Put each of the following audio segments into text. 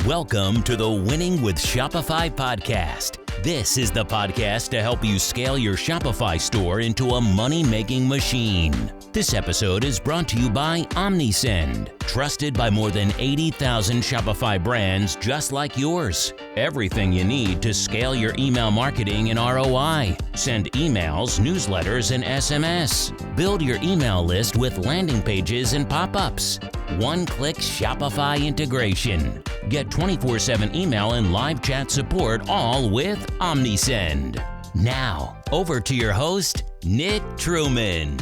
Welcome to the Winning with Shopify podcast. This is the podcast to help you scale your Shopify store into a money-making machine. This episode is brought to you by OmniSend, trusted by more than 80,000 Shopify brands just like yours. Everything you need to scale your email marketing and ROI. Send emails, newsletters, and SMS. Build your email list with landing pages and pop-ups. One-click Shopify integration. Get 24/7 email and live chat support all with OmniSend. Now, over to your host, Nick Truman.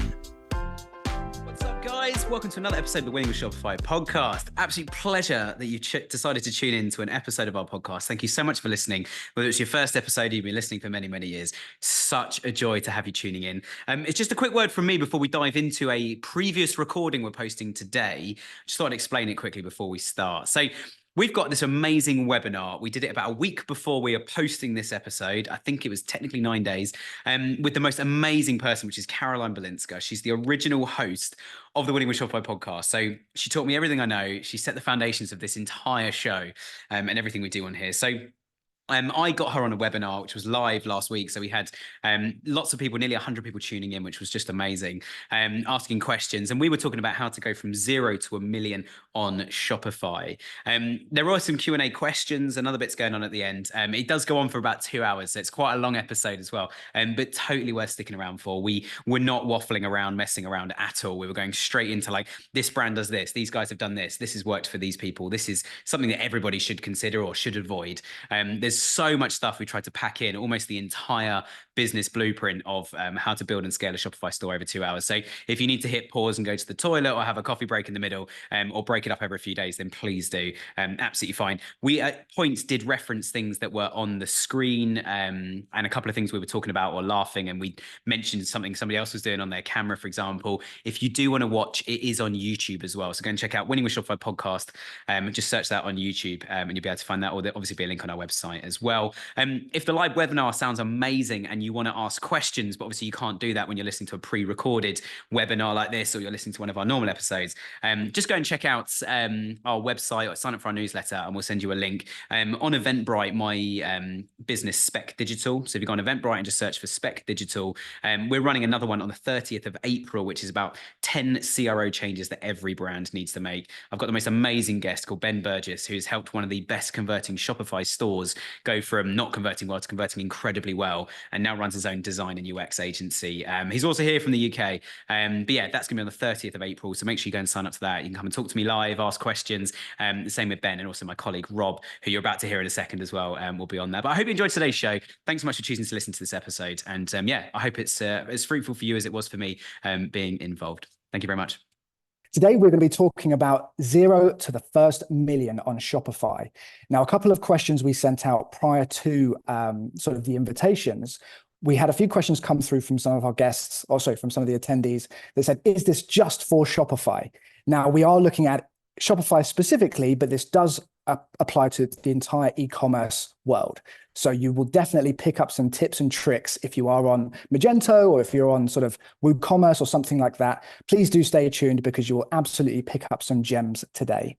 What's up, guys? Welcome to another episode of the Winning with Shopify podcast. Absolute pleasure that you decided to tune in to an episode of our podcast. Thank you so much for listening. Whether it's your first episode, you've been listening for many, many years. Such a joy to have you tuning in. It's just a quick word from me before we dive into a previous recording we're posting today. Just thought I'd explain it quickly before we start. So we've got this amazing webinar. We did it about a week before we are posting this episode. I think it was technically 9 days, with the most amazing person, which is Caroline Balinska. She's the original host of the Winning with Shopify podcast. So she taught me everything I know. She set the foundations of this entire show and everything we do on here. So I got her on a webinar, which was live last week. So we had lots of people, nearly 100 people tuning in, which was just amazing, asking questions. And we were talking about how to go from 0 to 1 million on Shopify. There are some Q&A questions and other bits going on at the end. It does go on for about 2 hours. So it's quite a long episode as well, but totally worth sticking around for. We were not waffling around, messing around at all. We were going straight into like, this brand does this. These guys have done this. This has worked for these people. This is something that everybody should consider or should avoid. There's so much stuff we tried to pack in, almost the entire business blueprint of how to build and scale a Shopify store over 2 hours. So if you need to hit pause and go to the toilet or have a coffee break in the middle, or break it up over a few days, then please do. Absolutely fine. We at points did reference things that were on the screen, and a couple of things we were talking about or laughing, and we mentioned something somebody else was doing on their camera, for example. If you do want to watch, it is on YouTube as well. So go and check out Winning with Shopify podcast. Just search that on YouTube, and you'll be able to find that, or there'll obviously be a link on our website as well. If the live webinar sounds amazing and you want to ask questions, but obviously you can't do that when you're listening to a pre-recorded webinar like this, or you're listening to one of our normal episodes, just go and check out our website or sign up for our newsletter, and we'll send you a link. On Eventbrite, my business Spec Digital. So if you go on Eventbrite and just search for Spec Digital, we're running another one on the 30th of April, which is about 10 CRO changes that every brand needs to make. I've got the most amazing guest called Ben Burgess, who's helped one of the best converting Shopify stores go from not converting well to converting incredibly well, and now runs his own design and UX agency. He's also here from the UK. But yeah, that's going to be on the 30th of April. So make sure you go and sign up to that. You can come and talk to me live, ask questions. The same with Ben, and also my colleague Rob, who you're about to hear in a second as well, will be on there. But I hope you enjoyed today's show. Thanks so much for choosing to listen to this episode. And yeah, I hope it's as fruitful for you as it was for me being involved. Thank you very much. Today, we're going to be talking about 0 to the first million on Shopify. Now, a couple of questions we sent out prior to sort of the invitations. We had a few questions come through from some of our guests, also from some of the attendees that said, is this just for Shopify? Now, we are looking at Shopify specifically, but this does apply to the entire e-commerce world. So you will definitely pick up some tips and tricks if you are on Magento or if you're on sort of WooCommerce or something like that. Please do stay tuned because you will absolutely pick up some gems today.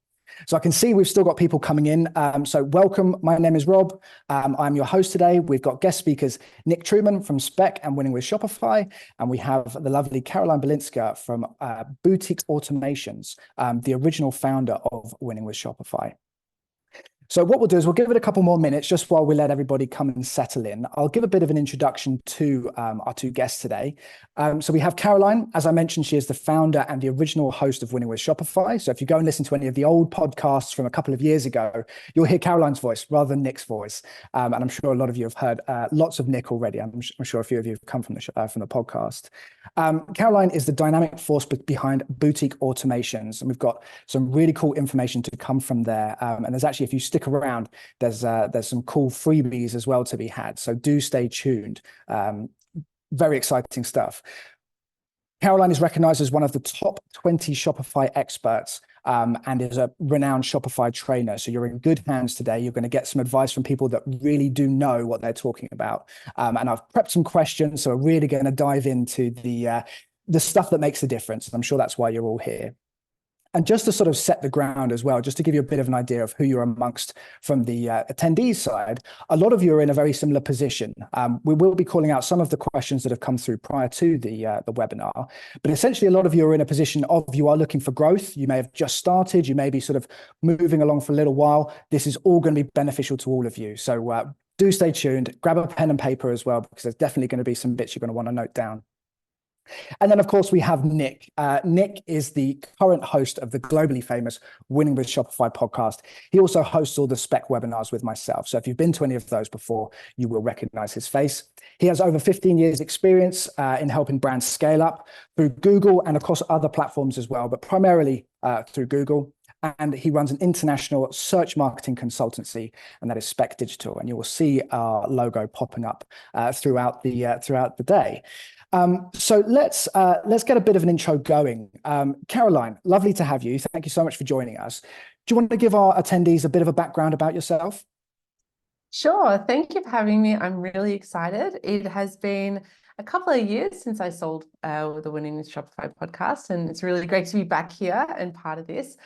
So I can see we've still got people coming in. So welcome. My name is Rob. I'm your host today. We've got guest speakers Nick Truman from Spec and Winning with Shopify. And we have the lovely Caroline Balinska from Boutique Automations, the original founder of Winning with Shopify. So what we'll do is we'll give it a couple more minutes just while we let everybody come and settle in. I'll give a bit of an introduction to our two guests today. So we have Caroline. As I mentioned, she is the founder and the original host of Winning with Shopify. So if you go and listen to any of the old podcasts from a couple of years ago, you'll hear Caroline's voice rather than Nick's voice. And I'm sure a lot of you have heard lots of Nick already. I'm sure a few of you have come from the podcast. Caroline is the dynamic force behind Boutique Automations. And we've got some really cool information to come from there. And there's actually, if you stick around, there's some cool freebies as well to be had. So do stay tuned. Very exciting stuff. Caroline is recognized as one of the top 20 Shopify experts and is a renowned Shopify trainer. So you're in good hands today. You're going to get some advice from people that really do know what they're talking about. And I've prepped some questions, so we're really going to dive into the stuff that makes the difference. And I'm sure that's why you're all here. And just to sort of set the ground as well, just to give you a bit of an idea of who you're amongst from the attendees side, a lot of you are in a very similar position. We will be calling out some of the questions that have come through prior to the webinar, but essentially a lot of you are in a position of you are looking for growth. You may have just started, you may be sort of moving along for a little while. This is all going to be beneficial to all of you. So do stay tuned, grab a pen and paper as well, because there's definitely going to be some bits you're going to want to note down. And then, of course, we have Nick. Nick is the current host of the globally famous Winning with Shopify podcast. He also hosts all the spec webinars with myself. So if you've been to any of those before, you will recognize his face. He has over 15 years experience in helping brands scale up through Google and across other platforms as well, but primarily through Google. And he runs an international search marketing consultancy, and that is Spec Digital. And you will see our logo popping up throughout the day. So let's get a bit of an intro going. Caroline, lovely to have you. Thank you so much for joining us. Do you want to give our attendees a bit of a background about yourself? Sure. Thank you for having me. I'm really excited. It has been a couple of years since I sold the Winning with Shopify podcast, and it's really great to be back here and part of this.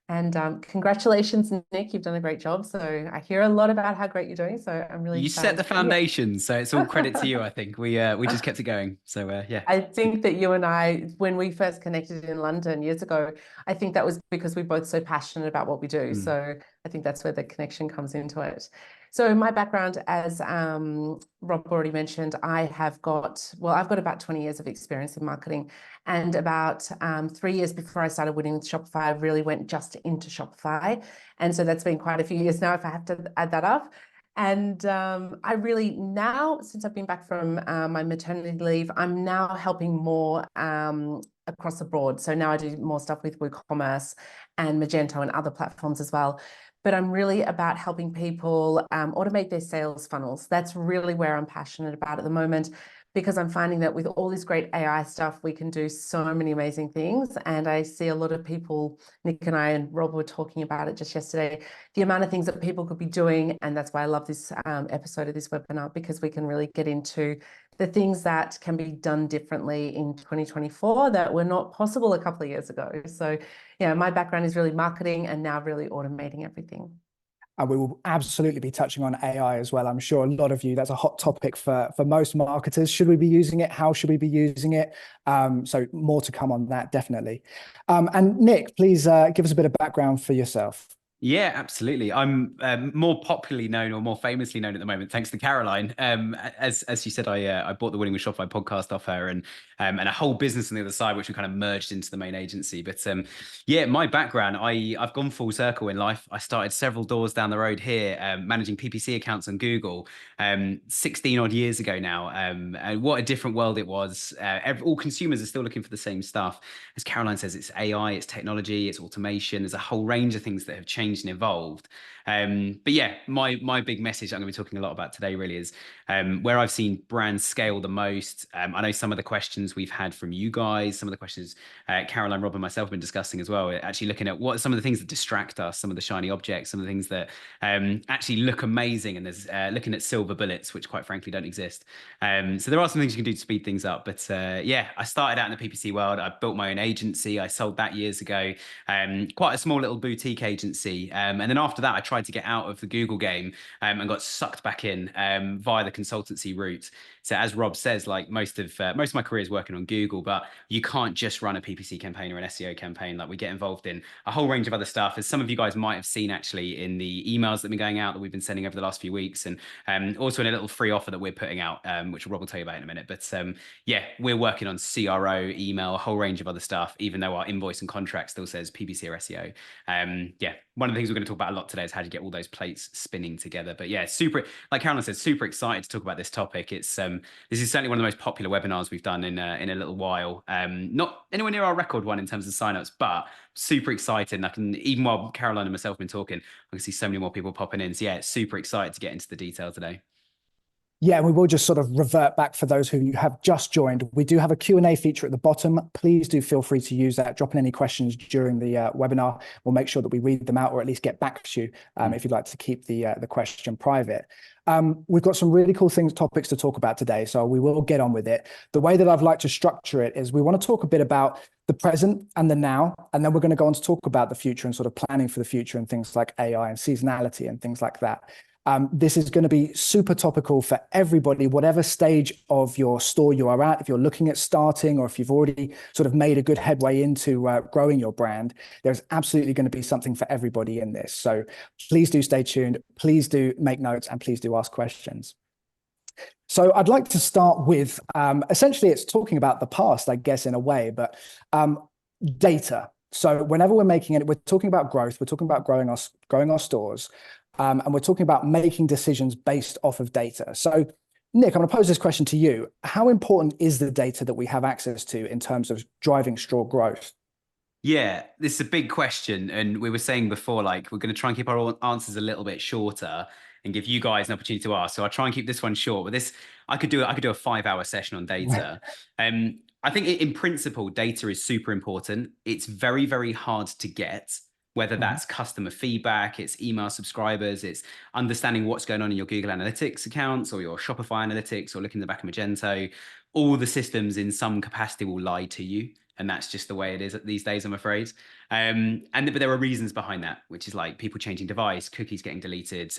And congratulations, Nick. You've done a great job. So I hear a lot about how great you're doing. So I'm really excited. You set the foundation, so it's all credit to you. I think we just kept it going. So yeah. I think that you and I, when we first connected in London years ago, I think that was because we're both so passionate about what we do. So I think that's where the connection comes into it. So my background, as Rob already mentioned, I've got about 20 years of experience in marketing, and about 3 years before I started Winning with Shopify, I really went just into Shopify. And so that's been quite a few years now, if I have to add that up. And I really now, since I've been back from my maternity leave, I'm now helping more across the board. So now I do more stuff with WooCommerce and Magento and other platforms as well. But I'm really about helping people automate their sales funnels. That's really where I'm passionate about at the moment, because I'm finding that with all this great AI stuff, we can do so many amazing things. And I see a lot of people, Nick and I and Rob were talking about it just yesterday, the amount of things that people could be doing. And that's why I love this episode of this webinar, because we can really get into the things that can be done differently in 2024 that were not possible a couple of years ago. So yeah, my background is really marketing and now really automating everything. And we will absolutely be touching on AI as well. I'm sure a lot of you, that's a hot topic for most marketers. Should we be using it? How should we be using it? So more to come on that, definitely. And Nick, please give us a bit of background for yourself. Yeah, absolutely. I'm more popularly known, or more famously known at the moment, thanks to Caroline. As you said, I bought the Winning with Shopify podcast off her, and a whole business on the other side, which we kind of merged into the main agency. But yeah, my background, I've gone full circle in life. I started several doors down the road here, managing PPC accounts on Google, 16 odd years ago now. And what a different world it was. All consumers are still looking for the same stuff. As Caroline says, it's AI, it's technology, it's automation. There's a whole range of things that have changed and evolved. But yeah, my big message I'm going to be talking a lot about today really is where I've seen brands scale the most. I know some of the questions we've had from you guys, some of the questions Caroline, Rob, and myself have been discussing as well, actually looking at what are some of the things that distract us, some of the shiny objects, some of the things that actually look amazing, and there's looking at silver bullets, which quite frankly don't exist. So there are some things you can do to speed things up. But yeah, I started out in the PPC world. I built my own agency. I sold that years ago, quite a small little boutique agency. And then after that, I tried to get out of the Google game and got sucked back in via the consultancy route. So as Rob says, like most of my career is working on Google, but you can't just run a PPC campaign or an SEO campaign. Like we get involved in a whole range of other stuff, as some of you guys might have seen actually in the emails that have been going out that we've been sending over the last few weeks, and also in a little free offer that we're putting out, which Rob will tell you about in a minute. But yeah, we're working on CRO, email, a whole range of other stuff, even though our invoice and contract still says PPC or SEO. Yeah, one of the things we're going to talk about a lot today is how to get all those plates spinning together. But yeah, super, like Caroline said, super excited to talk about this topic. It's this is certainly one of the most popular webinars we've done in a little while. Not anywhere near our record one in terms of signups, but super excited. And I can, even while Caroline and myself have been talking, I can see so many more people popping in. So yeah, super excited to get into the detail today. Yeah, we will just sort of revert back for those who have just joined. We do have a Q&A feature at the bottom. Please do feel free to use that. Drop in any questions during the webinar. We'll make sure that we read them out, or at least get back to you if you'd like to keep the question private. We've got some really cool topics to talk about today, so we will get on with it. The way that I'd like to structure it is we want to talk a bit about the present and the now, and then we're going to go on to talk about the future and sort of planning for the future and things like AI and seasonality and things like that. This is going to be super topical for everybody, whatever stage of your store you are at. If you're looking at starting, or if you've already sort of made a good headway into growing your brand, there's absolutely going to be something for everybody in this. So please do stay tuned. Please do make notes, and please do ask questions. So I'd like to start with, essentially it's talking about the past, I guess, in a way, but data. So whenever we're making it, we're talking about growth, we're talking about growing our stores. And we're talking about making decisions based off of data. So, Nick, I'm going to pose this question to you. How important is the data that we have access to in terms of driving store growth? Yeah, this is a big question. And we were saying before, like, we're going to try and keep our answers a little bit shorter and give you guys an opportunity to ask. So I'll try and keep this one short. But this, I could do a 5-hour session on data. I think in principle, data is super important. It's very, very hard to get. Whether that's customer feedback, it's email subscribers, it's understanding what's going on in your Google Analytics accounts or your Shopify Analytics, or looking in the back of Magento. All the systems in some capacity will lie to you. And that's just the way it is these days, I'm afraid. But there are reasons behind that, which is like people changing device, cookies getting deleted,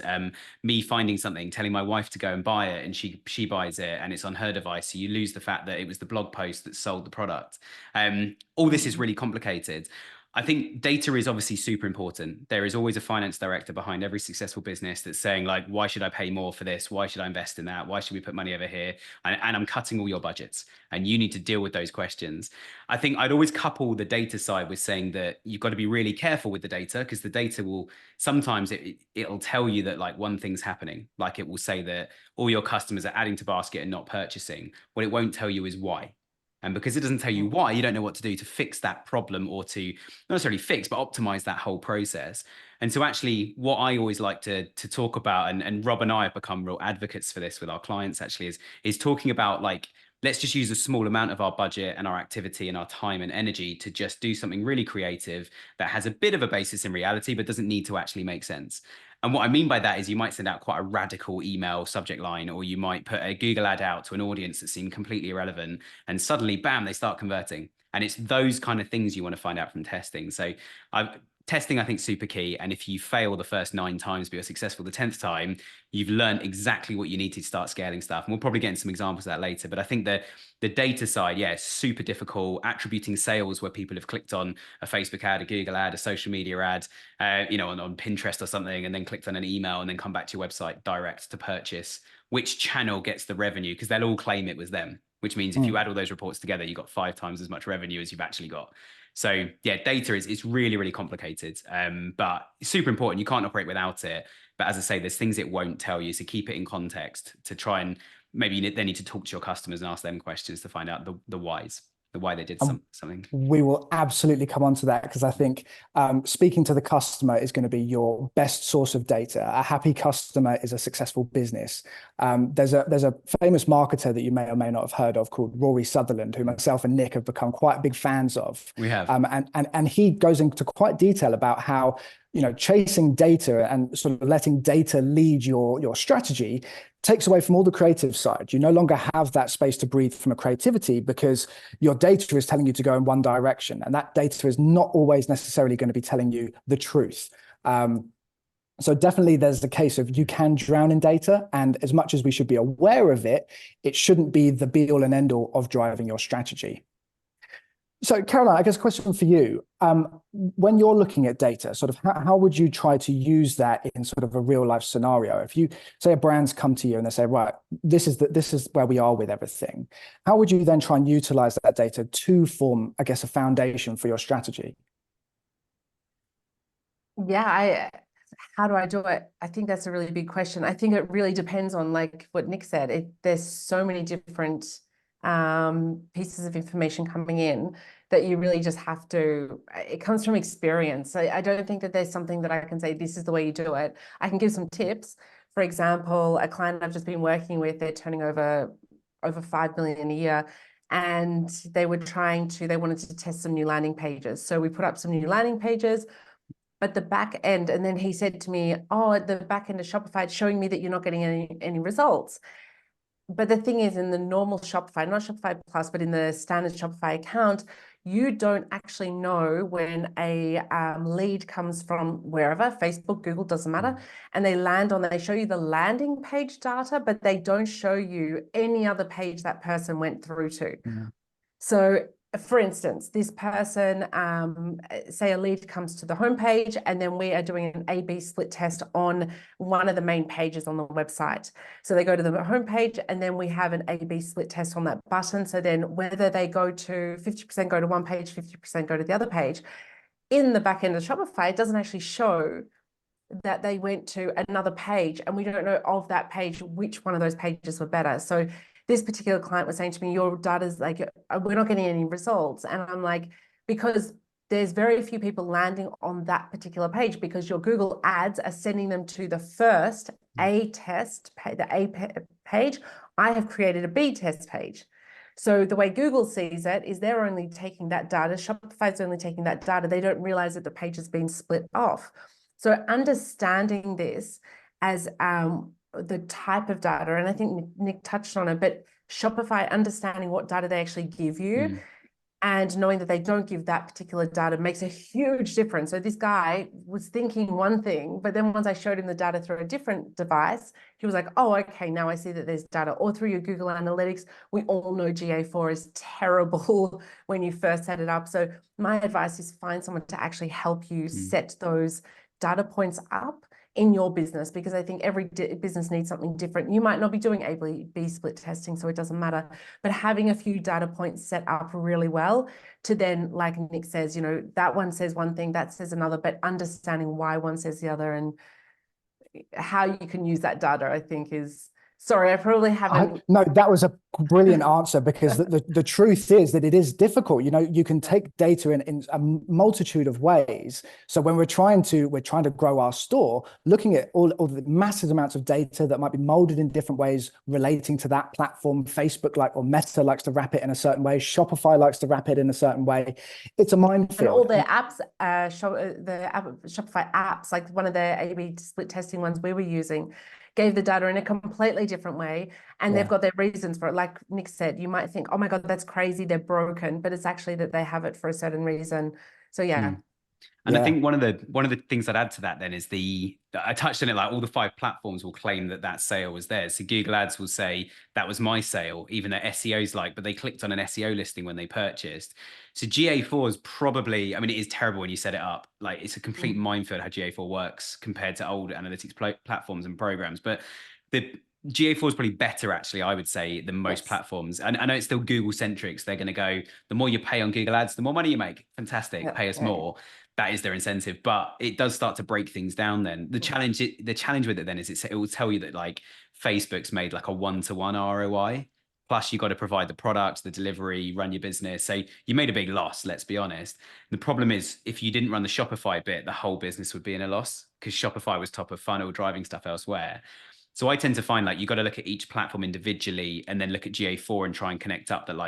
me finding something, telling my wife to go and buy it, and she buys it and it's on her device. So you lose the fact that it was the blog post that sold the product. All this is really complicated. I think data is obviously super important. There is always a finance director behind every successful business that's saying, like, why should I pay more for this? Why should I invest in that? Why should we put money over here? And I'm cutting all your budgets, and you need to deal with those questions. I think I'd always couple the data side with saying that you've got to be really careful with the data, because the data will sometimes it'll tell you that like one thing's happening. Like it will say that all your customers are adding to basket and not purchasing. What it won't tell you is why. And because it doesn't tell you why, you don't know what to do to fix that problem, or to not necessarily fix, but optimize that whole process. And so actually what I always like to talk about, and Rob and I have become real advocates for this with our clients actually, is talking about, like, let's just use a small amount of our budget and our activity and our time and energy to just do something really creative that has a bit of a basis in reality, but doesn't need to actually make sense. And what I mean by that is you might send out quite a radical email subject line, or you might put a Google ad out to an audience that seemed completely irrelevant, and suddenly, bam, they start converting. And it's those kind of things you want to find out from testing. So testing, I think, super key. And if you fail the first 9 times, but you're successful the 10th time, you've learned exactly what you need to start scaling stuff. And we'll probably get into some examples of that later. But I think the data side, yeah, it's super difficult. Attributing sales where people have clicked on a Facebook ad, a Google ad, a social media ad, on Pinterest or something, and then clicked on an email and then come back to your website direct to purchase. Which channel gets the revenue? Because they'll all claim it was them. Which means if you add all those reports together, you've got 5 times as much revenue as you've actually got. So yeah, data it's really, really complicated, but it's super important. You can't operate without it. But as I say, there's things it won't tell you. So keep it in context to try and maybe they need to talk to your customers and ask them questions to find out the whys, the why they did something. We will absolutely come on to that, because I think speaking to the customer is going to be your best source of data. A happy customer is a successful business. There's a famous marketer that you may or may not have heard of called Rory Sutherland, who myself and Nick have become quite big fans of. We have. And he goes into quite detail about how, chasing data and sort of letting data lead your strategy takes away from all the creative side. You no longer have that space to breathe from a creativity, because your data is telling you to go in one direction, and that data is not always necessarily going to be telling you the truth. So definitely there's the case of you can drown in data, and as much as we should be aware of it, it shouldn't be the be all and end all of driving your strategy. So Caroline, I guess a question for you. When you're looking at data, sort of how would you try to use that in sort of a real life scenario? If you say a brand's come to you and they say, right, this is where we are with everything. How would you then try and utilize that data to form, I guess, a foundation for your strategy? Yeah, how do I do it? I think that's a really big question. I think it really depends on, like what Nick said, there's so many different pieces of information coming in that you really just have to, it comes from experience. I don't think that there's something that I can say, this is the way you do it. I can give some tips For example, a client I've just been working with, they're turning over 5 million a year, and they wanted to test some new landing pages. So we put up some new landing pages, but the back end, and then he said to me, oh, at the back end of Shopify, it's showing me that you're not getting any results. But the thing is, in the normal Shopify, not Shopify Plus, but in the standard Shopify account, you don't actually know when a lead comes from wherever, Facebook, Google, doesn't matter, and they show you the landing page data, but they don't show you any other page that person went through to. Yeah. So for instance, this person, say a lead comes to the homepage, and then we are doing an A/B split test on one of the main pages on the website. So they go to the homepage, and then we have an A/B split test on that button. So then whether they go to 50% go to one page, 50% go to the other page, in the back end of Shopify, it doesn't actually show that they went to another page, and we don't know of that page which one of those pages were better. So this particular client was saying to me, your data's like, we're not getting any results. And I'm like, because there's very few people landing on that particular page, because your Google ads are sending them to the first A test, the A page. I have created a B test page. So the way Google sees it is they're only taking that data. Shopify's only taking that data. They don't realize that the page has been split off. So understanding this as the type of data, and I think Nick touched on it, but Shopify understanding what data they actually give you and knowing that they don't give that particular data makes a huge difference. So this guy was thinking one thing, but then once I showed him the data through a different device, he was like, oh, okay, now I see that there's data. Or through your Google Analytics, we all know GA4 is terrible when you first set it up. So my advice is find someone to actually help you set those data points up in your business, because I think every business needs something different. You might not be doing A/B split testing, so it doesn't matter, but having a few data points set up really well to then, like Nick says, that one says one thing, that says another, but understanding why one says the other and how you can use that data, I think is, sorry, I probably haven't. No, that was a brilliant answer, because the truth is that it is difficult. You can take data in a multitude of ways. So when we're trying to grow our store, looking at all the massive amounts of data that might be molded in different ways relating to that platform, Facebook or Meta likes to wrap it in a certain way, Shopify likes to wrap it in a certain way. It's a minefield. And all their apps, Shopify apps, like one of the A/B split testing ones we were using, gave the data in a completely different way, and they've got their reasons for it. Like Nick said, you might think, oh my God, that's crazy, they're broken, but it's actually that they have it for a certain reason. So yeah. And I think one of the things I'd add to that then is I touched on it, like all the 5 platforms will claim that sale was theirs. So Google Ads will say that was my sale, even though SEO's but they clicked on an SEO listing when they purchased. So GA4 is probably, it is terrible when you set it up. Like it's a complete minefield how GA4 works compared to old analytics platforms and programs. But the GA4 is probably better, actually, I would say, than most platforms. And I know it's still Google centric. So they're going to go, the more you pay on Google Ads, the more money you make. Fantastic. Pay us more. That is their incentive, but it does start to break things down. Then the challenge with it then is it will tell you that Facebook's made a 1-to-1 ROI. Plus you got to provide the product, the delivery, run your business. So you made a big loss, let's be honest. The problem is if you didn't run the Shopify bit, the whole business would be in a loss, because Shopify was top of funnel, driving stuff elsewhere. So I tend to find you got to look at each platform individually and then look at GA4 and try and connect up that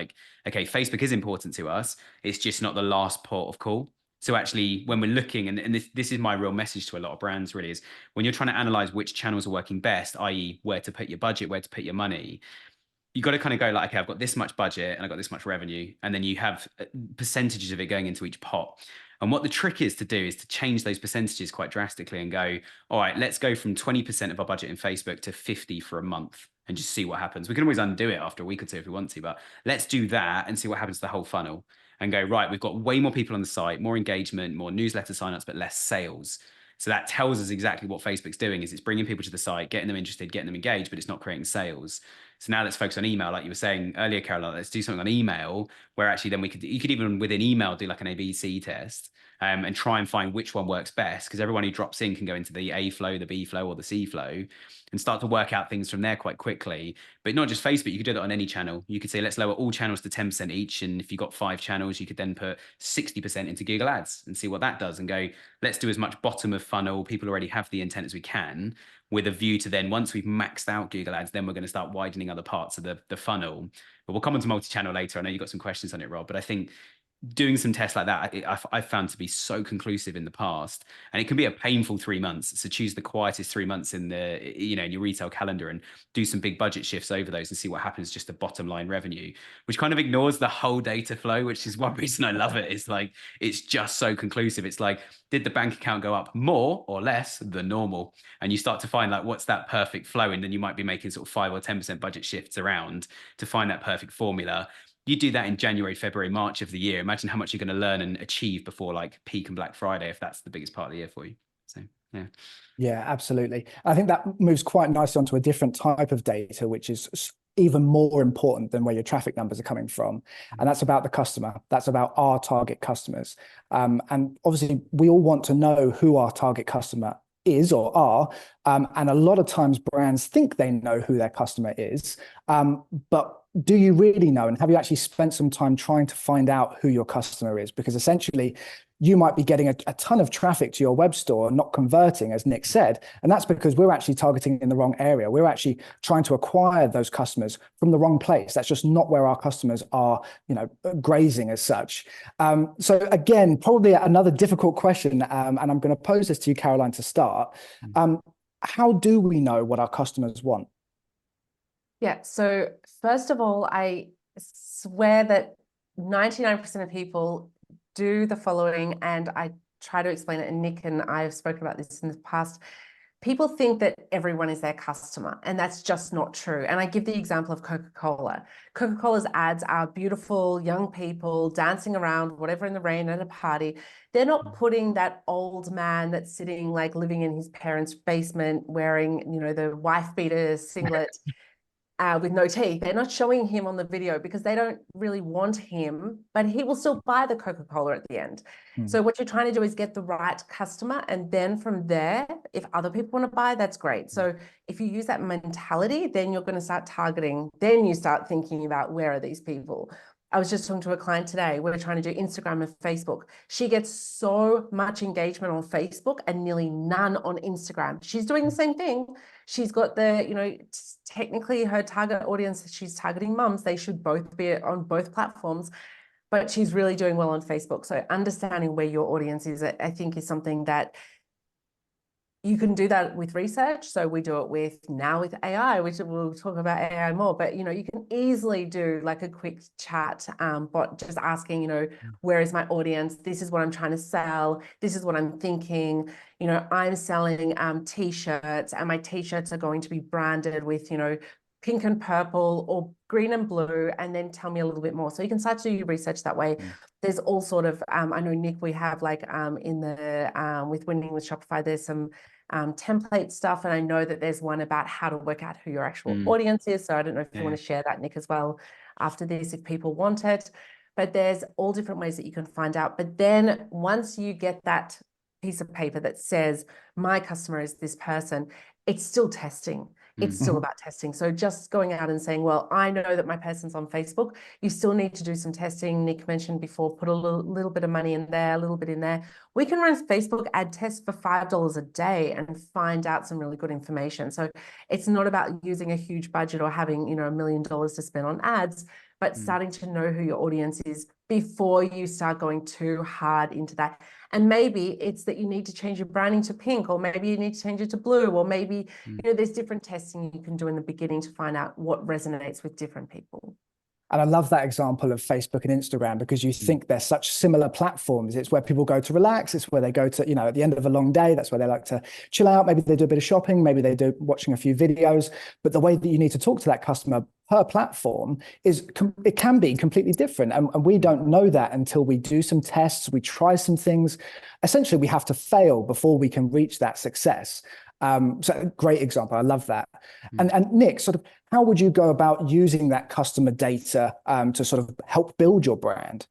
okay, Facebook is important to us. It's just not the last port of call. So actually, when we're looking, and this is my real message to a lot of brands really, is when you're trying to analyze which channels are working best, i.e. where to put your budget, where to put your money, you got to kind of go okay, I've got this much budget and I've got this much revenue. And then you have percentages of it going into each pot. And what the trick is to do is to change those percentages quite drastically and go, all right, let's go from 20% of our budget in Facebook to 50 for a month and just see what happens. We can always undo it after a week or two if we want to, but let's do that and see what happens to the whole funnel. And go, right, we've got way more people on the site, more engagement, more newsletter signups, but less sales. So that tells us exactly what Facebook's doing is it's bringing people to the site, getting them interested, getting them engaged, but it's not creating sales. So now let's focus on email, like you were saying earlier, Caroline. Let's do something on email where actually then you could even within email do like an ABC test, and try and find which one works best, because everyone who drops in can go into the A flow, the B flow, or the C flow, and start to work out things from there quite quickly. But not just Facebook, you could do that on any channel. You could say, let's lower all channels to 10% each. And if you've got 5 channels, you could then put 60% into Google Ads and see what that does, and go, let's do as much bottom of funnel, people already have the intent, as we can, with a view to then, once we've maxed out Google Ads, then we're going to start widening other parts of the funnel. But we'll come on to multi-channel later. I know you've got some questions on it, Rob, but I think doing some tests like that, I've found to be so conclusive in the past, and it can be a painful 3 months. So choose the quietest 3 months in in your retail calendar, and do some big budget shifts over those and see what happens, just the bottom line revenue, which kind of ignores the whole data flow, which is one reason I love it. It's like, it's just so conclusive. It's like, did the bank account go up more or less than normal? And you start to find like, what's that perfect flow? And then you might be making sort of 5 or 10% budget shifts around to find that perfect formula. You do that in January, February, March of the year. Imagine how much you're going to learn and achieve before like peak and Black Friday, if that's the biggest part of the year for you. So, yeah. Yeah, absolutely. I think that moves quite nicely onto a different type of data, which is even more important than where your traffic numbers are coming from. And that's about the customer. That's about our target customers. And obviously, we all want to know who our target customer is or are. And a lot of times brands think they know who their customer is, but do you really know? And have you actually spent some time trying to find out who your customer is? Because essentially, you might be getting a ton of traffic to your web store, not converting, as Nick said. And that's because we're actually targeting in the wrong area. We're actually trying to acquire those customers from the wrong place. That's just not where our customers are, grazing as such. So again, probably another difficult question. And I'm going to pose this to you, Caroline, to start. How do we know what our customers want? Yeah, so first of all, I swear that 99% of people do the following, and I try to explain it, and Nick and I have spoken about this in the past. People think that everyone is their customer, and that's just not true. And I give the example of Coca-Cola. Coca-Cola's ads are beautiful young people dancing around, whatever, in the rain at a party. They're not putting that old man that's sitting like living in his parents' basement wearing, the wife beater singlet with no teeth. They're not showing him on the video because they don't really want him, but he will still buy the Coca-Cola at the end. So what you're trying to do is get the right customer. And then from there, if other people want to buy, that's great. So if you use that mentality, then you're going to start targeting. Then you start thinking about, where are these people? I was just talking to a client today. We're trying to do Instagram and Facebook. She gets so much engagement on Facebook and nearly none on Instagram. She's doing the same thing. She's got technically her target audience, she's targeting mums. They should both be on both platforms, but she's really doing well on Facebook. So understanding where your audience is, I think, is something that you can do that with research. So we do it with AI, which we'll talk about AI more, but, you can easily do like a quick chat bot, just asking, where is my audience? This is what I'm trying to sell. This is what I'm thinking. I'm selling t-shirts, and my t-shirts are going to be branded with, pink and purple or green and blue, and then tell me a little bit more. So you can start to do your research that way. There's all sort of, I know, Nick, we have like in the, with Winning with Shopify, there's some template stuff. And I know that there's one about how to work out who your actual audience is. So I don't know if you want to share that, Nick, as well after this, if people want it. But there's all different ways that you can find out. But then once you get that piece of paper that says, my customer is this person, it's still testing. It's still about testing. So just going out and saying, well, I know that my person's on Facebook. You still need to do some testing. Nick mentioned before, put a little bit of money in there, a little bit in there. We can run Facebook ad tests for $5 a day and find out some really good information. So it's not about using a huge budget or having, $1 million to spend on ads, but starting to know who your audience is before you start going too hard into that. And maybe it's that you need to change your branding to pink, or maybe you need to change it to blue, or maybe, there's different testing you can do in the beginning to find out what resonates with different people. And I love that example of Facebook and Instagram, because you think they're such similar platforms. It's where people go to relax. It's where they go to, at the end of a long day, that's where they like to chill out. Maybe they do a bit of shopping. Maybe they do watching a few videos. But the way that you need to talk to that customer per platform it can be completely different. And we don't know that until we do some tests, we try some things. Essentially, we have to fail before we can reach that success. So great example. I love that. And Nick, sort of, how would you go about using that customer data to sort of help build your brand?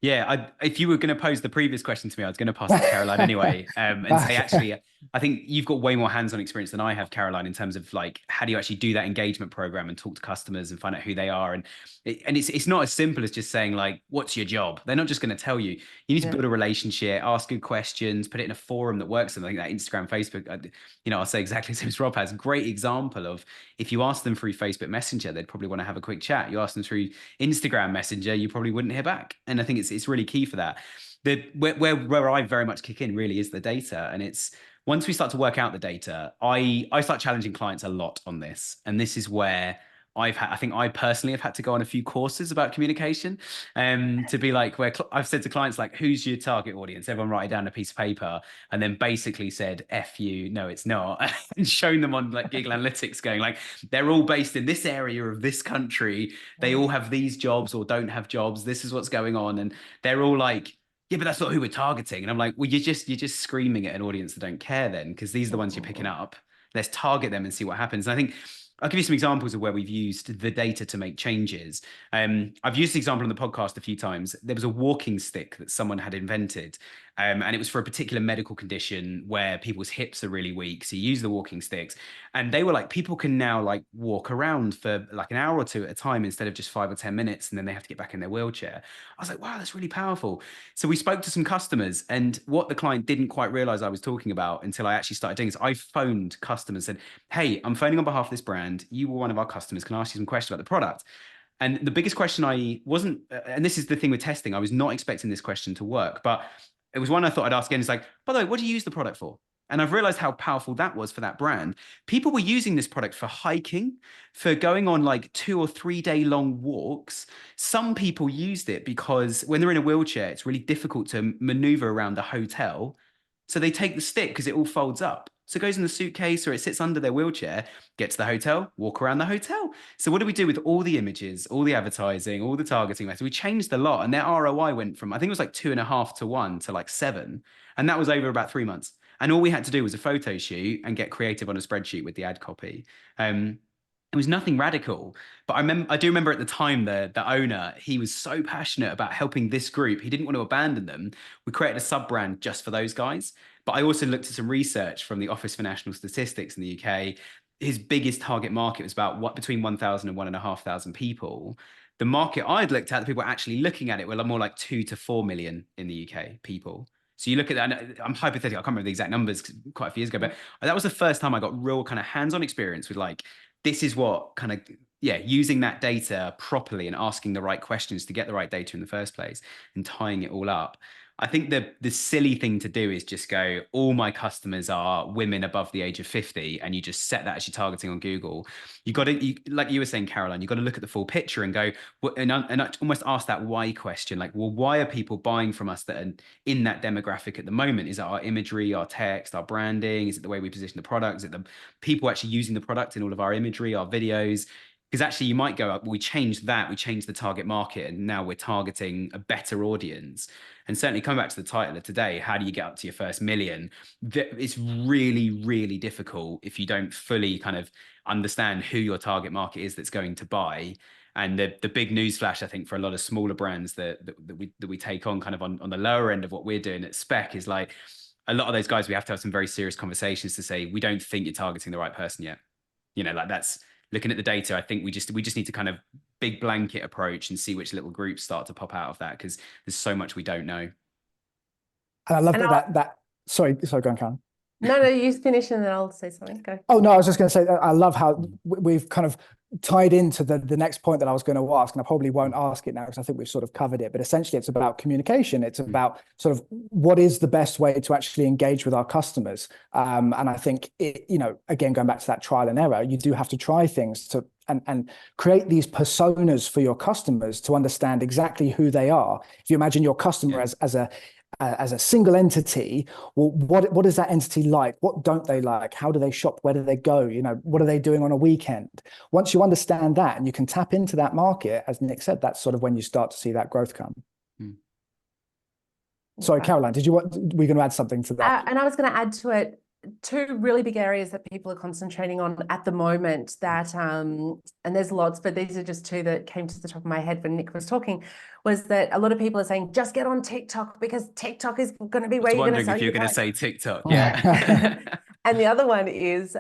Yeah, if you were going to pose the previous question to me, I was going to pass it to Caroline anyway, and say, actually, I think you've got way more hands-on experience than I have, Caroline, in terms of like, how do you actually do that engagement program and talk to customers and find out who they are? And it's not as simple as just saying like, what's your job? They're not just going to tell you. You need to build a relationship, ask good questions, put it in a forum that works. And I think that Instagram, Facebook, I'll say exactly the same as Rob has. Great example of, if you ask them through Facebook Messenger, they'd probably want to have a quick chat. You ask them through Instagram Messenger, you probably wouldn't hear back. And I think it's really key for that. Where I very much kick in really is the data. And it's, once we start to work out the data, I start challenging clients a lot on this. And this is where I think I personally have had to go on a few courses about communication, to be like, where I've said to clients, like, who's your target audience? Everyone write it down on a piece of paper, and then basically said, F you, no, it's not. And shown them on like Google Analytics going like, they're all based in this area of this country. They all have these jobs or don't have jobs. This is what's going on. And they're all like, yeah, but that's not who we're targeting. And I'm like, well, you're just screaming at an audience that don't care then, because these are the ones you're picking up. Let's target them and see what happens. And I think I'll give you some examples of where we've used the data to make changes. I've used the example on the podcast a few times. There was a walking stick that someone had invented, and it was for a particular medical condition where people's hips are really weak. So you use the walking sticks, and they were like, people can now like walk around for like an hour or two at a time instead of just 5 or 10 minutes, and then they have to get back in their wheelchair. I was like, wow, that's really powerful. So we spoke to some customers, and what the client didn't quite realize I was talking about until I actually started doing this, I phoned customers and said, hey, I'm phoning on behalf of this brand. You were one of our customers. Can I ask you some questions about the product? And the biggest question I wasn't, and this is the thing with testing, I was not expecting this question to work, but it was one I thought I'd ask again. It's like, by the way, what do you use the product for? And I've realized how powerful that was for that brand. People were using this product for hiking, for going on like 2 or 3 day long walks. Some people used it because when they're in a wheelchair, it's really difficult to maneuver around the hotel. So they take the stick because it all folds up. So it goes in the suitcase or it sits under their wheelchair, get to the hotel, walk around the hotel. So what do we do with all the images, all the advertising, all the targeting methods? We changed a lot, and their ROI went from, I think it was like 2.5 to 1 to like 7. And that was over about 3 months. And all we had to do was a photo shoot and get creative on a spreadsheet with the ad copy. It was nothing radical, but I do remember at the time the owner, he was so passionate about helping this group. He didn't want to abandon them. We created a sub brand just for those guys. But I also looked at some research from the Office for National Statistics in the UK. His biggest target market was about between 1,000 and 1,500 people. The market I'd looked at, the people actually looking at it, were more like 2 to 4 million in the UK people. So you look at that, and I'm hypothetical, I can't remember the exact numbers quite a few years ago, but that was the first time I got real kind of hands-on experience with like, this is what kind of, using that data properly and asking the right questions to get the right data in the first place and tying it all up. I think the silly thing to do is just go, all my customers are women above the age of 50, and you just set that as your targeting on Google. You got to, like you were saying, Caroline, you got to look at the full picture and go, and almost ask that why question. Like, well, why are people buying from us that are in that demographic at the moment? Is it our imagery, our text, our branding? Is it the way we position the product? Is it the people actually using the product in all of our imagery, our videos? Because actually you might go up, we changed the target market, and now we're targeting a better audience. And certainly coming back to the title of today, how do you get up to your first million? It's really, really difficult if you don't fully kind of understand who your target market is that's going to buy. And the big news flash, I think, for a lot of smaller brands that we take on kind of on the lower end of what we're doing at Spec is like, a lot of those guys, we have to have some very serious conversations to say, we don't think you're targeting the right person yet. Like that's, looking at the data, I think we just need to kind of big blanket approach and see which little groups start to pop out of that, because there's so much we don't know. And I love that. Sorry, go on, Karen. No, you finish and then I'll say something. Go. Oh, no, I was just going to say, I love how we've kind of tied into the next point that I was going to ask, and I probably won't ask it now because I think we've sort of covered it, but essentially it's about communication. It's about sort of what is the best way to actually engage with our customers. And I think, again, going back to that trial and error, you do have to try things to and create these personas for your customers to understand exactly who they are. If you imagine your customer as a single entity, well, what is that entity like? What don't they like? How do they shop? Where do they go? What are they doing on a weekend? Once you understand that and you can tap into that market, as Nick said, that's sort of when you start to see that growth come. Sorry, Caroline, were you going to add something to that? And I was going to add to it, two really big areas that people are concentrating on at the moment that, and there's lots, but these are just two that came to the top of my head when Nick was talking, was that a lot of people are saying, just get on TikTok because TikTok is going to be where you're going to sell. Wondering if you're going to say TikTok. Yeah. And the other one is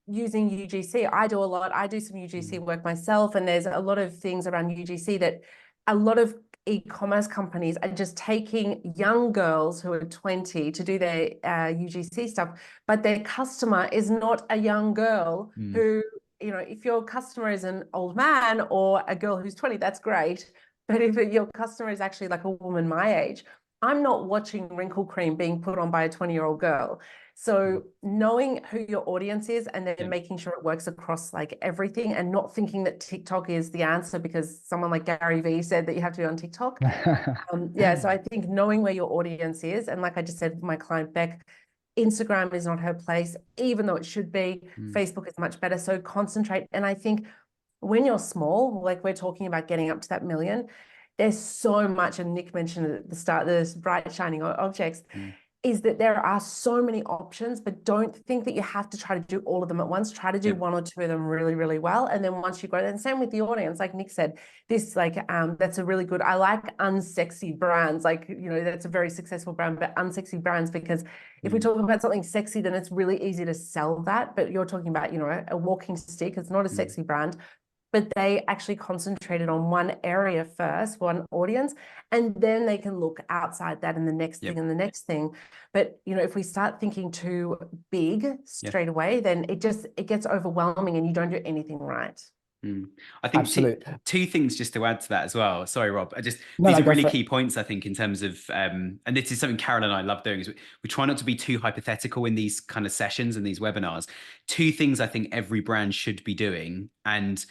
using UGC. I do a lot. I do some UGC work myself, and there's a lot of things around UGC that a lot of e-commerce companies are just taking young girls who are 20 to do their UGC stuff, but their customer is not a young girl who, you know, if your customer is an old man or a girl who's 20, that's great. But if your customer is actually like a woman my age, I'm not watching wrinkle cream being put on by a 20-year-old girl. So knowing who your audience is and then making sure it works across like everything, and not thinking that TikTok is the answer because someone like Gary Vee said that you have to be on TikTok. So I think knowing where your audience is, and like I just said with my client Beck, Instagram is not her place, even though it should be. Facebook is much better. So concentrate. And I think when you're small, like we're talking about getting up to that million, there's so much, and Nick mentioned at the start, this bright shining objects, is that there are so many options, but don't think that you have to try to do all of them at once. Try to do one or two of them really, really well. And then once you grow, and same with the audience, like Nick said, this like, that's a really good, I like unsexy brands. Like, you know, that's a very successful brand, but unsexy brands, because if we talk about something sexy, then it's really easy to sell that. But you're talking about, you know, a walking stick, it's not a sexy brand, but they actually concentrated on one area first, one audience, and then they can look outside that and the next thing and the next thing. But, you know, if we start thinking too big straight away, then it gets overwhelming and you don't do anything right. I think two things just to add to that as well. Sorry, Rob. These are really key points, I think, in terms of, and this is something Caroline and I love doing, is we try not to be too hypothetical in these kind of sessions and these webinars. Two things I think every brand should be doing, and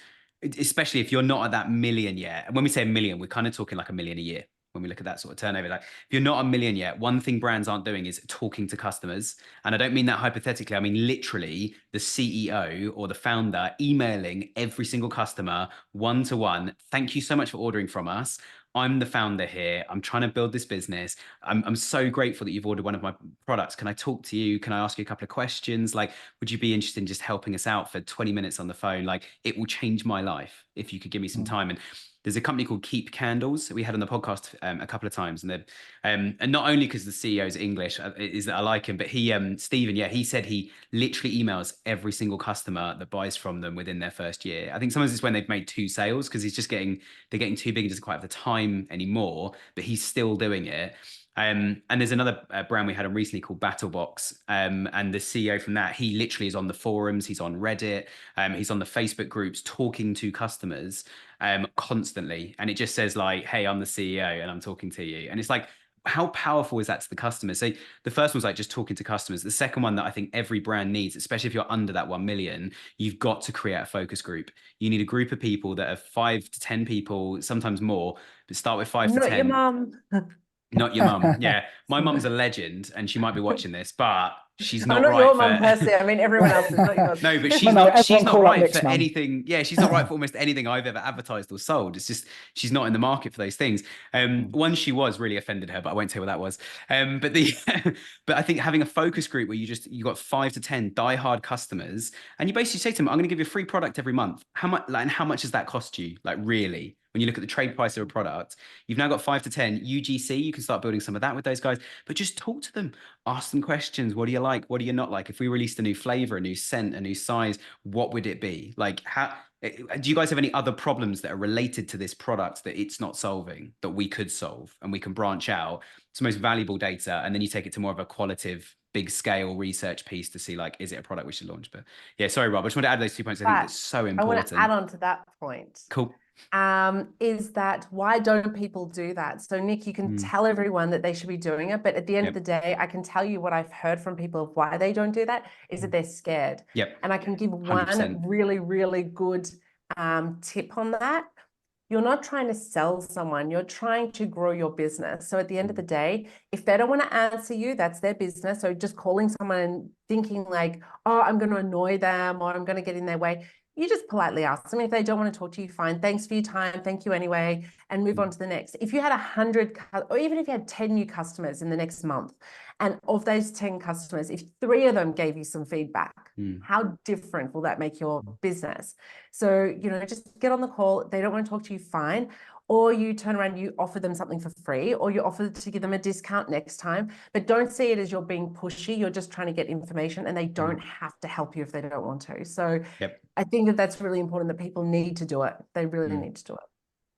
especially if you're not at that million yet. And when we say a million, we're kind of talking like $1 million a year. When we look at that sort of turnover, like if you're not $1 million yet, one thing brands aren't doing is talking to customers. And I don't mean that hypothetically. I mean, literally the CEO or the founder emailing every single customer one-to-one. Thank you so much for ordering from us. I'm the founder here. I'm trying to build this business. I'm so grateful that you've ordered one of my products. Can I talk to you? Can I ask you a couple of questions? Like, would you be interested in just helping us out for 20 minutes on the phone? Like, it will change my life if you could give me some time. And there's a company called Keep Candles that we had on the podcast a couple of times, and and not only because the CEO is English, is that I like him, but he, Stephen, he said he literally emails every single customer that buys from them within their first year. I think sometimes it's when they've made 2 sales because they're getting too big and doesn't quite have the time anymore, but he's still doing it. And there's another brand we had on recently called BattleBox, and the CEO from that, he literally is on the forums, he's on Reddit, he's on the Facebook groups talking to customers constantly, and it just says like, hey, I'm the CEO and I'm talking to you. And it's like, how powerful is that to the customers? So the first one's like just talking to customers. The second one that I think every brand needs, especially if you're under that 1 million, you've got to create a focus group. You need a group of people that are 5 to 10 people, sometimes more, but start with 5 to 10. Not your mum. Not your mum. Yeah. My mum's a legend and she might be watching this, but she's not not right your for... mum per se. I mean, everyone else is not yours. No, but she's not right for anything. Yeah, she's not right for almost anything I've ever advertised or sold. It's just, she's not in the market for those things. One she was really offended her, but I won't tell you what that was. But I think having a focus group where you got 5 to 10 diehard customers, and you basically say to them, I'm going to give you a free product every month. How much does that cost you? Like, really? When you look at the trade price of a product, you've now got 5 to 10 UGC. You can start building some of that with those guys, but just talk to them, ask them questions. What do you like? What do you not like? If we released a new flavor, a new scent, a new size, what would it be? Like, do you guys have any other problems that are related to this product that it's not solving that we could solve, and we can branch out? It's the most valuable data. And then you take it to more of a qualitative, big scale research piece to see, like, is it a product we should launch? But yeah, sorry, Rob, I just want to add those 2 points. I think it's so important. I want to add on to that point. Cool. Is that why don't people do that? So Nick, you can tell everyone that they should be doing it, but at the end of the day, I can tell you what I've heard from people of why they don't do that is that they're scared. And I can give 100%. One really, really good tip on that. You're not trying to sell someone, you're trying to grow your business. So at the end of the day, if they don't want to answer you, that's their business. So just calling someone and thinking like, oh, I'm going to annoy them or I'm going to get in their way, you just politely ask them. If they don't want to talk to you, fine. Thanks for your time. Thank you anyway, and move on to the next. If you had 100, or even if you had 10 new customers in the next month, and of those 10 customers, if 3 of them gave you some feedback, how different will that make your business? So, just get on the call. They don't want to talk to you, fine. Or you turn around, you offer them something for free, or you offer to give them a discount next time. But don't see it as you're being pushy. You're just trying to get information, and they don't have to help you if they don't want to. So I think that that's really important, that people need to do it. They really need to do it.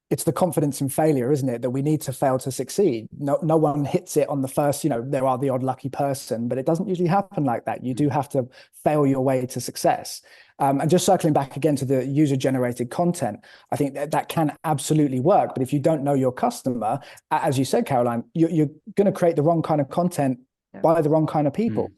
It's the confidence in failure, isn't it? That we need to fail to succeed. No one hits it on the first, there are the odd lucky person, but it doesn't usually happen like that. You do have to fail your way to success. And just circling back again to the user-generated content, I think that can absolutely work. But if you don't know your customer, as you said, Caroline, you're going to create the wrong kind of content by the wrong kind of people.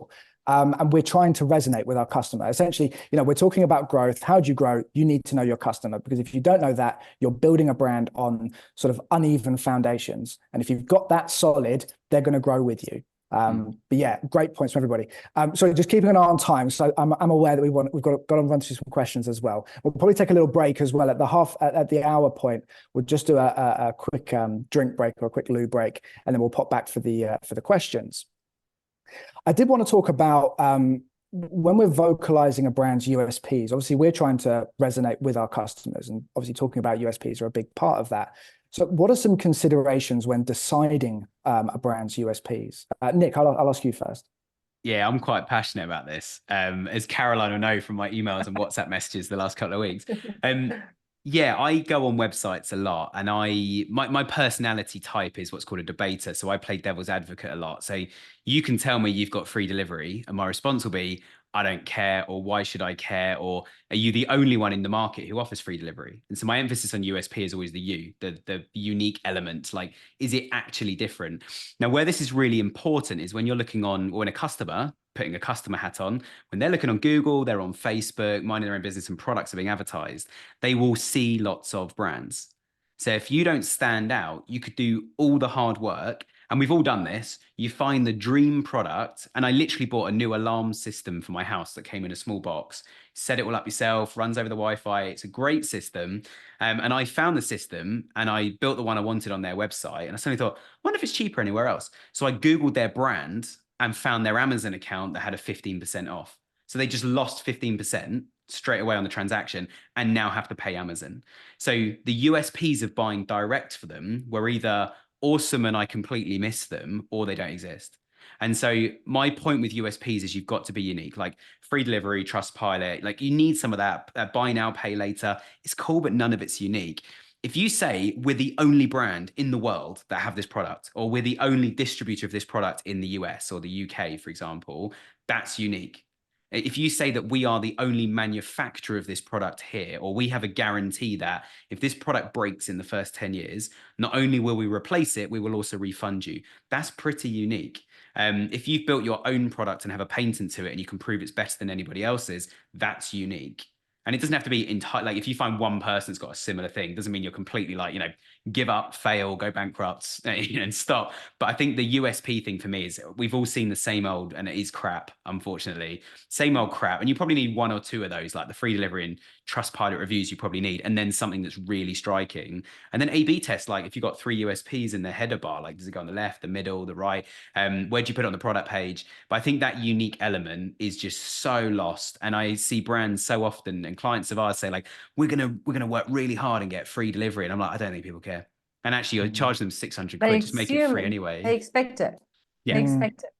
And we're trying to resonate with our customer. Essentially, we're talking about growth. How do you grow? You need to know your customer, because if you don't know that, you're building a brand on sort of uneven foundations. And if you've got that solid, they're going to grow with you. But yeah, great points from everybody. So just keeping an eye on time. So I'm aware that we've got to run through some questions as well. We'll probably take a little break as well at the hour point. We'll just do a quick drink break or a quick loo break, and then we'll pop back for the questions. I did want to talk about when we're vocalizing a brand's USPs. Obviously, we're trying to resonate with our customers, and obviously talking about USPs are a big part of that. So what are some considerations when deciding a brand's USPs? Nick, I'll ask you first. Yeah, I'm quite passionate about this, as Caroline will know from my emails and WhatsApp messages the last couple of weeks. Yeah, I go on websites a lot, and my personality type is what's called a debater. So I play devil's advocate a lot. So you can tell me you've got free delivery, and my response will be, I don't care, or why should I care, or are you the only one in the market who offers free delivery? And so my emphasis on USP is always the unique element. Like, is it actually different? Now, where this is really important is when you're looking on, or when a customer, putting a customer hat on, when they're looking on Google, they're on Facebook, minding their own business, and products are being advertised, they will see lots of brands. So if you don't stand out, you could do all the hard work. And we've all done this. You find the dream product. And I literally bought a new alarm system for my house that came in a small box. Set it all up yourself, runs over the Wi-Fi. It's a great system. And I found the system, and I built the one I wanted on their website. And I suddenly thought, I wonder if it's cheaper anywhere else. So I Googled their brand and found their Amazon account that had a 15% off. So they just lost 15% straight away on the transaction, and now have to pay Amazon. So the USPs of buying direct for them were either awesome and I completely miss them, or they don't exist. And so my point with USPs is you've got to be unique, like free delivery, Trustpilot, like you need some of that buy now, pay later. It's cool, but none of it's unique. If you say we're the only brand in the world that have this product, or we're the only distributor of this product in the US or the UK, for example, that's unique. If you say that we are the only manufacturer of this product here, or we have a guarantee that if this product breaks in the first 10 years, not only will we replace it, we will also refund you. That's pretty unique. If you've built your own product and have a patent to it, and you can prove it's better than anybody else's, that's unique. And it doesn't have to be entire. Like if you find one person that's got a similar thing, doesn't mean you're completely like, give up, fail, go bankrupt, and stop. But I think the USP thing for me is we've all seen the same old, and it is crap, unfortunately, same old crap. And you probably need one or two of those, like the free delivery and Trustpilot reviews you probably need, and then something that's really striking. And then A/B test, like if you've got 3 USPs in the header bar, like does it go on the left, the middle, the right? Where do you put it on the product page? But I think that unique element is just so lost. And I see brands so often, and clients of ours say like, we're gonna work really hard and get free delivery. And I'm like, I don't think people care. And actually, you charge them 600 quid, just make it free anyway. They expect it. Yeah. They expect it.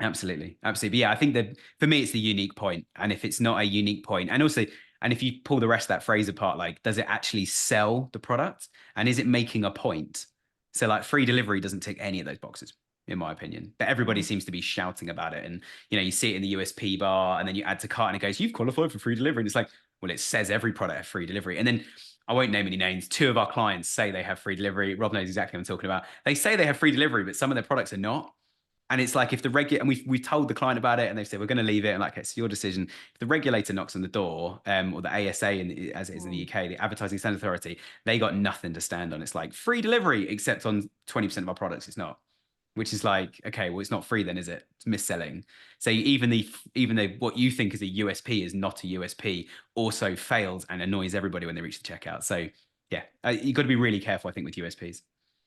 Absolutely. But yeah, I think that for me, it's the unique point. And if it's not a unique point, and also, and if you pull the rest of that phrase apart, like, does it actually sell the product? And is it making a point? So like free delivery doesn't tick any of those boxes, in my opinion. But everybody seems to be shouting about it. And, you see it in the USP bar, and then you add to cart and it goes, you've qualified for free delivery. And it's like, well, it says every product has free delivery. And then I won't name any names. 2 of our clients say they have free delivery. Rob knows exactly what I'm talking about. They say they have free delivery, but some of their products are not. And it's like, if the and we've told the client about it, and they've said, we're going to leave it. And like, it's your decision. If the regulator knocks on the door, or the ASA, as it is in the UK, the Advertising Standards Authority, they got nothing to stand on. It's like free delivery, except on 20% of our products, it's not. which is like, okay, well, it's not free then, is it? It's mis-selling. So even though what you think is a USP is not a USP, also fails and annoys everybody when they reach the checkout. So yeah, you've got to be really careful, I think, with USPs.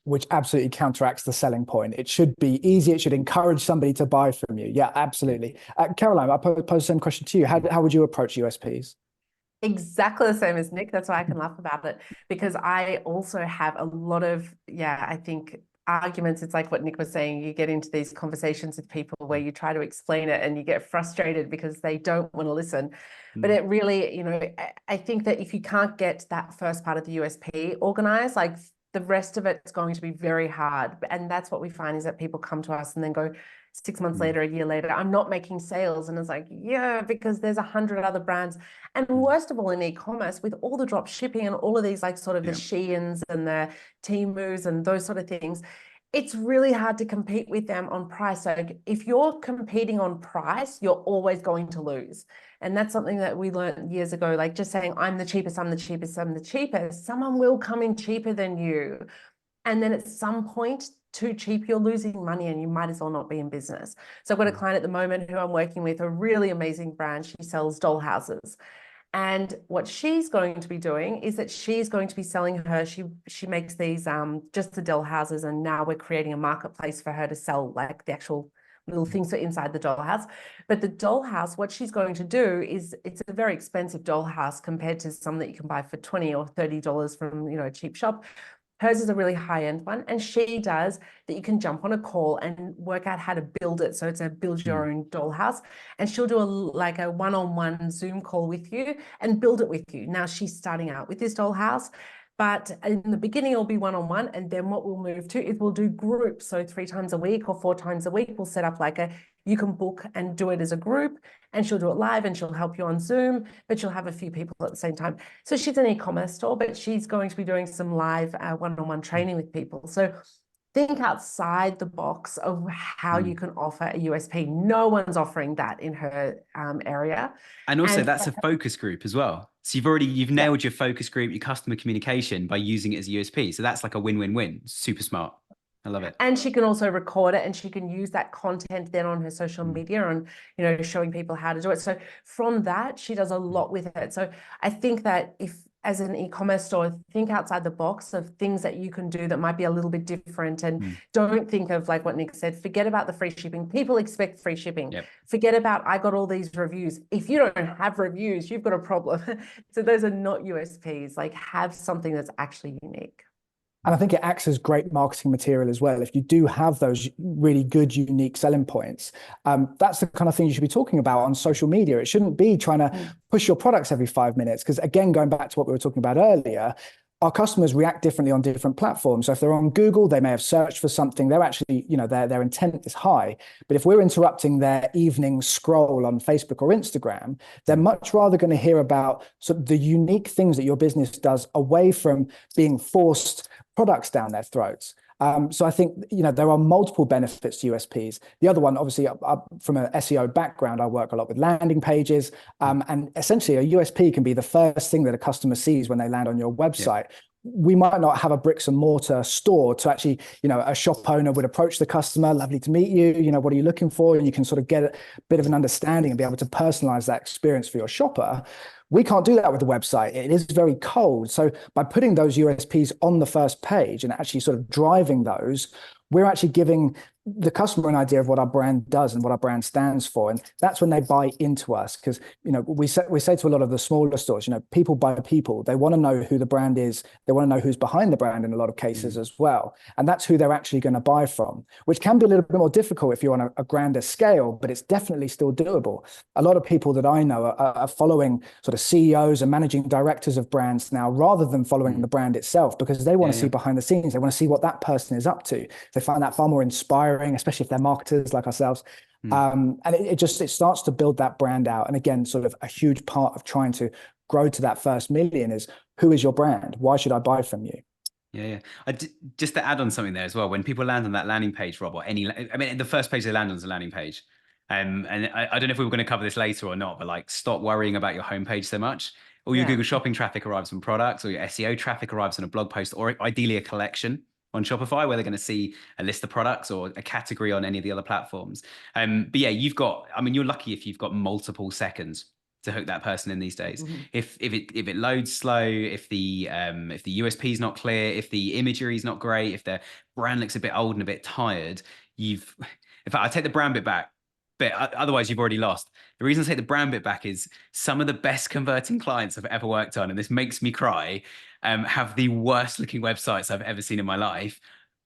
Which absolutely counteracts the selling point. It should be easy. It should encourage somebody to buy from you. Yeah, absolutely. Caroline, I pose the same question to you. How would you approach USPs? Exactly the same as Nick. That's why I can laugh about it, because I also have a lot of, I think arguments. It's like what Nick was saying. You get into these conversations with people where you try to explain it and you get frustrated because they don't want to listen. But it really, I think that if you can't get that first part of the USP organized, like the rest of it's going to be very hard. And that's what we find is that people come to us and then go 6 months later, a year later, I'm not making sales. And it's like, yeah, because there's 100 other brands. And worst of all, in e-commerce, with all the drop shipping and all of these, like sort of the Sheins and the Temus and those sort of things, it's really hard to compete with them on price. So if you're competing on price, you're always going to lose. And that's something that we learned years ago, like just saying, I'm the cheapest, I'm the cheapest, I'm the cheapest. Someone will come in cheaper than you. And then at some point, too cheap, you're losing money and you might as well not be in business. So I've got a client at the moment who I'm working with, a really amazing brand. She sells doll houses. And what she's going to be doing is that she's going to be selling her, she makes these just the doll houses, and now we're creating a marketplace for her to sell like the actual little things for inside the dollhouse. But the dollhouse, what she's going to do is, it's a very expensive dollhouse compared to some that you can buy for $20 or $30 from a cheap shop. Hers is a really high-end one, and she does that you can jump on a call and work out how to build it. So it's a build your own dollhouse, and she'll do like a one-on-one Zoom call with you and build it with you. Now she's starting out with this dollhouse, but in the beginning it'll be one-on-one, and then what we'll move to is we'll do groups. So 3 times a week or 4 times a week, we'll set up like you can book and do it as a group, and she'll do it live and she'll help you on Zoom, but you'll have a few people at the same time. So she's an e-commerce store, but she's going to be doing some live one-on-one training with people. So think outside the box of how you can offer a USP. No one's offering that in her area. And also that's a focus group as well. So you've nailed your focus group, your customer communication by using it as a USP. So that's like a win-win-win. Super smart. I love it. And she can also record it, and she can use that content then on her social media and, showing people how to do it. So from that, she does a lot with it. So I think that if, as an e-commerce store, think outside the box of things that you can do that might be a little bit different, and don't think of like what Nick said, forget about the free shipping. People expect free shipping. Forget about, I got all these reviews. If you don't have reviews, you've got a problem. So those are not USPs. Like, have something that's actually unique. And I think it acts as great marketing material as well. If you do have those really good, unique selling points, that's the kind of thing you should be talking about on social media. It shouldn't be trying to push your products every 5 minutes. Because again, going back to what we were talking about earlier, our customers react differently on different platforms. So if they're on Google, they may have searched for something. They're actually, their intent is high. But if we're interrupting their evening scroll on Facebook or Instagram, they're much rather going to hear about sort of the unique things that your business does away from being forced products down their throats. So I think, there are multiple benefits to USPs. The other one, obviously, from an SEO background, I work a lot with landing pages. And essentially, a USP can be the first thing that a customer sees when they land on your website. We might not have a bricks and mortar store to actually, a shop owner would approach the customer, lovely to meet you, what are you looking for? And you can sort of get a bit of an understanding and be able to personalize that experience for your shopper. We can't do that with the website. It is very cold. So by putting those USPs on the first page and actually sort of driving those, we're actually giving the customer an idea of what our brand does and what our brand stands for. And that's when they buy into us. Because, we say to a lot of the smaller stores, people buy people. They want to know who the brand is. They want to know who's behind the brand in a lot of cases as well. And that's who they're actually going to buy from, which can be a little bit more difficult if you're on a grander scale, but it's definitely still doable. A lot of people that I know are following sort of CEOs and managing directors of brands now, rather than following the brand itself, because they want to see behind the scenes. They want to see what that person is up to. They find that far more inspiring, especially if they're marketers like ourselves. And it starts to build that brand out. And again, sort of a huge part of trying to grow to that first million is, who is your brand? Why should I buy from you? Just to add on something there as well, when people land on that landing page, Rob, or the first page they land on is a landing page. And I don't know if we were going to cover this later or not, but like, stop worrying about your homepage so much. All your Google shopping traffic arrives on products, or your SEO traffic arrives on a blog post, or ideally a collection. on Shopify, where they're going to see a list of products or a category on any of the other platforms. But yeah, you're lucky if you've got multiple seconds to hook that person in these days. Mm-hmm. If it loads slow, if the USP is not clear, if the imagery is not great, if the brand looks a bit old and a bit tired, in fact, I take the brand bit back, but otherwise you've already lost. The reason I take the brand bit back is some of the best converting clients I've ever worked on, and this makes me cry, have the worst looking websites I've ever seen in my life.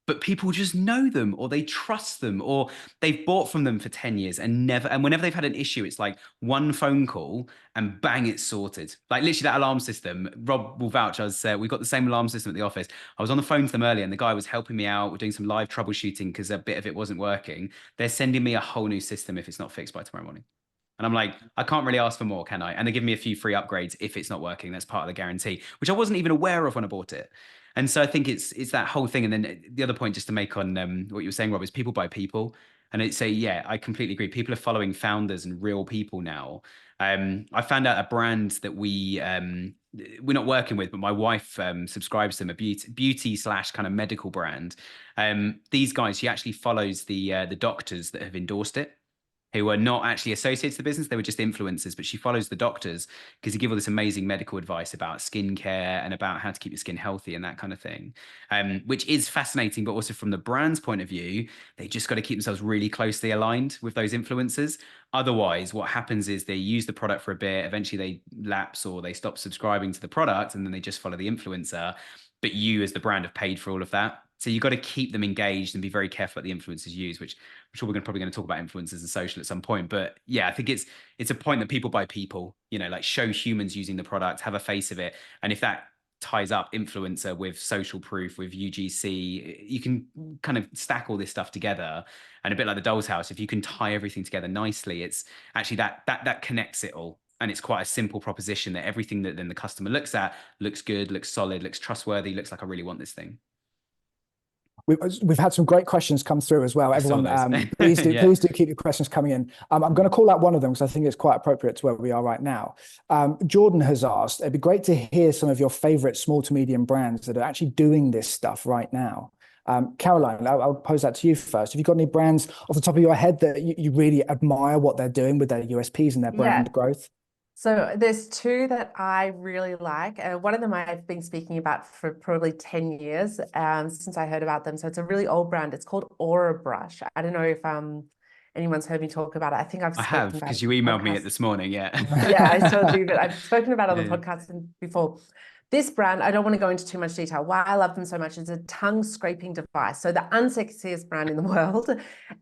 But people just know them, or they trust them, or they've bought from them for 10 years and whenever they've had an issue, it's like one phone call and bang, it's sorted. Like literally that alarm system, Rob will vouch, we've got the same alarm system at the office. I was on the phone to them earlier and the guy was helping me out. We're doing some live troubleshooting because a bit of it wasn't working. They're sending me a whole new system if it's not fixed by tomorrow morning. And I'm like, I can't really ask for more, can I? And they give me a few free upgrades if it's not working. That's part of the guarantee, which I wasn't even aware of when I bought it. And so I think it's that whole thing. And then the other point just to make on what you were saying, Rob, is people buy people. And it's yeah, I completely agree. People are following founders and real people now. I found out a brand that we're not working with, but my wife subscribes to them, a beauty / kind of medical brand. These guys, she actually follows the doctors that have endorsed it, who are not actually associated to the business. They were just influencers, but she follows the doctors because they give all this amazing medical advice about skincare and about how to keep your skin healthy and that kind of thing, which is fascinating. But also from the brand's point of view, they just got to keep themselves really closely aligned with those influencers. Otherwise, what happens is they use the product for a bit, eventually they lapse or they stop subscribing to the product, and then they just follow the influencer. But you as the brand have paid for all of that. So you've got to keep them engaged and be very careful what the influencers use, which I'm sure we're probably going to talk about influencers and social at some point. But yeah, I think it's a point that people buy people, like show humans using the product, have a face of it. And if that ties up influencer with social proof, with UGC, you can kind of stack all this stuff together. And a bit like the doll's house, if you can tie everything together nicely, it's actually that connects it all. And it's quite a simple proposition that everything that then the customer looks at looks good, looks solid, looks trustworthy, looks like I really want this thing. We've had some great questions come through as well. Everyone, please do keep your questions coming in. I'm going to call out one of them because I think it's quite appropriate to where we are right now. Jordan has asked, it'd be great to hear some of your favorite small to medium brands that are actually doing this stuff right now. Caroline, I'll pose that to you first. Have you got any brands off the top of your head that you really admire what they're doing with their USPs and their brand growth? So there's two that I really like. One of them I've been speaking about for probably 10 years since I heard about them. So it's a really old brand. It's called Aura Brush. I don't know if anyone's heard me talk about it. I think I have because you emailed me it this morning. Yeah. Yeah, I told you, but I've spoken about it on the podcast before. This brand, I don't want to go into too much detail. Why I love them so much is a tongue scraping device. So the unsexiest brand in the world.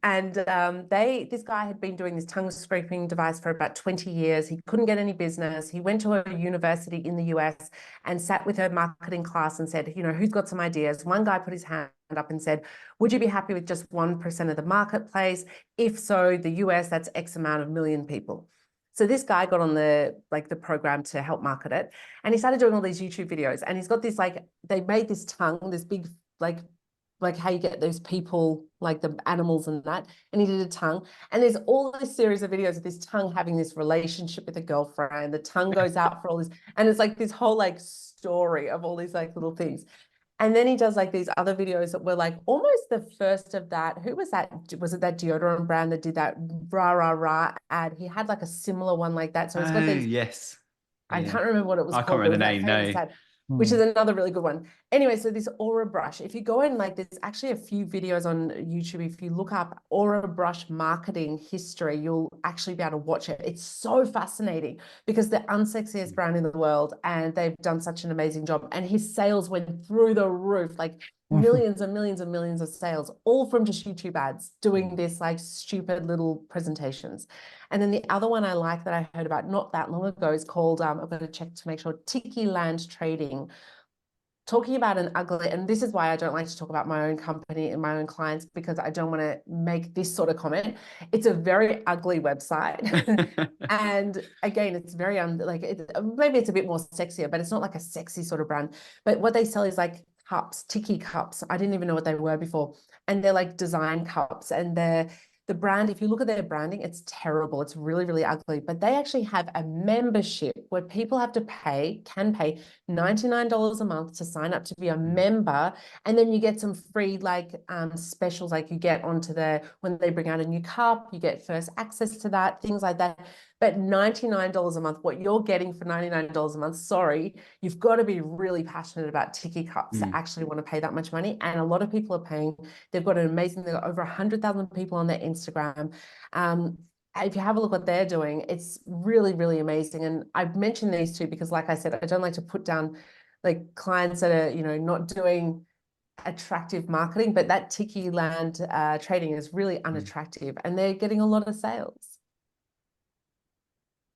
And this guy had been doing this tongue scraping device for about 20 years. He couldn't get any business. He went to a university in the US and sat with a marketing class and said, who's got some ideas? One guy put his hand up and said, would you be happy with just 1% of the marketplace? If so, the US, that's X amount of million people. So this guy got on the program to help market it, and he started doing all these YouTube videos, and he's got this, they made this tongue, this big, like how you get those people, like the animals and that, and he did a tongue, and there's all this series of videos of this tongue having this relationship with a girlfriend, the tongue goes out for all this, and it's like this whole story of all these little things. And then he does these other videos that were almost the first of that. Who was that? Was it that deodorant brand that did that rah, rah, rah ad? He had a similar one like that. So it's got these. Yes. I can't remember what it was called. I can't remember the name, no. Which is another really good one. Anyway, so this Aura Brush, if you go in, there's actually a few videos on YouTube. If you look up Aura Brush marketing history, you'll actually be able to watch it. It's so fascinating because they're unsexiest brand in the world and they've done such an amazing job. And his sales went through the roof, millions and millions and millions of sales, all from just YouTube ads, doing this stupid little presentations. And then the other one I like that I heard about not that long ago is called, I've got to check to make sure, Tiki Land Trading. Talking about an ugly, and this is why I don't like to talk about my own company and my own clients, because I don't want to make this sort of comment. It's a very ugly website. And again, it's very, maybe it's a bit more sexier, but it's not a sexy sort of brand. But what they sell is cups, tiki cups. I didn't even know what they were before. And they're design cups, and they're The brand, if you look at their branding, it's terrible. It's really, really ugly. But they actually have a membership where people have to can pay $99 a month to sign up to be a member. And then you get some free specials, like you get onto when they bring out a new cup, you get first access to that, things like that. But $99 a month, what you're getting for $99 a month, sorry, you've got to be really passionate about Tiki Cups to actually want to pay that much money. And a lot of people are paying. They've got they've got over 100,000 people on their Instagram. If you have a look what they're doing, it's really, really amazing. And I've mentioned these two because, like I said, I don't like to put down like clients that are, not doing attractive marketing, but that Tiki Land trading is really unattractive and they're getting a lot of sales.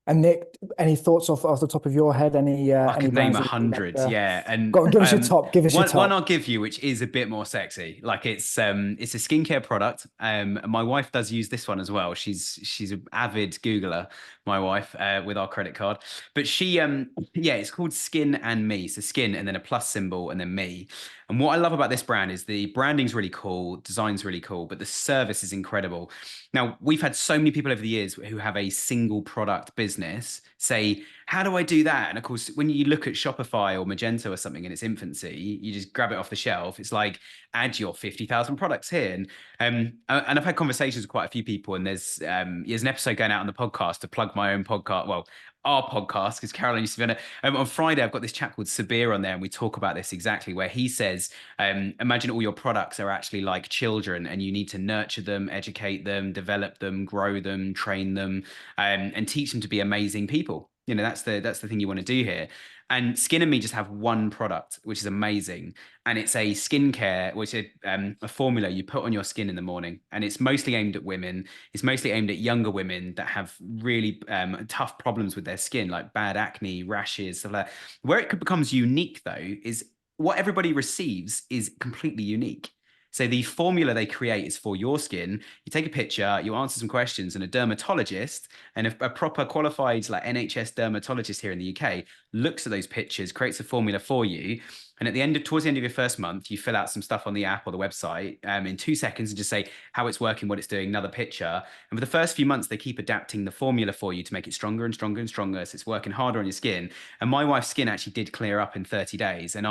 And Nick, any thoughts off the top of your head? I could name 100, yeah. And give us your top. Give us your top. One I'll give you, which is a bit more sexy. Like it's a skincare product. My wife does use this one as well. She's an avid Googler, my wife, with our credit card. But she, it's called Skin and Me. So skin and then a plus symbol and then me. And what I love about this brand is the branding's really cool, design's really cool, but the service is incredible. Now, we've had so many people over the years who have a single product business say, how do I do that? And of course, when you look at Shopify or Magento or something in its infancy, you just grab it off the shelf. It's like, add your 50,000 products here. And I've had conversations with quite a few people, and there's an episode going out on the podcast to plug my own podcast. Well, our podcast, because Caroline used to be on it. On Friday, I've got this chap called Sabir on there, and we talk about this exactly, where he says, imagine all your products are actually like children, and you need to nurture them, educate them, develop them, grow them, train them, and teach them to be amazing people. That's the thing you want to do here. And Skin and Me just have one product, which is amazing. And it's a skincare, which is a formula you put on your skin in the morning. And it's mostly aimed at women. It's mostly aimed at younger women that have really tough problems with their skin, like bad acne, rashes, stuff like that. Where it becomes unique, though, is what everybody receives is completely unique. So the formula they create is for your skin. You take a picture, you answer some questions, and a dermatologist and a proper qualified like NHS dermatologist here in the UK looks at those pictures, creates a formula for you. And towards the end of your first month, you fill out some stuff on the app or the website in 2 seconds and just say how it's working, what it's doing, another picture. And for the first few months, they keep adapting the formula for you to make it stronger and stronger and stronger. So it's working harder on your skin. And my wife's skin actually did clear up in 30 days. And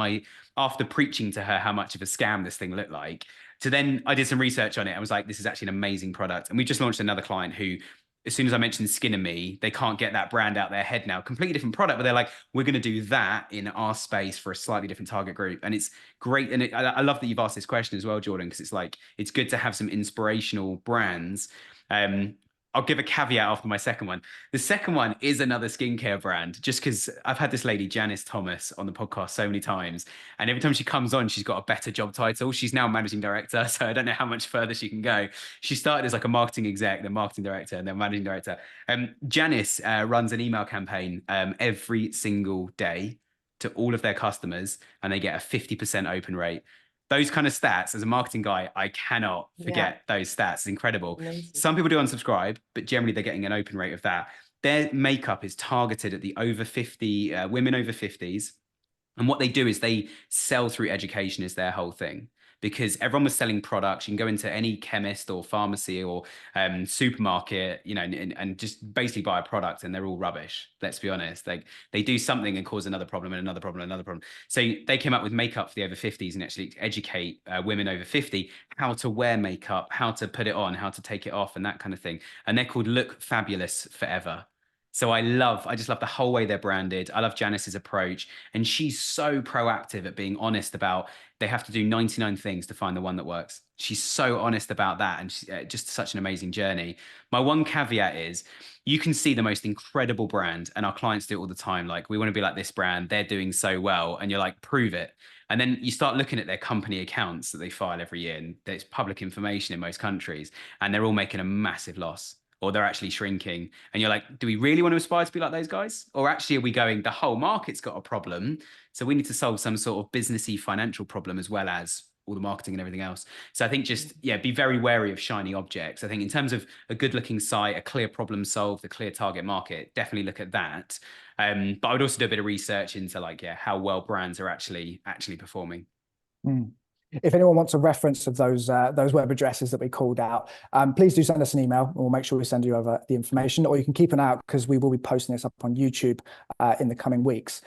after preaching to her how much of a scam this thing looked like, then I did some research on it. I was like, this is actually an amazing product. And we just launched another client who, as soon as I mentioned Skin and Me, they can't get that brand out their head now. Completely different product, but they're like, we're going to do that in our space for a slightly different target group. And it's great. And I love that you've asked this question as well, Jordan, because it's good to have some inspirational brands. I'll give a caveat after my second one. The second one is another skincare brand, just because I've had this lady, Janice Thomas, on the podcast so many times. And every time she comes on, she's got a better job title. She's now managing director. So I don't know how much further she can go. She started as like a marketing exec, then marketing director, and then managing director. Janice runs an email campaign every single day to all of their customers, and they get a 50% open rate. Those kind of stats, as a marketing guy, I cannot forget those stats. It's incredible. Amazing. Some people do unsubscribe, but generally they're getting an open rate of that. Their makeup is targeted at the over 50, women over 50s. And what they do is they sell through education is their whole thing. Because everyone was selling products. You can go into any chemist or pharmacy or supermarket, and just basically buy a product, and they're all rubbish. Let's be honest. They do something and cause another problem and another problem and another problem. So they came up with makeup for the over 50s and actually educate women over 50 how to wear makeup, how to put it on, how to take it off, and that kind of thing. And they're called Look Fabulous Forever. So I just love the whole way they're branded. I love Janice's approach. And she's so proactive at being honest about they have to do 99 things to find the one that works. She's so honest about that. And she's just such an amazing journey. My one caveat is you can see the most incredible brand, and our clients do it all the time. Like, we want to be like this brand. They're doing so well. And you're like, prove it. And then you start looking at their company accounts that they file every year. And there's public information in most countries. And they're all making a massive loss, or they're actually shrinking. And you're like, do we really want to aspire to be like those guys? Or actually are we going, the whole market's got a problem, so we need to solve some sort of businessy financial problem as well as all the marketing and everything else. So I think be very wary of shiny objects. I think in terms of a good looking site, a clear problem solved, a clear target market, definitely look at that. But I would also do a bit of research into how well brands are actually performing. if anyone wants a reference of those web addresses that we called out, please do send us an email and we'll make sure we send you over the information, or you can keep an eye out because we will be posting this up on YouTube in the coming weeks.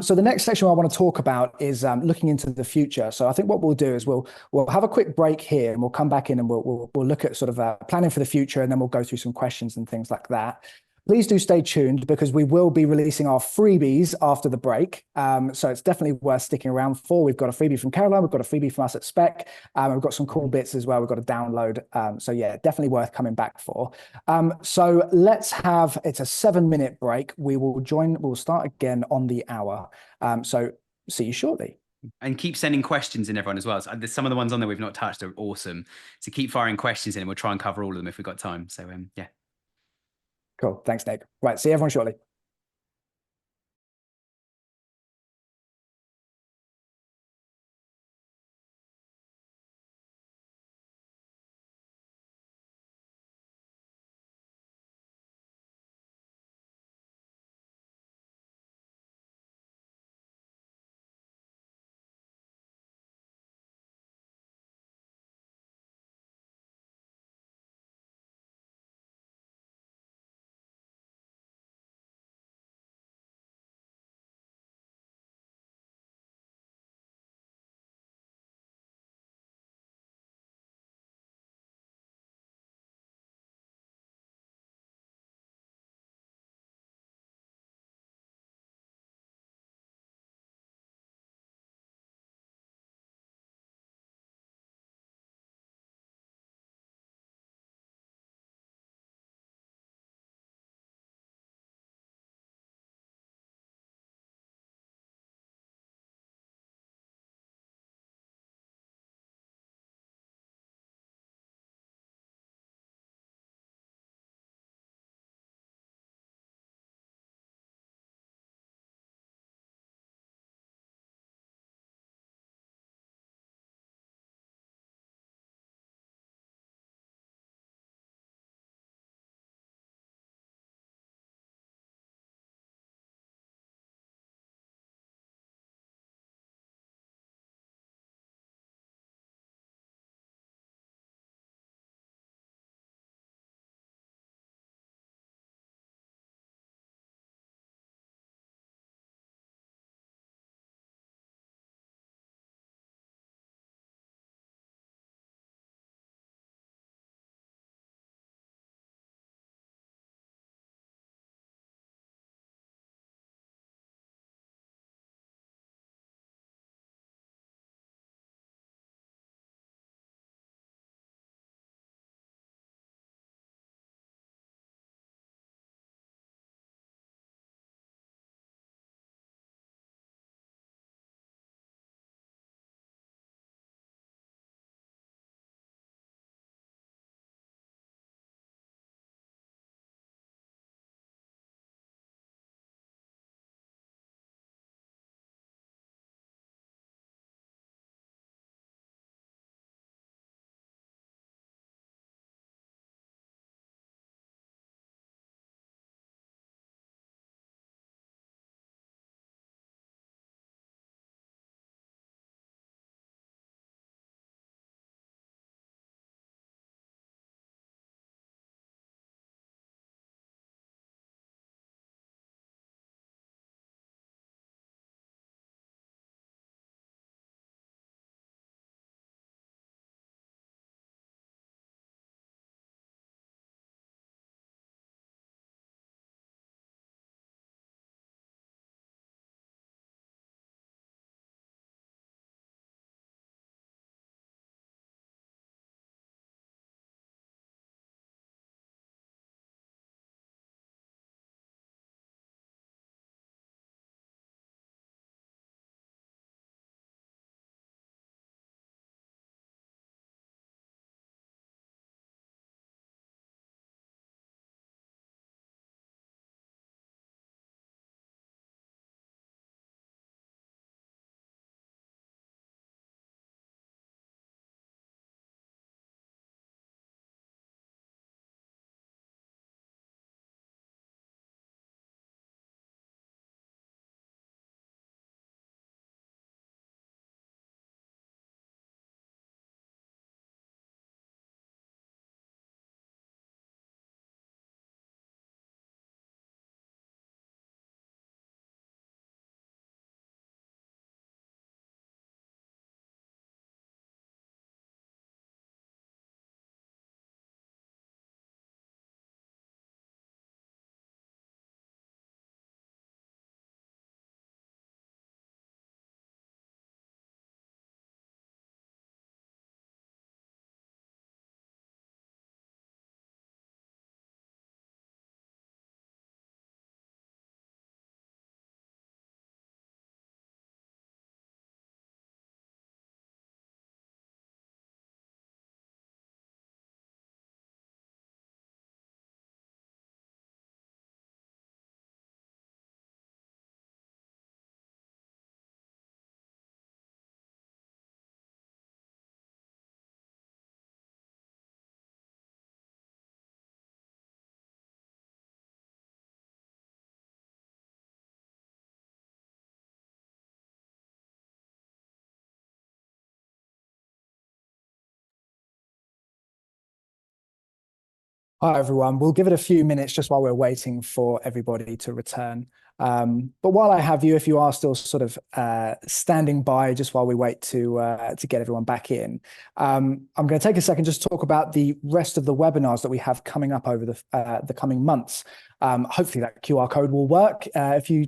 So the next section I want to talk about is looking into the future. So I think what we'll do is we'll have a quick break here and we'll come back in and we'll look at sort of planning for the future, and then we'll go through some questions and things like that. Please do stay tuned because we will be releasing our freebies after the break. So it's definitely worth sticking around for. We've got a freebie from Caroline. We've got a freebie from us at Spec. We've got some cool bits as well. We've got a download. So yeah, definitely worth coming back for. So let's have, it's a 7-minute break. We'll start again on the hour. So see you shortly. And keep sending questions in, everyone, as well. So some of the ones on there we've not touched are awesome. So keep firing questions in and we'll try and cover all of them if we've got time. So yeah. Cool. Thanks, Nick. Right. See everyone shortly. Hi, everyone. We'll give it a few minutes just while we're waiting for everybody to return. But while I have you, if you are still sort of standing by just while we wait to get everyone back in, I'm going to take a second just to talk about the rest of the webinars that we have coming up over the coming months. Hopefully that QR code will work. If you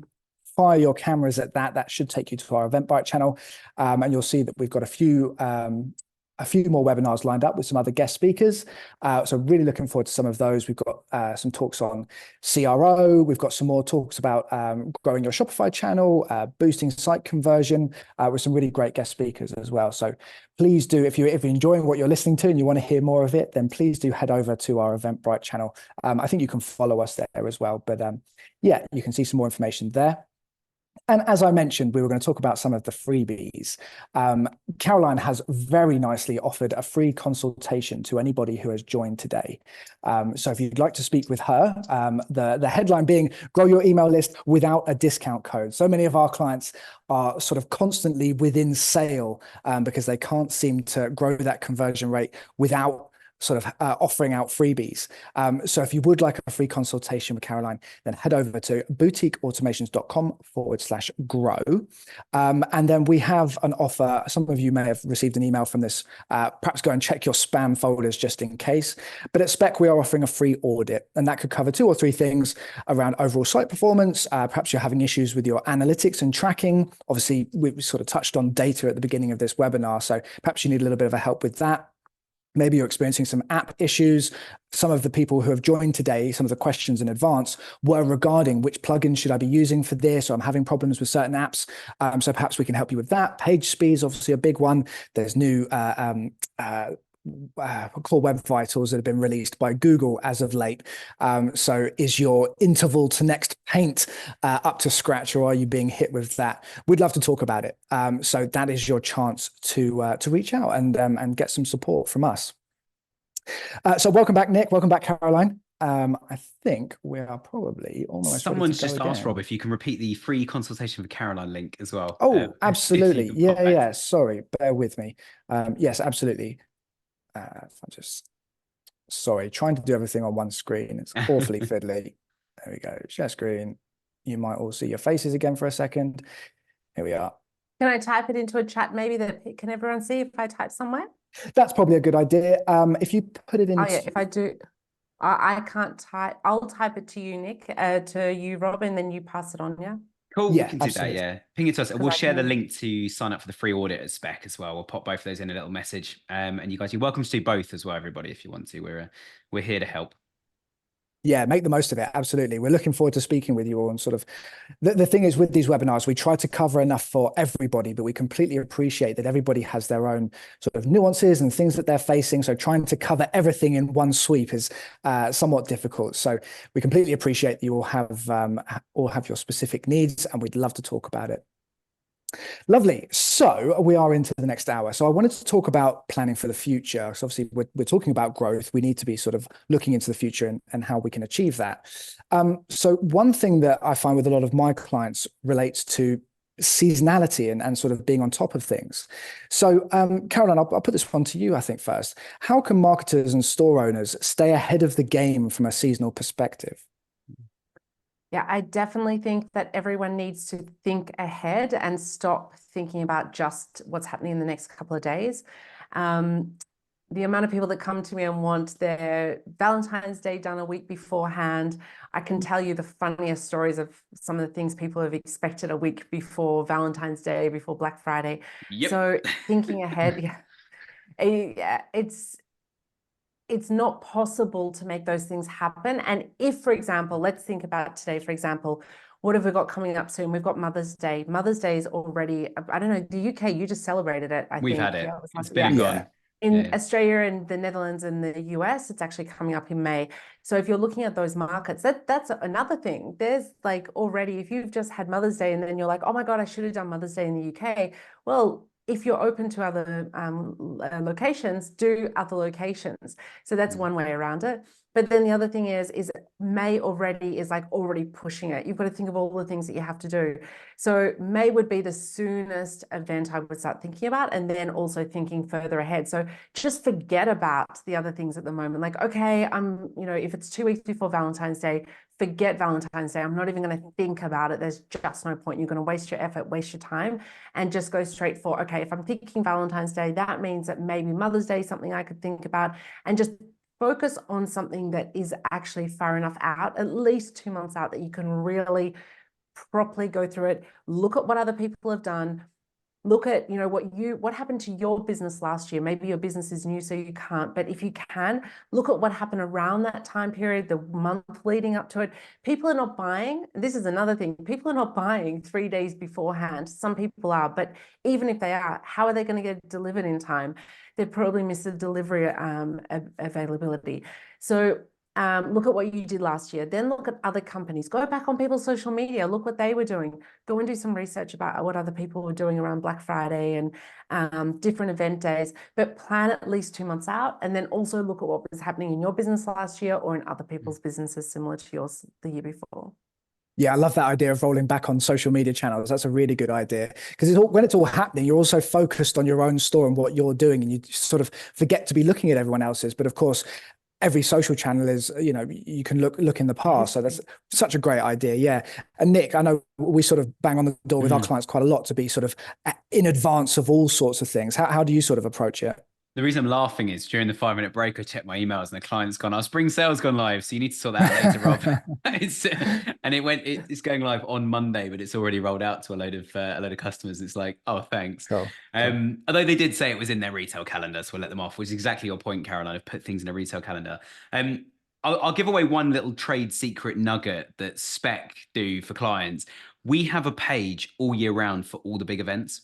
fire your cameras at that, that should take you to our Eventbrite channel, and you'll see that we've got a few more webinars lined up with some other guest speakers. So really looking forward to some of those. We've got some talks on CRO. We've got some more talks about growing your Shopify channel, boosting site conversion, with some really great guest speakers as well. So please do, if you're enjoying what you're listening to and you want to hear more of it, then please do head over to our Eventbrite channel. I think you can follow us there as well. But yeah, you can see some more information there. And as I mentioned, we were going to talk about some of the freebies. Caroline has very nicely offered a free consultation to anybody who has joined today. So if you'd like to speak with her, the headline being grow your email list without a discount code. So many of our clients are sort of constantly within sale because they can't seem to grow that conversion rate without sort of offering out freebies. So if you would like a free consultation with Caroline, then head over to boutiqueautomations.com/grow. And then we have an offer. Some of you may have received an email from this. Perhaps go and check your spam folders just in case. But at Spec, we are offering a free audit, and that could cover 2 or 3 things around overall site performance. Perhaps you're having issues with your analytics and tracking. Obviously, we sort of touched on data at the beginning of this webinar, so perhaps you need a little bit of a help with that. Maybe you're experiencing some app issues. Some of the people who have joined today, some of the questions in advance were regarding which plugins should I be using for this, or I'm having problems with certain apps. So perhaps we can help you with that. Page speed is obviously a big one. There's new core web vitals that have been released by Google as of late. So is your interval to next paint up to scratch, or are you being hit with that? We'd love to talk about it. So that is your chance to reach out and get some support from us. So welcome back, Nick. Welcome back, Caroline. I think we are probably almost. Someone's just asked Rob if you can repeat the free consultation with Caroline link as well. Oh, absolutely. Yeah. Sorry, bear with me. Yes, absolutely. I'm just trying to do everything on one screen. It's awfully fiddly. There we go. Share screen. You might all see your faces again for a second. Here we are. Can I type it into a chat maybe that can everyone see if I type somewhere? That's probably a good idea. If you put it in. Oh yeah, if I do, I can't type. I'll type it to you, Nick, to you, Rob, and then you pass it on, yeah? Cool, Yeah, we can do absolutely. that, yeah. Ping it to us. We'll share the link to sign up for the free audit at Spec as well. We'll pop both of those in a little message. And you guys, you're welcome to do both as well, everybody, if you want to. We're here to help. Yeah, make the most of it. Absolutely. We're looking forward to speaking with you all. And sort of the thing is with these webinars, we try to cover enough for everybody, but we completely appreciate that everybody has their own sort of nuances and things that they're facing. So trying to cover everything in one sweep is somewhat difficult. So we completely appreciate that you all have your specific needs, and we'd love to talk about it. Lovely. So we are into the next hour. So I wanted to talk about planning for the future. So obviously we're talking about growth. We need to be sort of looking into the future and how we can achieve that. So one thing that I find with a lot of my clients relates to seasonality and sort of being on top of things. So Caroline, I'll put this one to you, I think, first. How can marketers and store owners stay ahead of the game from a seasonal perspective? Yeah, I definitely think that everyone needs to think ahead and stop thinking about just what's happening in the next couple of days. The amount of people that come to me and want their Valentine's Day done a week beforehand, I can tell you the funniest stories of some of the things people have expected a week before Valentine's Day, before Black Friday. Yep. So thinking ahead, it's not possible to make those things happen. And if, for example, let's think about today, for example, what have we got coming up soon? We've got Mother's Day. Mother's Day is already, I don't know, the UK, you just celebrated it, I think. We've had it. Yeah, It's been and gone. In Australia and the Netherlands and the US, it's actually coming up in May. So if you're looking at those markets, that's another thing. There's like already, if you've just had Mother's Day and then you're like, oh my God, I should have done Mother's Day in the UK. Well, if you're open to other locations, do other locations. So that's one way around it. But then the other thing is May already is like already pushing it. You've got to think of all the things that you have to do. So May would be the soonest event I would start thinking about, and then also thinking further ahead. So just forget about the other things at the moment. Like, okay, if it's 2 weeks before Valentine's Day, forget Valentine's Day. I'm not even going to think about it. There's just no point. You're going to waste your effort, waste your time, and just go straight for, okay, if I'm thinking Valentine's Day, that means that maybe Mother's Day is something I could think about, and just focus on something that is actually far enough out, at least 2 months out, that you can really properly go through it, look at what other people have done, look at, what happened to your business last year. Maybe your business is new, so you can't, but if you can, look at what happened around that time period, the month leading up to it. People are not buying. This is another thing. People are not buying 3 days beforehand. Some people are, but even if they are, how are they going to get it delivered in time? They'd probably miss the delivery availability. So look at what you did last year. Then look at other companies. Go back on people's social media. Look what they were doing. Go and do some research about what other people were doing around Black Friday and different event days. But plan at least 2 months out, and then also look at what was happening in your business last year or in other people's businesses similar to yours the year before. Yeah, I love that idea of rolling back on social media channels. That's a really good idea, because when it's all happening, you're also focused on your own store and what you're doing, and you sort of forget to be looking at everyone else's. But of course, every social channel is, you can look in the past. So that's such a great idea. Yeah. And Nick, I know we sort of bang on the door with our clients quite a lot to be sort of in advance of all sorts of things. How do you sort of approach it? The reason I'm laughing is during the 5-minute break, I checked my emails and the client's gone, our spring sale's gone live. So you need to sort that out later, Rob. It's going live on Monday, but it's already rolled out to a load of customers. It's like, oh, thanks. Cool. Although they did say it was in their retail calendar, so we'll let them off, which is exactly your point, Caroline. I've put things in a retail calendar. I'll give away one little trade secret nugget that Spec do for clients. We have a page all year round for all the big events.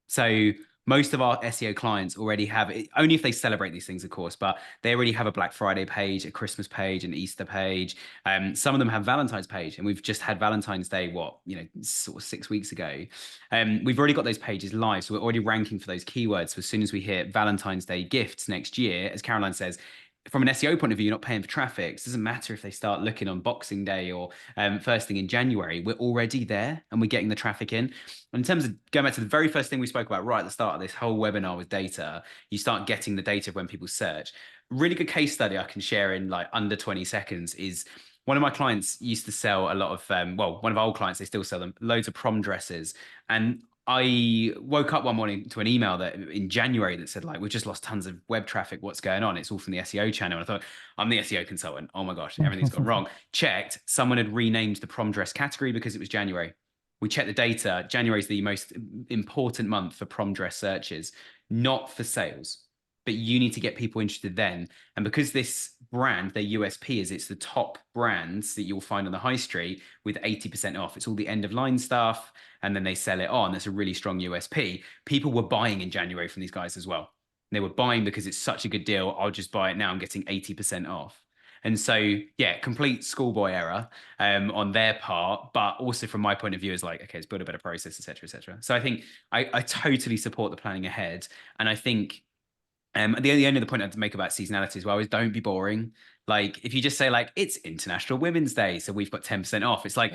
So most of our SEO clients already have it, only if they celebrate these things, of course, but they already have a Black Friday page, a Christmas page, an Easter page. Some of them have Valentine's page, and we've just had Valentine's Day, sort of 6 weeks ago. We've already got those pages live, so we're already ranking for those keywords. So as soon as we hit Valentine's Day gifts next year, as Caroline says, from an SEO point of view, you're not paying for traffic. It doesn't matter if they start looking on Boxing Day or first thing in January. We're already there and we're getting the traffic in. And in terms of going back to the very first thing we spoke about right at the start of this whole webinar with data, you start getting the data when people search. Really good case study I can share in like under 20 seconds is one of my clients used to sell a lot of, one of our old clients, they still sell them, loads of prom dresses. And I woke up one morning to an email that in January that said, like, we've just lost tons of web traffic. What's going on? It's all from the SEO channel. And I thought, I'm the SEO consultant. Oh my gosh, everything's gone wrong. Checked. Someone had renamed the prom dress category because it was January. We checked the data. January is the most important month for prom dress searches, not for sales. But you need to get people interested then. And because this brand, their USP is it's the top brands that you'll find on the high street with 80% off. It's all the end of line stuff. And then they sell it on. That's a really strong USP. People were buying in January from these guys as well. They were buying because it's such a good deal. I'll just buy it now. I'm getting 80% off. And so, yeah, complete schoolboy error on their part, but also from my point of view is like, okay, let's build a better process, et cetera, et cetera. So I think I totally support the planning ahead. And I think the only other point I'd make about seasonality as well is don't be boring. Like if you just say like, it's International Women's Day, so we've got 10% off. It's like,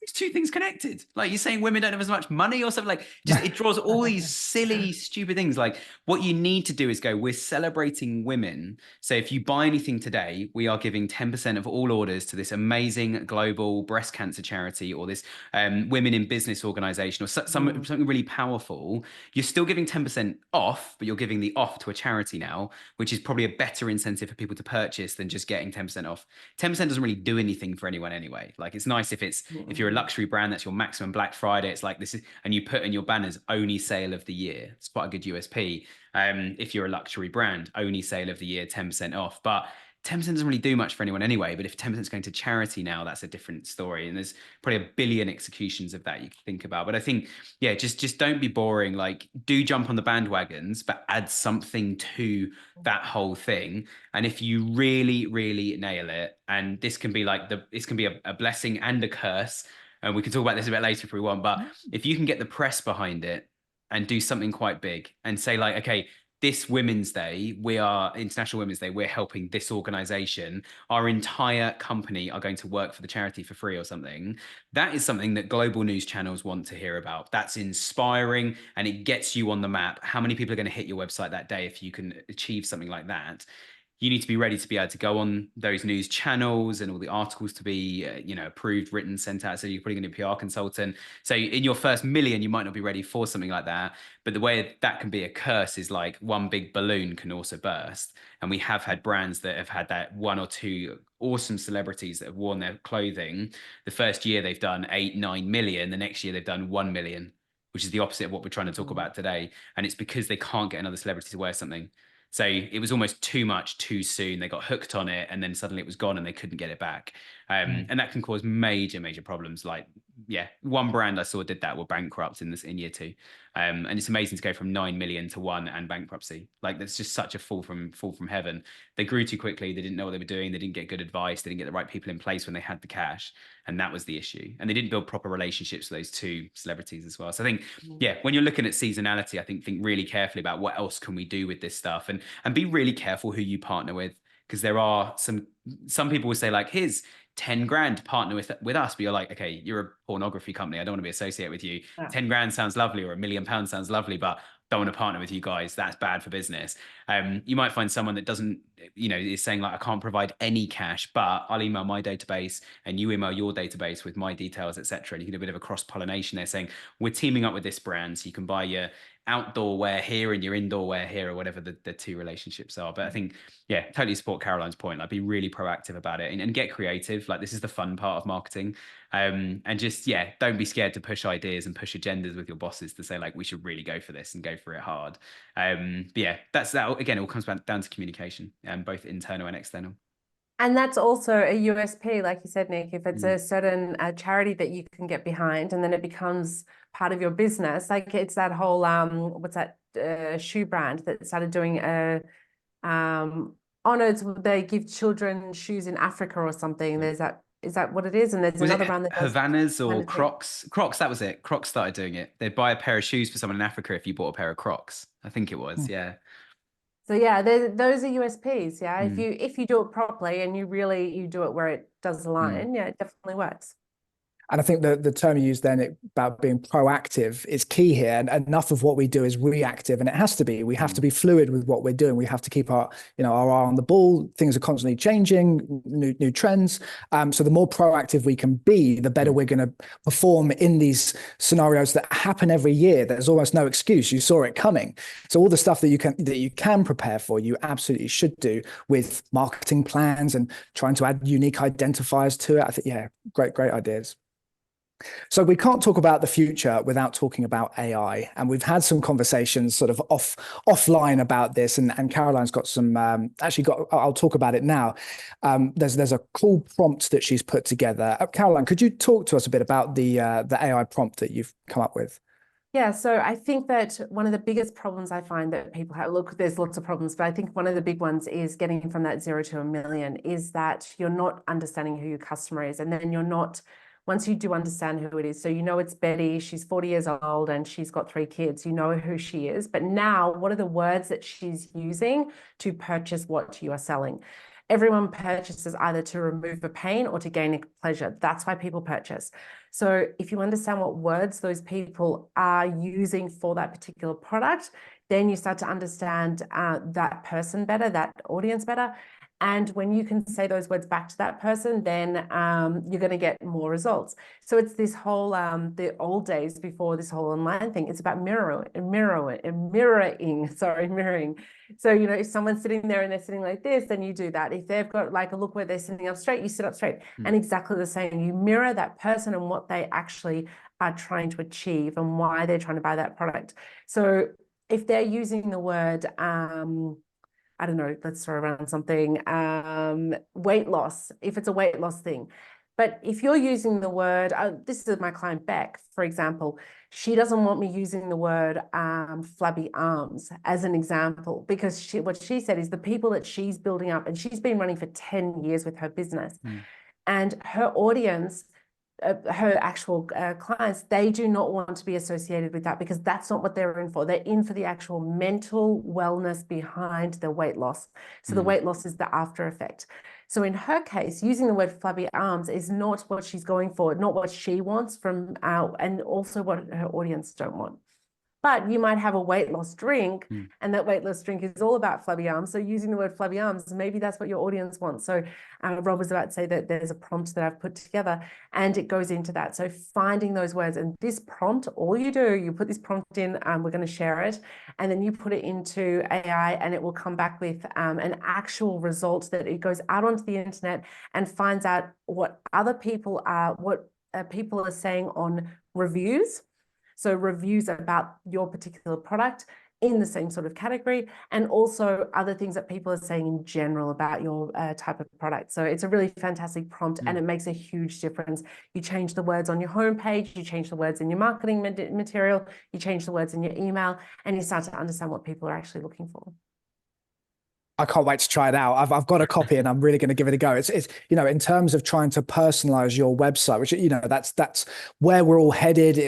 it's two things connected. Like you're saying women don't have as much money or something, like just it draws all these silly, stupid things. Like what you need to do is go, we're celebrating women. So if you buy anything today, we are giving 10% of all orders to this amazing global breast cancer charity or this women in business organization or something really powerful. You're still giving 10% off, but you're giving the off to a charity now, which is probably a better incentive for people to purchase than just getting 10% off. 10% doesn't really do anything for anyone anyway. Like it's nice if you're a luxury brand, that's your maximum Black Friday. It's like this is, and you put in your banners only sale of the year. It's quite a good USP. If you're a luxury brand, only sale of the year, 10% off. But 10% doesn't really do much for anyone anyway. But if 10% is going to charity now, that's a different story. And there's probably a billion executions of that you could think about. But I think, yeah, just don't be boring. Like do jump on the bandwagons, but add something to that whole thing. And if you really, really nail it, and this can be like this can be a blessing and a curse. And we can talk about this a bit later if we want. But if you can get the press behind it and do something quite big and say like, okay, this Women's Day, we are International Women's Day, we're helping this organization. Our entire company are going to work for the charity for free or something. That is something that global news channels want to hear about. That's inspiring and it gets you on the map. How many people are going to hit your website that day if you can achieve something like that? You need to be ready to be able to go on those news channels and all the articles to be, approved, written, sent out. So you're putting in a PR consultant. So in your first million, you might not be ready for something like that. But the way that can be a curse is like one big balloon can also burst. And we have had brands that have had that one or two awesome celebrities that have worn their clothing. The first year they've done 8-9 million. The next year they've done 1 million, which is the opposite of what we're trying to talk about today. And it's because they can't get another celebrity to wear something. So it was almost too much too soon. They got hooked on it and then suddenly it was gone and they couldn't get it back. And that can cause major, major problems. Like, one brand I saw did that, were bankrupt in year 2. And it's amazing to go from 9 million to 1 and bankruptcy. Like, that's just such a fall from heaven. They grew too quickly. They didn't know what they were doing. They didn't get good advice. They didn't get the right people in place when they had the cash. And that was the issue. And they didn't build proper relationships with those 2 celebrities as well. So I think, when you're looking at seasonality, I think really carefully about what else can we do with this stuff, and be really careful who you partner with. Because there are some people will say like, here's 10 grand to partner with us, but you're like, okay, you're a pornography company, I don't want to be associated with you. 10 grand sounds lovely, or £1 million sounds lovely, but don't want to partner with you guys. That's bad for business. You might find someone that doesn't, is saying like, I can't provide any cash, but I'll email my database and you email your database with my details, etc. And you get a bit of a cross pollination there, saying we're teaming up with this brand, so you can buy your outdoor wear here and your indoor wear here, or whatever the 2 relationships are. But I think, totally support Caroline's point. Like, be really proactive about it and get creative. Like, this is the fun part of marketing. And just, don't be scared to push ideas and push agendas with your bosses to say like, we should really go for this and go for it hard. But that again, it all comes back down to communication, both internal and external. And that's also a USP, like you said, Nick. If it's a certain charity that you can get behind, and then it becomes part of your business, like it's that whole shoe brand that started doing honors. They give children shoes in Africa or something. There's that. Is that what it is? And there's another brand that does Havana's or Crocs. Crocs, that was it. Crocs started doing it. They'd buy a pair of shoes for someone in Africa if you bought a pair of Crocs. I think it was, So those are USPs. If you do it properly and you do it where it does align, it definitely works. And I think the term you used then about being proactive is key here. And enough of what we do is reactive, and it has to be. We have to be fluid with what we're doing. We have to keep our eye on the ball. Things are constantly changing, new trends. So the more proactive we can be, the better we're going to perform in these scenarios that happen every year. There's almost no excuse. You saw it coming. So all the stuff that you can prepare for, you absolutely should do with marketing plans and trying to add unique identifiers to it. I think, great ideas. So we can't talk about the future without talking about AI, and we've had some conversations sort of offline about this, and Caroline's got some I'll talk about it now. There's a cool prompt that she's put together. Caroline, could you talk to us a bit about the AI prompt that you've come up with? Yeah, so I think that one of the biggest problems I find that people have, look, there's lots of problems, but I think one of the big ones is getting from that 0 to 1 million, is that you're not understanding who your customer is, and then you're not. Once you do understand who it is, so it's Betty, she's 40 years old and she's got 3 kids, you know who she is. But now, what are the words that she's using to purchase what you are selling? Everyone purchases either to remove the pain or to gain a pleasure. That's why people purchase. So if you understand what words those people are using for that particular product, then you start to understand that person better, that audience better. And when you can say those words back to that person, then you're going to get more results. So it's this whole, the old days before this whole online thing, it's about mirroring. So, if someone's sitting there and they're sitting like this, then you do that. If they've got like a look where they're sitting up straight, you sit up straight. And exactly the same, you mirror that person and what they actually are trying to achieve and why they're trying to buy that product. So if they're using the word, I don't know, let's throw around something, weight loss, if it's a weight loss thing. But if you're using the word, this is my client Beck, for example, she doesn't want me using the word flabby arms as an example, because what she said is the people that she's building up, and she's been running for 10 years with her business, and her audience her actual clients, they do not want to be associated with that, because that's not what they're in for. They're in for the actual mental wellness behind the weight loss. So the weight loss is the after effect. So in her case, using the word flabby arms is not what she's going for, not what she wants from and also what her audience don't want. But you might have a weight loss drink, and that weight loss drink is all about flabby arms. So using the word flabby arms, maybe that's what your audience wants. So Rob was about to say that there's a prompt that I've put together, and it goes into that. So finding those words, and this prompt, all you do, you put this prompt in, we're going to share it, and then you put it into AI, and it will come back with an actual result that it goes out onto the internet and finds out what other people are, people are saying on reviews. So reviews about your particular product in the same sort of category, and also other things that people are saying in general about your type of product. So it's a really fantastic prompt, and it makes a huge difference. You change the words on your homepage, you change the words in your marketing material, you change the words in your email, and you start to understand what people are actually looking for. I can't wait to try it out. I've got a copy and I'm really going to give it a go. It's in terms of trying to personalize your website, which, that's where we're all headed.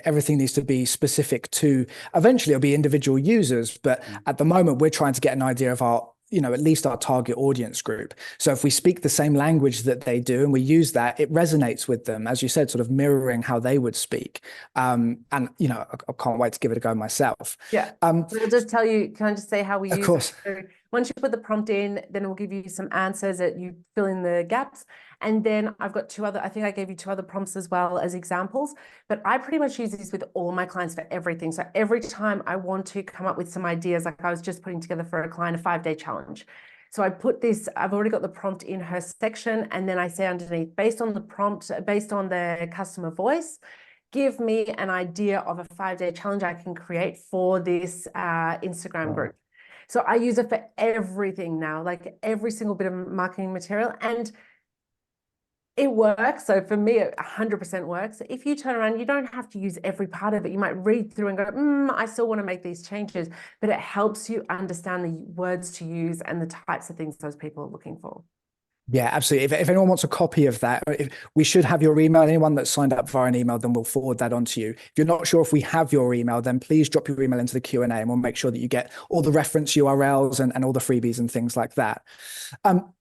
Everything needs to be specific to, eventually it'll be individual users. But at the moment, we're trying to get an idea of our, at least our target audience group. So if we speak the same language that they do and we use that, it resonates with them, as you said, sort of mirroring how they would speak. I can't wait to give it a go myself. Yeah. I'll just tell you, can I just say how we use it? Of course. So once you put the prompt in, then it will give you some answers that you fill in the gaps. And then I've got I think I gave you 2 other prompts as well as examples, but I pretty much use this with all my clients for everything. So every time I want to come up with some ideas, like I was just putting together for a client, a 5-day challenge. So I put this, I've already got the prompt in her section. And then I say underneath, based on the prompt, based on the customer voice, give me an idea of a 5-day challenge I can create for this Instagram group. So I use it for everything now, like every single bit of marketing material, and it works. So for me, it 100% works. If you turn around, you don't have to use every part of it. You might read through and go, I still want to make these changes, but it helps you understand the words to use and the types of things those people are looking for. Yeah, absolutely. If anyone wants a copy of that, we should have your email. Anyone that's signed up via an email, then we'll forward that on to you. If you're not sure if we have your email, then please drop your email into the Q&A, and we'll make sure that you get all the reference URLs and all the freebies and things like that.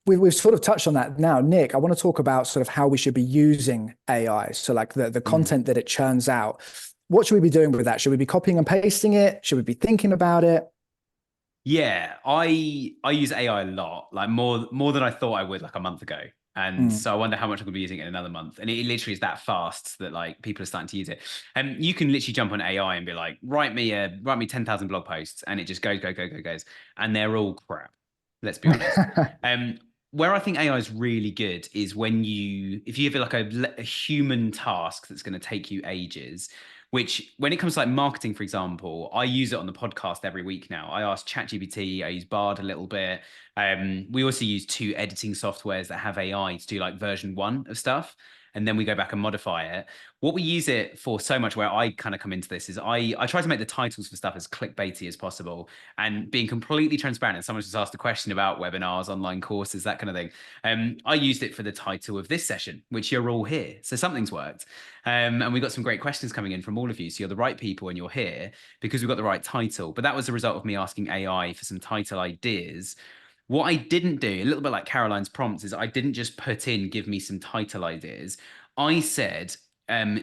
We've sort of touched on that now. Nick, I want to talk about sort of how we should be using AI. So like the content that it churns out. What should we be doing with that? Should we be copying and pasting it? Should we be thinking about it? Yeah, I use AI a lot, like more than I thought I would like a month ago. And so I wonder how much I'm going to be using it in another month. And it literally is that fast that like people are starting to use it. And you can literally jump on AI and be like, write me 10,000 blog posts, and it just goes. And they're all crap. Let's be honest. Where I think AI is really good is if you have like a human task that's going to take you ages, which when it comes to like marketing, for example, I use it on the podcast every week now. I ask ChatGPT, I use Bard a little bit. We also use 2 editing softwares that have AI to do like version 1 of stuff. And then we go back and modify it. What we use it for so much, where I kind of come into this, is I try to make the titles for stuff as clickbaity as possible, and being completely transparent. And someone just asked a question about webinars, online courses, that kind of thing. I used it for the title of this session, which you're all here. So something's worked. And we got some great questions coming in from all of you. So you're the right people and you're here because we've got the right title. But that was a result of me asking AI for some title ideas. What I didn't do, a little bit like Caroline's prompts, is I didn't just put in, give me some title ideas. I said,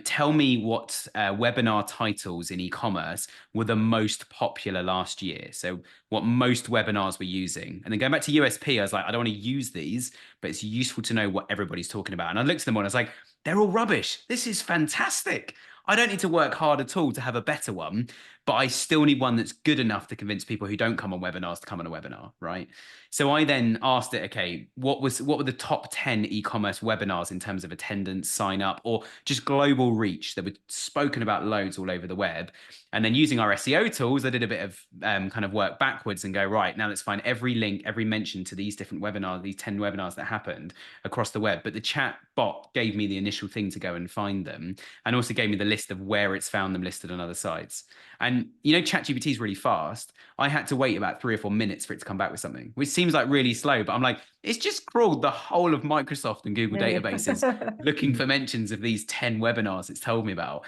tell me what webinar titles in e-commerce were the most popular last year. So what most webinars were using. And then going back to USP, I was like, I don't want to use these, but it's useful to know what everybody's talking about. And I looked at them all and I was like, they're all rubbish. This is fantastic. I don't need to work hard at all to have a better one, but I still need one that's good enough to convince people who don't come on webinars to come on a webinar, right? So I then asked it, okay, what were the top 10 e-commerce webinars in terms of attendance, sign up, or just global reach that were spoken about loads all over the web? And then using our SEO tools, I did a bit of kind of work backwards and go, right, now let's find every link, every mention to these different webinars, these 10 webinars that happened across the web. But the chat bot gave me the initial thing to go and find them, and also gave me the list list of where it's found them listed on other sites. And you know, ChatGPT is really fast. I had to wait about 3 or 4 minutes for it to come back with something, which seems like really slow, but I'm like, it's just crawled the whole of Microsoft and Google databases looking for mentions of these 10 webinars it's told me about.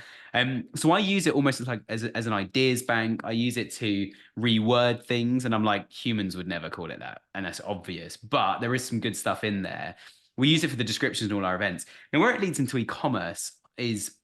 So I use it almost as an ideas bank. I use it to reword things, and I'm like, humans would never call it that, and that's obvious, but there is some good stuff in there. We use it for the descriptions in all our events. Now, where it leads into e-commerce is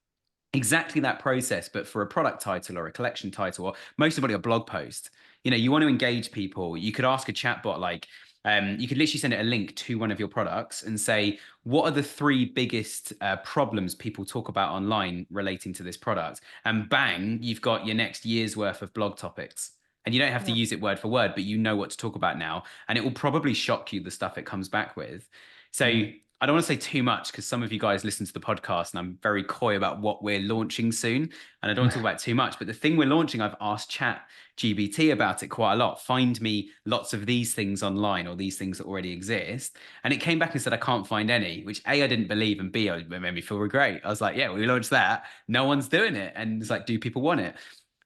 exactly that process, but for a product title or a collection title, or most of it a blog post. You know, you want to engage people. You could ask a chatbot like, you could literally send it a link to one of your products and say, what are the 3 biggest problems people talk about online relating to this product? And bang, you've got your next year's worth of blog topics. And you don't have to use it word for word, but you know what to talk about now. And it will probably shock you, the stuff it comes back with. So I don't want to say too much because some of you guys listen to the podcast and I'm very coy about what we're launching soon. And I don't want to talk about too much, but the thing we're launching, I've asked ChatGPT about it quite a lot. Find me lots of these things online or these things that already exist. And it came back and said, I can't find any, which A, I didn't believe, and B, it made me feel great. I was like, yeah, we launched that. No one's doing it. And it's like, do people want it?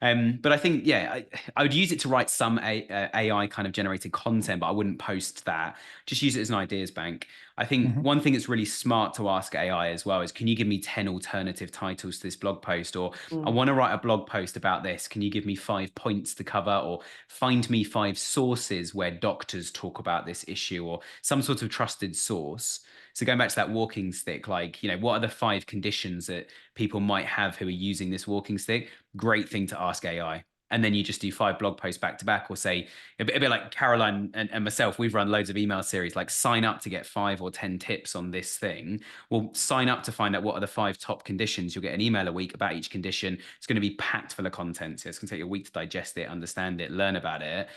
But I think, yeah, I would use it to write some AI kind of generated content, but I wouldn't post that. Just use it as an ideas bank. I think one thing that's really smart to ask AI as well is, can you give me 10 alternative titles to this blog post? Or I want to write a blog post about this. Can you give me 5 points to cover? Or find me 5 sources where doctors talk about this issue, or some sort of trusted source. So going back to that walking stick, like, you know, what are the 5 conditions that people might have who are using this walking stick? Great thing to ask AI. And then you just do 5 blog posts back to back, or say a bit like Caroline and myself, we've run loads of email series, like sign up to get 5 or 10 tips on this thing. Well, sign up to find out what are the 5 top conditions. You'll get an email a week about each condition. It's going to be packed full of content. So it's going to take you a week to digest it, understand it, learn about it,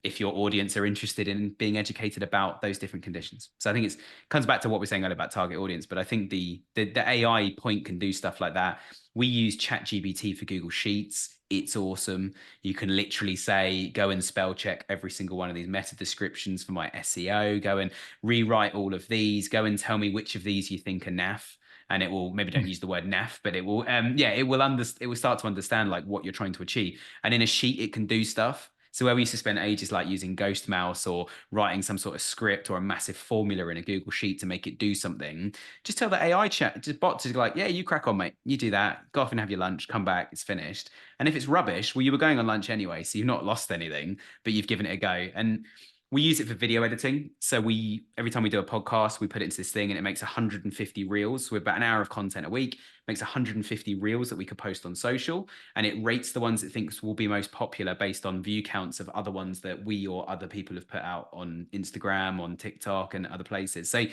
if your audience are interested in being educated about those different conditions. So I think it comes back to what we're saying earlier about target audience, but I think the AI point can do stuff like that. We use ChatGPT for Google Sheets. It's awesome. You can literally say, go and spell check every single one of these meta descriptions for my SEO, go and rewrite all of these, go and tell me which of these you think are naff. And it will, maybe don't use the word naff, but it will, it will start to understand like what you're trying to achieve. And in a sheet, it can do stuff. So where we used to spend ages like using Ghost Mouse or writing some sort of script or a massive formula in a Google Sheet to make it do something, just tell the AI chat, just bot to like, yeah, you crack on, mate. You do that. Go off and have your lunch. Come back. It's finished. And if it's rubbish, well, you were going on lunch anyway, so you've not lost anything, but you've given it a go. And we use it for video editing. So every time we do a podcast, we put it into this thing and it makes 150 reels. So we're about an hour of content a week, makes 150 reels that we could post on social. And it rates the ones it thinks will be most popular based on view counts of other ones that we or other people have put out on Instagram, on TikTok and other places. So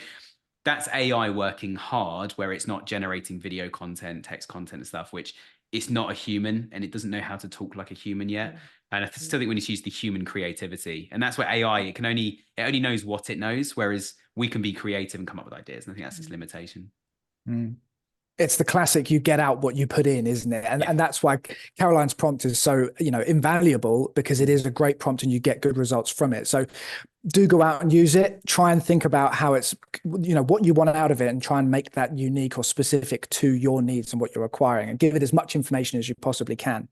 that's AI working hard, where it's not generating video content, text content and stuff, which it's not a human and it doesn't know how to talk like a human yet. And I still think we need to use the human creativity. And that's where AI, it only knows what it knows, whereas we can be creative and come up with ideas. And I think that's its limitation. It's the classic, you get out what you put in, isn't it? And that's why Caroline's prompt is so, invaluable, because it is a great prompt and you get good results from it. So do go out and use it. Try and think about how it's, what you want out of it, and try and make that unique or specific to your needs and what you're acquiring, and give it as much information as you possibly can.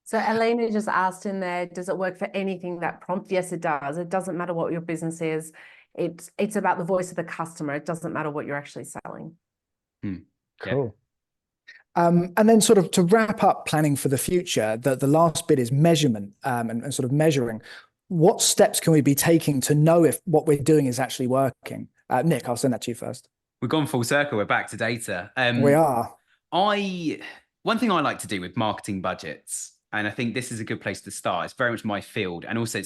So Elena just asked in there, does it work for anything, that prompt? Yes, it does. It doesn't matter what your business is. It's about the voice of the customer. It doesn't matter what you're actually selling. Cool. And then sort of to wrap up planning for the future, the last bit is measurement, and sort of measuring. What steps can we be taking to know if what we're doing is actually working? Nick, I'll send that to you first. We've gone full circle. We're back to data. We are. One thing I like to do with marketing budgets, and I think this is a good place to start, it's very much my field. And also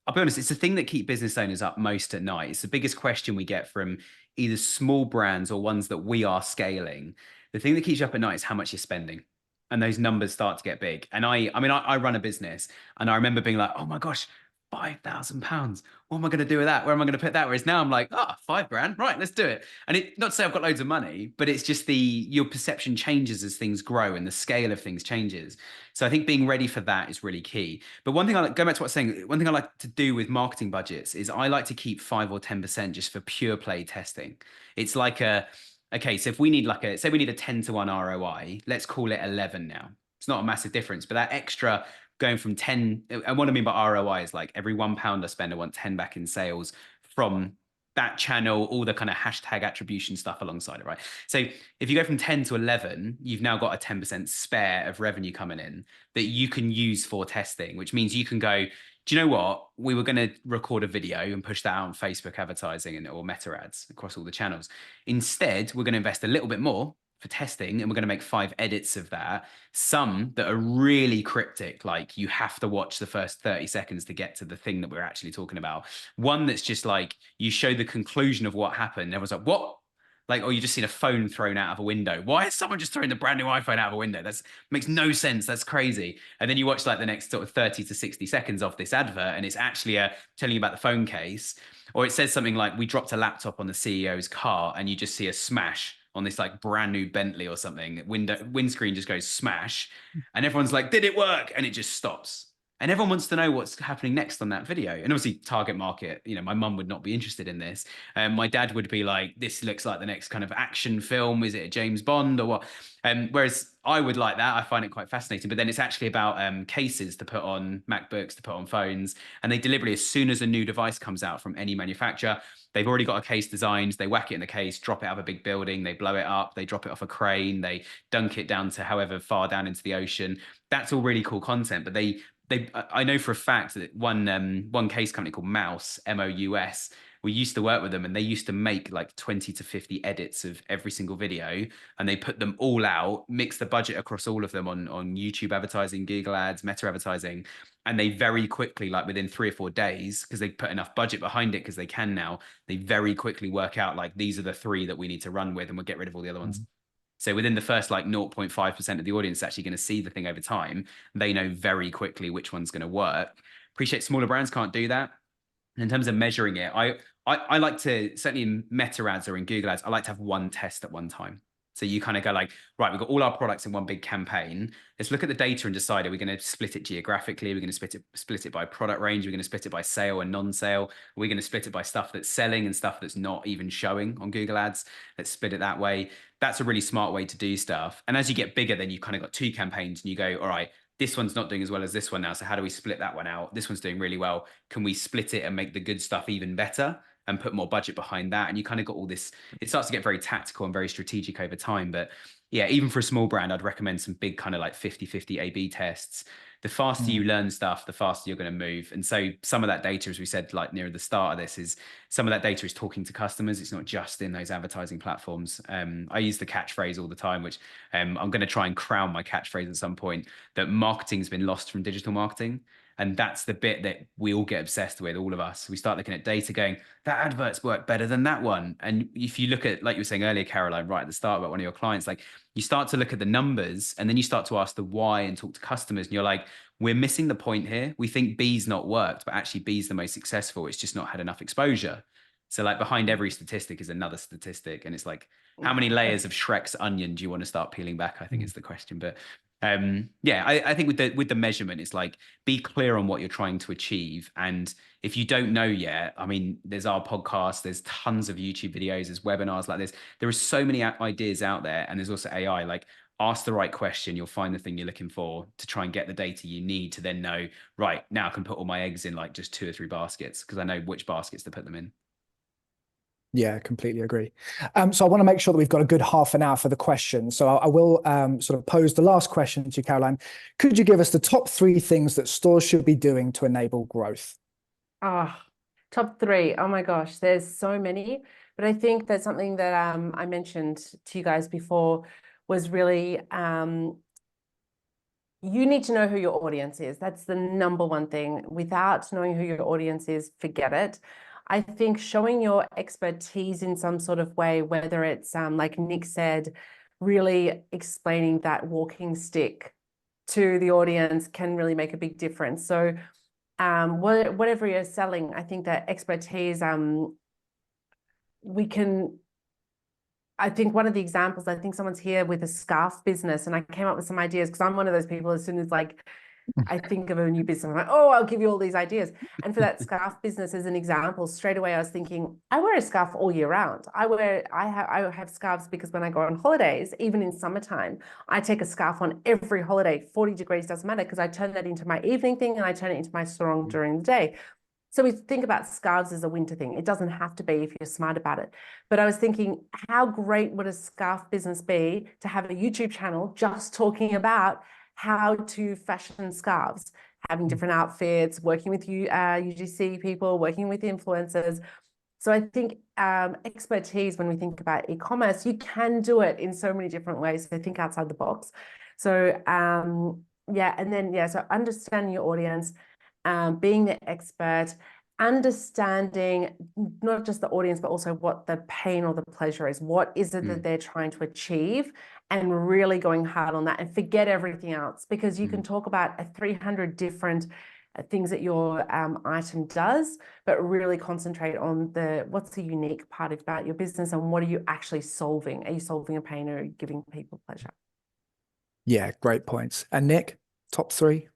I'll be honest, it's the thing that keeps business owners up most at night. It's the biggest question we get from either small brands or ones that we are scaling. The thing that keeps you up at night is how much you're spending. And those numbers start to get big. And I run a business, and I remember being like, oh my gosh, £5,000. What am I going to do with that? Where am I going to put that? Whereas now I'm like, £5,000. Right, let's do it. And not to say I've got loads of money, but it's just your perception changes as things grow and the scale of things changes. So I think being ready for that is really key. But one thing going back to what I was saying, one thing I like to do with marketing budgets is I like to keep 5 or 10% just for pure play testing. It's like okay, so if we need say we need a 10-to-1 ROI, let's call it 11 now. It's not a massive difference, but that extra going from 10, and what I mean by ROI is like every £1 I spend, I want 10 back in sales from that channel, all the kind of hashtag attribution stuff alongside it, right? So if you go from 10 to 11, you've now got a 10% spare of revenue coming in that you can use for testing, which means you can go, do you know what? We were going to record a video and push that out on Facebook advertising or meta ads across all the channels. Instead, we're going to invest a little bit more for testing, and we're going to make 5 edits of that. Some that are really cryptic, like you have to watch the first 30 seconds to get to the thing that we're actually talking about. One that's just like you show the conclusion of what happened. And everyone's like, what? Like, or you just seen a phone thrown out of a window. Why is someone just throwing the brand new iPhone out of a window? That makes no sense. That's crazy. And then you watch like the next sort of 30 to 60 seconds of this advert, and it's actually telling you about the phone case. Or it says something like, we dropped a laptop on the CEO's car, and you just see a smash on this like brand new Bentley or something. Windscreen just goes smash, and everyone's like, did it work? And it just stops. And everyone wants to know what's happening next on that video. And obviously target market, my mum would not be interested in this. My dad would be like, this looks like the next kind of action film. Is it a James Bond or what? Whereas I would like that. I find it quite fascinating. But then it's actually about cases to put on MacBooks, to put on phones. And they deliberately, as soon as a new device comes out from any manufacturer, they've already got a case designed. They whack it in the case, drop it out of a big building. They blow it up. They drop it off a crane. They dunk it down to however far down into the ocean. That's all really cool content. But I know for a fact that one case company called Mouse, Mous, we used to work with them, and they used to make like 20 to 50 edits of every single video, and they put them all out, mix the budget across all of them on YouTube advertising, Google ads, meta advertising. And they very quickly, like within 3 or 4 days, because they put enough budget behind it, because they can now, they very quickly work out like, these are the 3 that we need to run with, and we'll get rid of all the other ones. So within the first like 0.5% of the audience actually going to see the thing over time, they know very quickly which one's going to work. Appreciate smaller brands can't do that. And in terms of measuring it, I like to, certainly in meta ads or in Google ads, I like to have one test at one time. So you kind of go like, right, we've got all our products in one big campaign. Let's look at the data and decide, are we going to split it geographically? We're going to split it by product range. We're going to split it by sale and non-sale. We're going to split it by stuff that's selling and stuff that's not even showing on Google ads. Let's split it that way. That's a really smart way to do stuff. And as you get bigger, then you kind of got 2 campaigns, and you go, all right, this one's not doing as well as this one now. So how do we split that one out? This one's doing really well. Can we split it and make the good stuff even better and put more budget behind that? And you kind of got all this, it starts to get very tactical and very strategic over time. But yeah, even for a small brand, I'd recommend some big kind of like 50-50 A/B tests. The faster you learn stuff, the faster you're going to move. And so some of that data, as we said, like near the start of this, is some of that data is talking to customers. It's not just in those advertising platforms. I use the catchphrase all the time, which I'm going to try and crown my catchphrase at some point, that marketing's been lost from digital marketing. And that's the bit that we all get obsessed with, all of us. We start looking at data going, that advert's work better than that one. And if you look at, like you were saying earlier, Caroline, right at the start about one of your clients, like you start to look at the numbers, and then you start to ask the why and talk to customers, and you're like, we're missing the point here. We think B's not worked, but actually B's the most successful. It's just not had enough exposure. So like behind every statistic is another statistic. And it's like, how many layers of Shrek's onion do you want to start peeling back? I think is the question. But yeah, I think with the measurement, it's like, be clear on what you're trying to achieve. And if you don't know yet, I mean, there's our podcast, there's tons of YouTube videos, there's webinars like this. There are so many ideas out there, and there's also AI. Like, ask the right question, you'll find the thing you're looking for to try and get the data you need to then know, right, now I can put all my eggs in like just 2 or 3 baskets, because I know which baskets to put them in. Yeah, completely agree. So I want to make sure that we've got a good half an hour for the questions. So I will sort of pose the last question to you, Caroline. Could you give us the top 3 things that stores should be doing to enable growth? Top 3. Oh my gosh, there's so many. But I think that's something that I mentioned to you guys before was really, you need to know who your audience is. That's the number one thing. Without knowing who your audience is, forget it. I think showing your expertise in some sort of way, whether it's like Nick said, really explaining that walking stick to the audience can really make a big difference. So whatever you're selling, I think that expertise, I think one of the examples, I think someone's here with a scarf business, and I came up with some ideas, because I'm one of those people, as soon as like I think of a new business. I'm like, oh, I'll give you all these ideas. And for that scarf business, as an example, straight away I was thinking, I wear a scarf all year round. I have scarves because when I go on holidays, even in summertime, I take a scarf on every holiday. 40 degrees doesn't matter, because I turn that into my evening thing and I turn it into my sarong during the day. So we think about scarves as a winter thing. It doesn't have to be if you're smart about it. But I was thinking, how great would a scarf business be to have a YouTube channel just talking about how to fashion scarves, having different outfits, working with UGC people, working with influencers. So I think expertise, when we think about e-commerce, you can do it in so many different ways. So think outside the box. So so understanding your audience, being the expert, understanding not just the audience, but also what the pain or the pleasure is. What is it that they're trying to achieve, and really going hard on that, and forget everything else, because you can talk about 300 different things that your item does, but really concentrate on what's the unique part about your business, and what are you actually solving? Are you solving a pain, or are you giving people pleasure? Yeah, great points. And Nick, top three?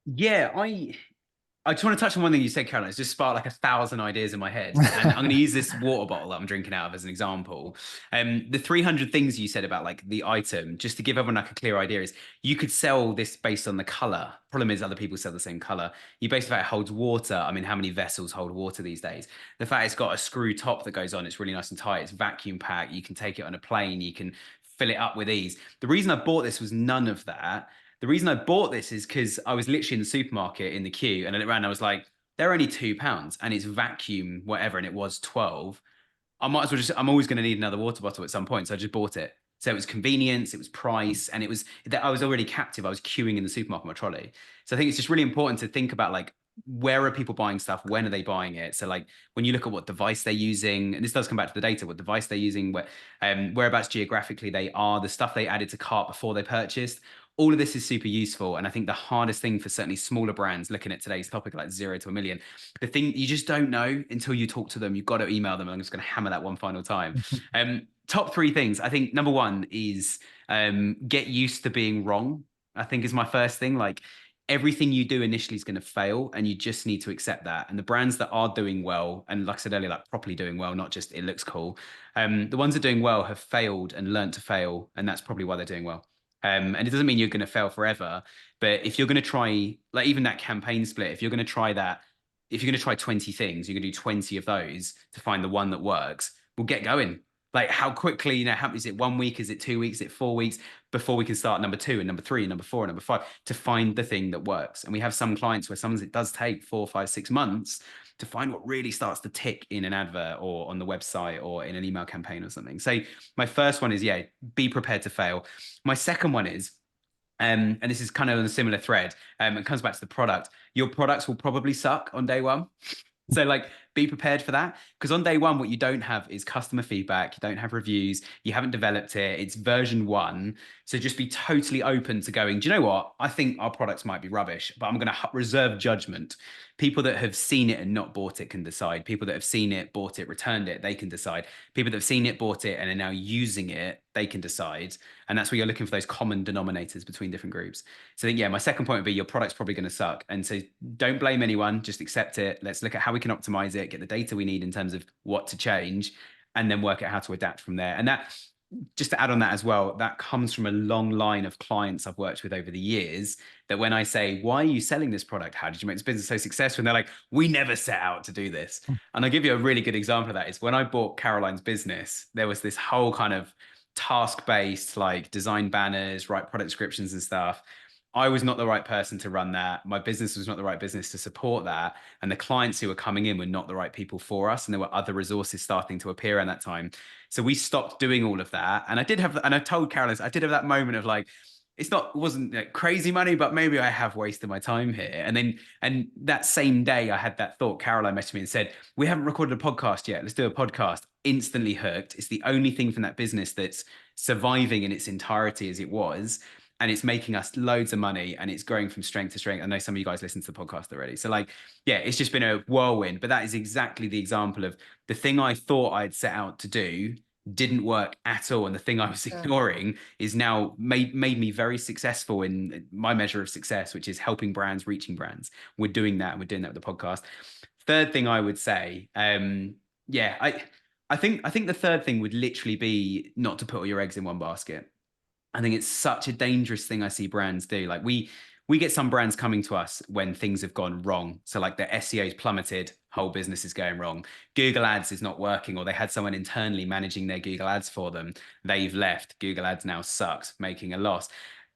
Yeah, I just want to touch on one thing you said, Caroline. It's just sparked like 1,000 ideas in my head. And I'm going to use this water bottle that I'm drinking out of as an example. The 300 things you said about like the item, just to give everyone like a clear idea, is you could sell this based on the color. Problem is, other people sell the same color. You base the fact it holds water. I mean, how many vessels hold water these days? The fact it's got a screw top that goes on, it's really nice and tight. It's vacuum packed. You can take it on a plane. You can fill it up with ease. The reason I bought this was none of that. The reason I bought this is because I was literally in the supermarket in the queue, and I looked around and I was like, they're only £2 and it's vacuum, whatever. And it was 12. I might as well I'm always going to need another water bottle at some point. So I just bought it. So it was convenience, it was price, and it was that I was already captive. I was queuing in the supermarket with my trolley. So I think it's just really important to think about like, where are people buying stuff? When are they buying it? So like when you look at what device they're using, and this does come back to the data, what device they're using, whereabouts geographically they are, the stuff they added to cart before they purchased. All of this is super useful. And I think the hardest thing for certainly smaller brands looking at today's topic, like 0 to 1 million, the thing you just don't know until you talk to them. You've got to email them. I'm just going to hammer that one final time. Top three things. I think number one is get used to being wrong, I think is my first thing. Like everything you do initially is going to fail, and you just need to accept that. And the brands that are doing well, and like I said earlier, like properly doing well, not just it looks cool. The ones that are doing well have failed and learned to fail. And that's probably why they're doing well. And it doesn't mean you're going to fail forever, but if you're going to try, like even that campaign split, if you're going to try that, if you're going to try 20 things, you're going to do 20 of those to find the one that works. We'll get going. Like how quickly, how is it 1 week? Is it 2 weeks? Is it 4 weeks before we can start number 2 and number 3 and number 4 and number 5 to find the thing that works? And we have some clients where sometimes it does take 4, 5, 6 months to find what really starts to tick in an advert or on the website or in an email campaign or something. So my first one is, be prepared to fail. My second one is, and this is kind of on a similar thread, it comes back to the product. Your products will probably suck on day one. So like, be prepared for that, because on day one, what you don't have is customer feedback. You don't have reviews. You haven't developed it. It's version 1. So just be totally open to going, do you know what? I think our products might be rubbish, but I'm going to reserve judgment. People that have seen it and not bought it can decide. People that have seen it, bought it, returned it, they can decide. People that have seen it, bought it, and are now using it, they can decide. And that's where you're looking for those common denominators between different groups. So I think, my second point would be your product's probably going to suck. And so don't blame anyone, just accept it. Let's look at how we can optimize it, get the data we need in terms of what to change, and then work out how to adapt from there. And that, just to add on that as well, that comes from a long line of clients I've worked with over the years, that when I say, why are you selling this product? How did you make this business so successful? And they're like, we never set out to do this. And I'll give you a really good example of that is when I bought Caroline's business, there was this whole kind of task-based, like design banners, write product descriptions and stuff. I was not the right person to run that. My business was not the right business to support that. And the clients who were coming in were not the right people for us. And there were other resources starting to appear around that time. So we stopped doing all of that. And I told Caroline, I did have that moment of like, it wasn't like crazy money, but maybe I have wasted my time here. And that same day I had that thought, Caroline messaged me and said, we haven't recorded a podcast yet. Let's do a podcast. Instantly hooked. It's the only thing from that business that's surviving in its entirety as it was. And it's making us loads of money, and it's growing from strength to strength. I know some of you guys listen to the podcast already. So like, it's just been a whirlwind, but that is exactly the example of the thing I thought I'd set out to do didn't work at all. And the thing I was ignoring is now made me very successful in my measure of success, which is helping brands, reaching brands. We're doing that. We're doing that with the podcast. Third thing I would say, I think the third thing would literally be not to put all your eggs in one basket. I think it's such a dangerous thing I see brands do. Like we get some brands coming to us when things have gone wrong. So like their SEO's plummeted, whole business is going wrong. Google Ads is not working, or they had someone internally managing their Google Ads for them. They've left. Google Ads now sucks, making a loss.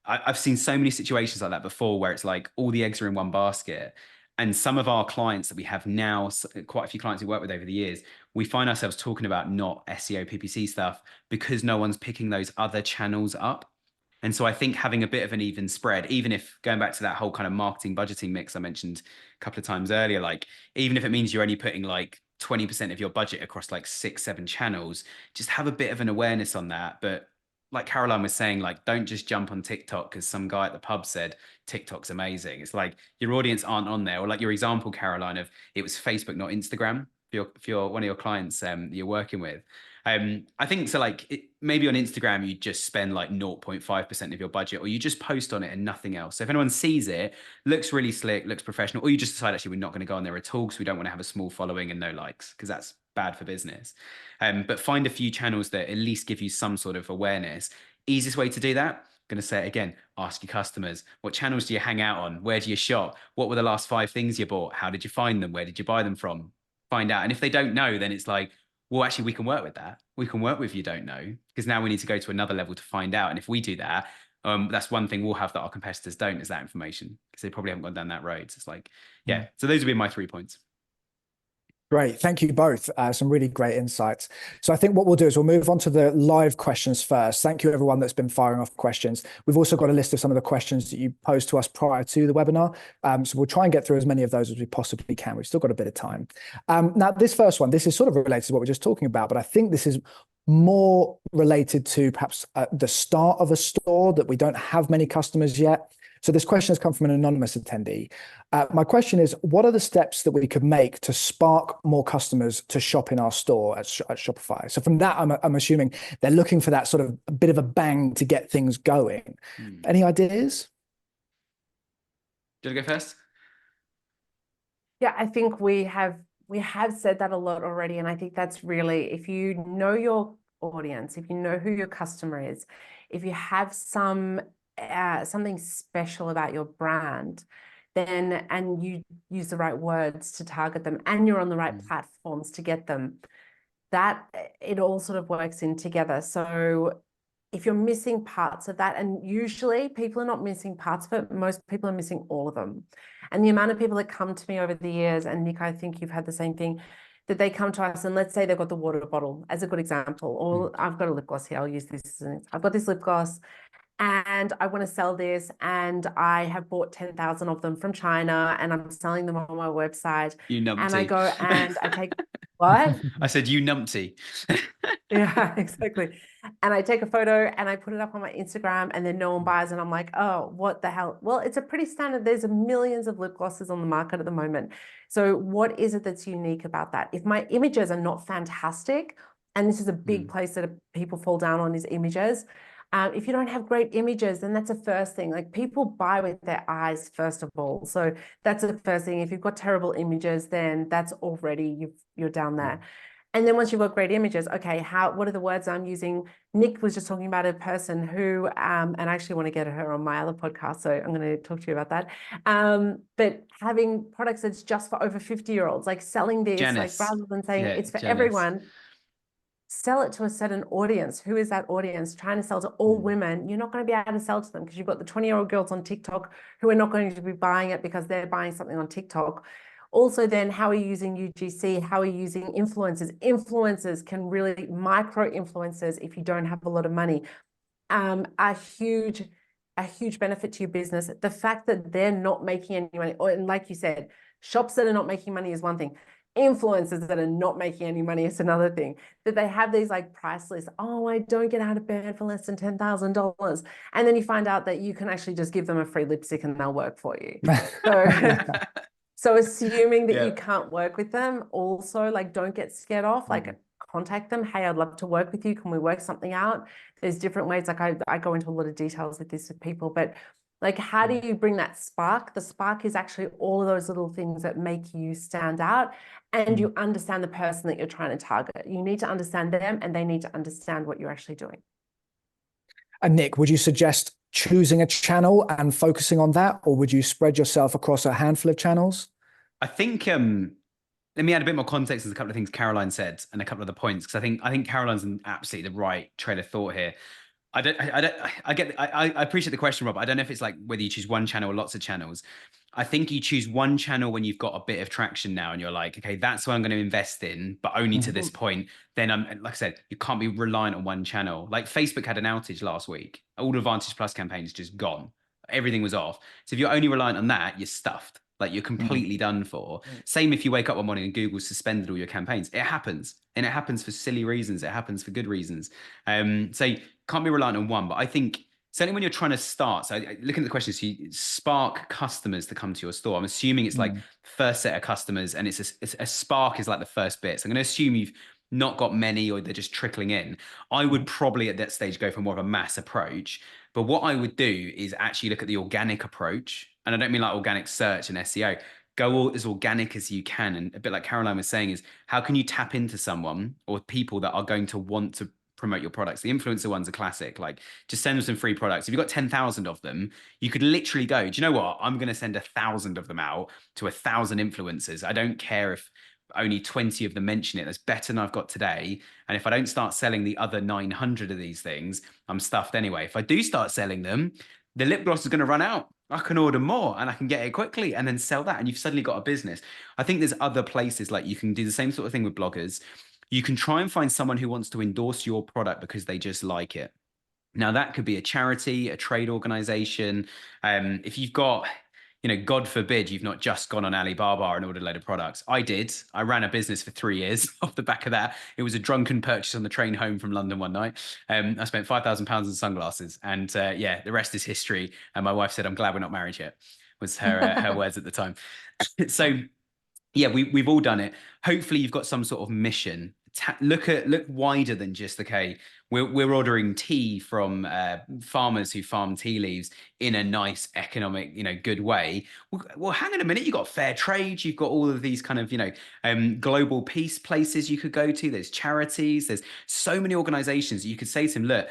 I've seen so many situations like that before where it's like all the eggs are in one basket. And some of our clients that we have now, quite a few clients we work with over the years, we find ourselves talking about not SEO PPC stuff because no one's picking those other channels up. And so I think having a bit of an even spread, even if going back to that whole kind of marketing budgeting mix I mentioned a couple of times earlier, like even if it means you're only putting like 20% of your budget across like 6-7 channels, just have a bit of an awareness on that. But like Caroline was saying, like, don't just jump on TikTok because some guy at the pub said TikTok's amazing. It's like your audience aren't on there. Or like your example, Caroline, of it was Facebook, not Instagram. If you're one of your clients you're working with. I think so, like maybe on Instagram, you just spend like 0.5% of your budget, or you just post on it and nothing else. So if anyone sees it, looks really slick, looks professional, or you just decide actually we're not going to go on there at all because we don't want to have a small following and no likes, because that's bad for business. But find a few channels that at least give you some sort of awareness. Easiest way to do that, I'm going to say it again, ask your customers. What channels do you hang out on? Where do you shop? What were the last 5 things you bought? How did you find them? Where did you buy them from? Find out. And if they don't know, then it's like, well, actually, we can work with that. We can work with you don't know, because now we need to go to another level to find out. And if we do that, that's one thing we'll have that our competitors don't, is that information, because they probably haven't gone down that road. So it's like, yeah. So those would be my 3 points. Great. Thank you both. Some really great insights. So I think what we'll do is we'll move on to the live questions first. Thank you, everyone that's been firing off questions. We've also got a list of some of the questions that you posed to us prior to the webinar. So we'll try and get through as many of those as we possibly can. We've still got a bit of time. Now, this first one, this is sort of related to what we're just talking about, but I think this is more related to perhaps the start of a store that we don't have many customers yet. So this question has come from an anonymous attendee. My question is, what are the steps that we could make to spark more customers to shop in our store at Shopify? So from that, I'm assuming they're looking for that sort of a bit of a bang to get things going. Any ideas? Do you want to go first? Yeah, I think we have said that a lot already. And I think that's really, if you know your audience, if you know who your customer is, if you have something special about your brand, then, and you use the right words to target them, and you're on the right platforms to get them, that it all sort of works in together. So if you're missing parts of that, and usually people are not missing parts of it, most people are missing all of them. And the amount of people that come to me over the years, and Nick, I think you've had the same thing, that they come to us and let's say they've got the water bottle as a good example, or I've got a lip gloss here, I'll use this. I've got this lip gloss and I want to sell this, and I have bought 10,000 of them from China and I'm selling them on my website. You numpty. And I go and I take, what? I said, you numpty. Yeah, exactly. And I take a photo and I put it up on my Instagram, and then no one buys, and I'm like, oh, what the hell? Well, it's a pretty standard. There's millions of lip glosses on the market at the moment. So what is it that's unique about that? If my images are not fantastic, and this is a big place that people fall down on, is images. If you don't have great images, then that's the first thing. Like, people buy with their eyes, first of all. So that's the first thing. If you've got terrible images, then that's already, you're down there. And then once you've got great images, okay, what are the words I'm using? Nick was just talking about a person who, and I actually want to get her on my other podcast, so I'm going to talk to you about that. But having products that's just for over 50-year-olds, like selling this, Janice. like rather than saying it's for Janice. Everyone, sell it to a certain audience. Who is that audience? Trying to sell to all women, you're not going to be able to sell to them, because you've got the 20-year-old girls on TikTok who are not going to be buying it because they're buying something on TikTok. Also, then, how are you using UGC? How are you using influencers? Influencers can really, micro influencers, if you don't have a lot of money, a huge benefit to your business. The fact that they're not making any money, and like you said, shops that are not making money is one thing. Influencers that are not making any money is another thing. That they have these like price lists. Oh, I don't get out of bed for less than $10,000. And then you find out that you can actually just give them a free lipstick and they'll work for you. So, so assuming that you can't work with them, also, like, don't get scared off. Like, contact them. Hey, I'd love to work with you. Can we work something out? There's different ways. Like I go into a lot of details with this with people, but like, how do you bring that spark? The spark is actually all of those little things that make you stand out, and you understand the person that you're trying to target. You need to understand them, and they need to understand what you're actually doing. And Nick, would you suggest choosing a channel and focusing on that, or would you spread yourself across a handful of channels? I think let me add a bit more context to a couple of things Caroline said and a couple of the points, because I think Caroline's in absolutely the right train of thought here. I appreciate the question, Rob. I don't know if it's like whether you choose one channel or lots of channels. I think you choose one channel when you've got a bit of traction now and you're like, okay, that's what I'm going to invest in, but only to this point. Then like I said, you can't be reliant on one channel. Like Facebook had an outage last week. All the Advantage Plus campaigns just gone. Everything was off. So if you're only reliant on that, you're stuffed. Like you're completely done for. Same if you wake up one morning and Google suspended all your campaigns. It happens. And it happens for silly reasons. It happens for good reasons. So you can't be reliant on one. But I think certainly when you're trying to start, so looking at the question, so you spark customers to come to your store. I'm assuming it's like first set of customers, and it's a spark is like the first bit. So I'm going to assume you've not got many or they're just trickling in. I would probably at that stage go for more of a mass approach. But what I would do is actually look at the organic approach. And I don't mean like organic search and SEO. Go as organic as you can. And a bit like Caroline was saying is, how can you tap into someone or people that are going to want to promote your products? The influencer ones are classic. Like, just send them some free products. If you've got 10,000 of them, you could literally go, do you know what? I'm going to send 1,000 of them out to 1,000 influencers. I don't care if only 20 of them mention it. That's better than I've got today. And if I don't start selling the other 900 of these things, I'm stuffed anyway. If I do start selling them, the lip gloss is going to run out. I can order more and I can get it quickly and then sell that. And you've suddenly got a business. I think there's other places, like you can do the same sort of thing with bloggers. You can try and find someone who wants to endorse your product because they just like it. Now, that could be a charity, a trade organization. If you've got, God forbid, you've not just gone on Alibaba and ordered a load of products. I did. I ran a business for 3 years off the back of that. It was a drunken purchase on the train home from London one night. I spent £5,000 on sunglasses, and the rest is history. And my wife said, "I'm glad we're not married yet," was her words at the time. So yeah, we've all done it. Hopefully you've got some sort of mission. Look wider than just, okay, we're ordering tea from farmers who farm tea leaves in a nice economic, good way. Well, hang on a minute. You've got fair trade. You've got all of these kind of, global peace places you could go to. There's charities. There's so many organizations that you could say to them, look,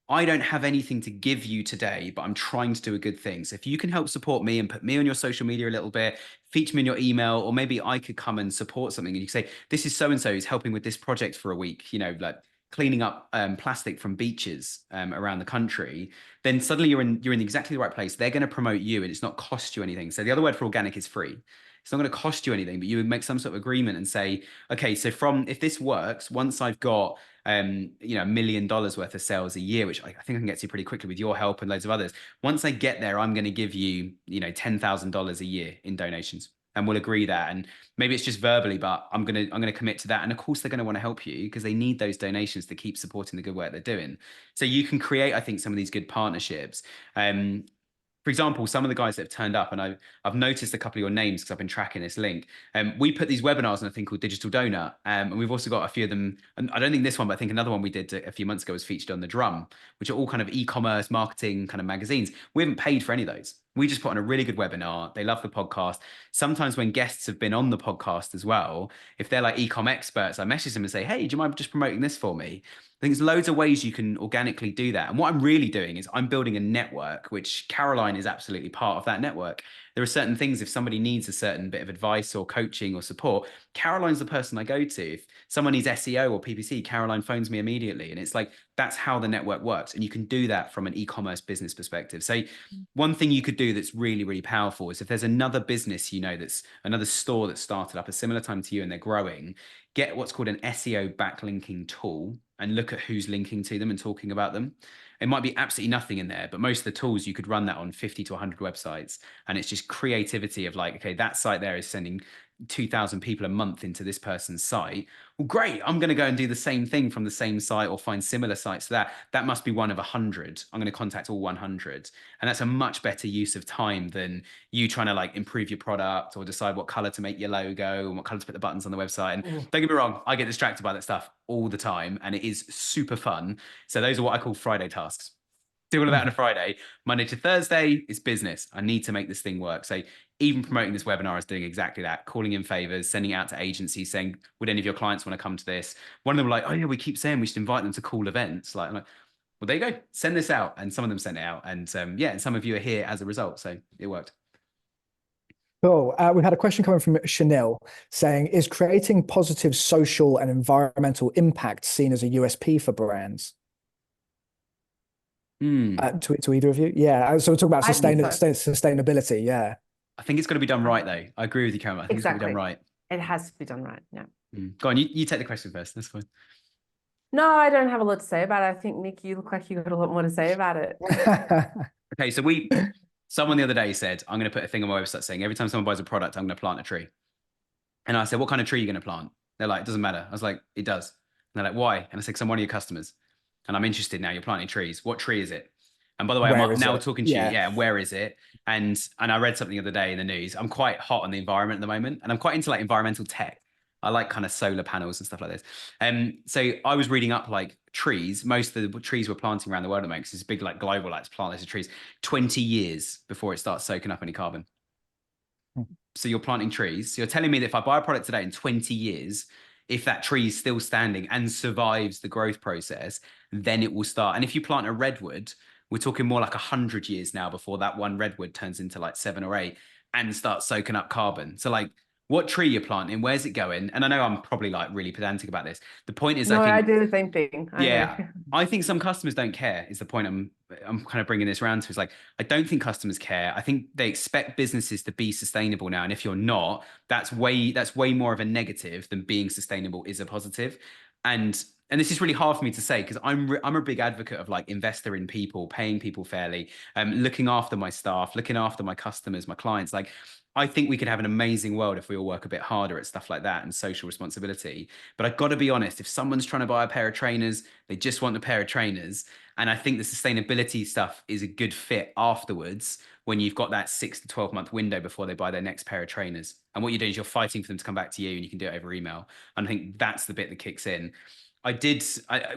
I don't have anything to give you today, but I'm trying to do a good thing. So if you can help support me and put me on your social media a little bit, feature me in your email, or maybe I could come and support something. And you can say, this is so-and-so who's helping with this project for a week, like cleaning up plastic from beaches around the country. Then suddenly you're in exactly the right place. They're going to promote you and it's not cost you anything. So the other word for organic is free. It's not going to cost you anything, but you would make some sort of agreement and say, okay, so if this works, once I've got $1 million worth of sales a year, which I think I can get to pretty quickly with your help and loads of others. Once I get there, I'm going to give you, $10,000 a year in donations, and we'll agree that. And maybe it's just verbally, but I'm going to commit to that. And of course, they're going to want to help you because they need those donations to keep supporting the good work they're doing. So you can create, I think, some of these good partnerships. For example, some of the guys that have turned up, and I've noticed a couple of your names because I've been tracking this link. We put these webinars on a thing called Digital Donut, and we've also got a few of them. And I don't think this one, but I think another one we did a few months ago was featured on The Drum, which are all kind of e-commerce marketing kind of magazines. We haven't paid for any of those. We just put on a really good webinar. They love the podcast. Sometimes when guests have been on the podcast as well, if they're like e-com experts, I message them and say, hey, do you mind just promoting this for me? I think there's loads of ways you can organically do that. And what I'm really doing is I'm building a network, which Caroline is absolutely part of that network. There are certain things, if somebody needs a certain bit of advice or coaching or support, Caroline's the person I go to. If someone needs SEO or PPC, Caroline phones me immediately. And it's like, that's how the network works. And you can do that from an e-commerce business perspective. So one thing you could do that's really, really powerful is if there's another business, that's another store that started up a similar time to you and they're growing, get what's called an SEO backlinking tool and look at who's linking to them and talking about them. it might be absolutely nothing in there, but most of the tools you could run that on 50 to 100 websites. And it's just creativity of like, okay, that site there is sending 2,000 people a month into this person's site. Well, great. I'm going to go and do the same thing from the same site or find similar sites to that. That must be one of 100. I'm going to contact all 100. And that's a much better use of time than you trying to like improve your product or decide what color to make your logo and what color to put the buttons on the website. And don't get me wrong, I get distracted by that stuff all the time and it is super fun. So those are what I call Friday tasks. Do all of that on a Friday. Monday to Thursday is business. I need to make this thing work. So even promoting this webinar is doing exactly that, calling in favors, sending it out to agencies saying, would any of your clients want to come to this? One of them were like, oh yeah, we keep saying we should invite them to cool events. Like, I'm like, well, there you go. Send this out. And some of them sent it out. And yeah, and some of you are here as a result. So it worked. Cool. We had a question coming from Chanel saying, is creating positive social and environmental impact seen as a USP for brands? To either of you? Yeah. So we're talking about sustainability. Yeah. I think it's got to be done right, though. I agree with you, Caroline. I think it's got to be done right. It has to be done right. Yeah. Go on. You take the question first. That's fine. No, I don't have a lot to say about it. I think, Nick, you look like you got a lot more to say about it. Okay. So someone the other day said, I'm going to put a thing on my website saying every time someone buys a product, I'm going to plant a tree. And I said, what kind of tree are you going to plant? They're like, it doesn't matter. I was like, it does. And they're like, why? And I said, because I'm one of your customers. And I'm interested now. You're planting trees. What tree is it? And by the way, I'm now talking to you. Yeah. Where is it? And I read something the other day in the news. I'm quite hot on the environment at the moment. And I'm quite into like environmental tech. I like kind of solar panels and stuff like this. So I was reading up like trees. Most of the trees we're planting around the world at the moment, because it's big like global, like to plant loads of trees, 20 years before it starts soaking up any carbon. So you're planting trees. So you're telling me that if I buy a product today in 20 years, if that tree is still standing and survives the growth process, then it will start. And if you plant a redwood, we're talking more like 100 years now before that one redwood turns into like 7 or 8 and starts soaking up carbon. So like what tree you're planting, where's it going? And I know I'm probably like really pedantic about this. The point is, I do the same thing. I think some customers don't care is the point I'm kind of bringing this around to. Is like, I don't think customers care. I think they expect businesses to be sustainable now. And if you're not, that's way more of a negative than being sustainable is a positive. And this is really hard for me to say because I'm a big advocate of like investor in people, paying people fairly, looking after my staff, looking after my customers, my clients. Like, I think we could have an amazing world if we all work a bit harder at stuff like that and social responsibility. But I've got to be honest, if someone's trying to buy a pair of trainers, they just want a pair of trainers. And I think the sustainability stuff is a good fit afterwards when you've got that 6 to 12 month window before they buy their next pair of trainers. And what you're doing is you're fighting for them to come back to you and you can do it over email. And I think that's the bit that kicks in.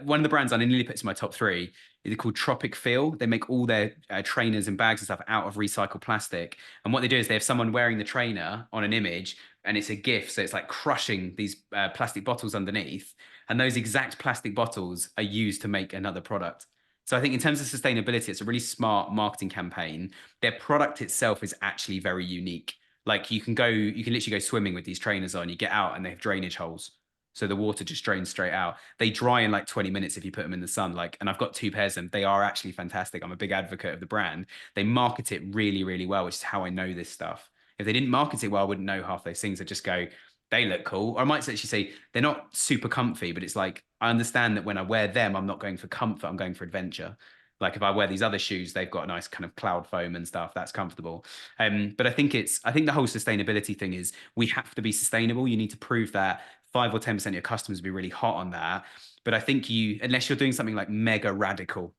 One of the brands I nearly put to my top 3 is called Tropic Feel. They make all their trainers and bags and stuff out of recycled plastic. And what they do is they have someone wearing the trainer on an image and it's a GIF. So it's like crushing these plastic bottles underneath. And those exact plastic bottles are used to make another product. So I think in terms of sustainability, it's a really smart marketing campaign. Their product itself is actually very unique. Like you can literally go swimming with these trainers on, you get out and they have drainage holes. So the water just drains straight out. They dry in like 20 minutes if you put them in the sun. And I've got 2 pairs of them. They are actually fantastic. I'm a big advocate of the brand. They market it really, really well, which is how I know this stuff. If they didn't market it well, I wouldn't know half those things. I'd just go, they look cool. Or I might actually say they're not super comfy, but it's like, I understand that when I wear them, I'm not going for comfort, I'm going for adventure. Like if I wear these other shoes, they've got a nice kind of cloud foam and stuff. That's comfortable. But I think the whole sustainability thing is we have to be sustainable. You need to prove that 5 or 10% of your customers will be really hot on that. But I think unless you're doing something like mega radical,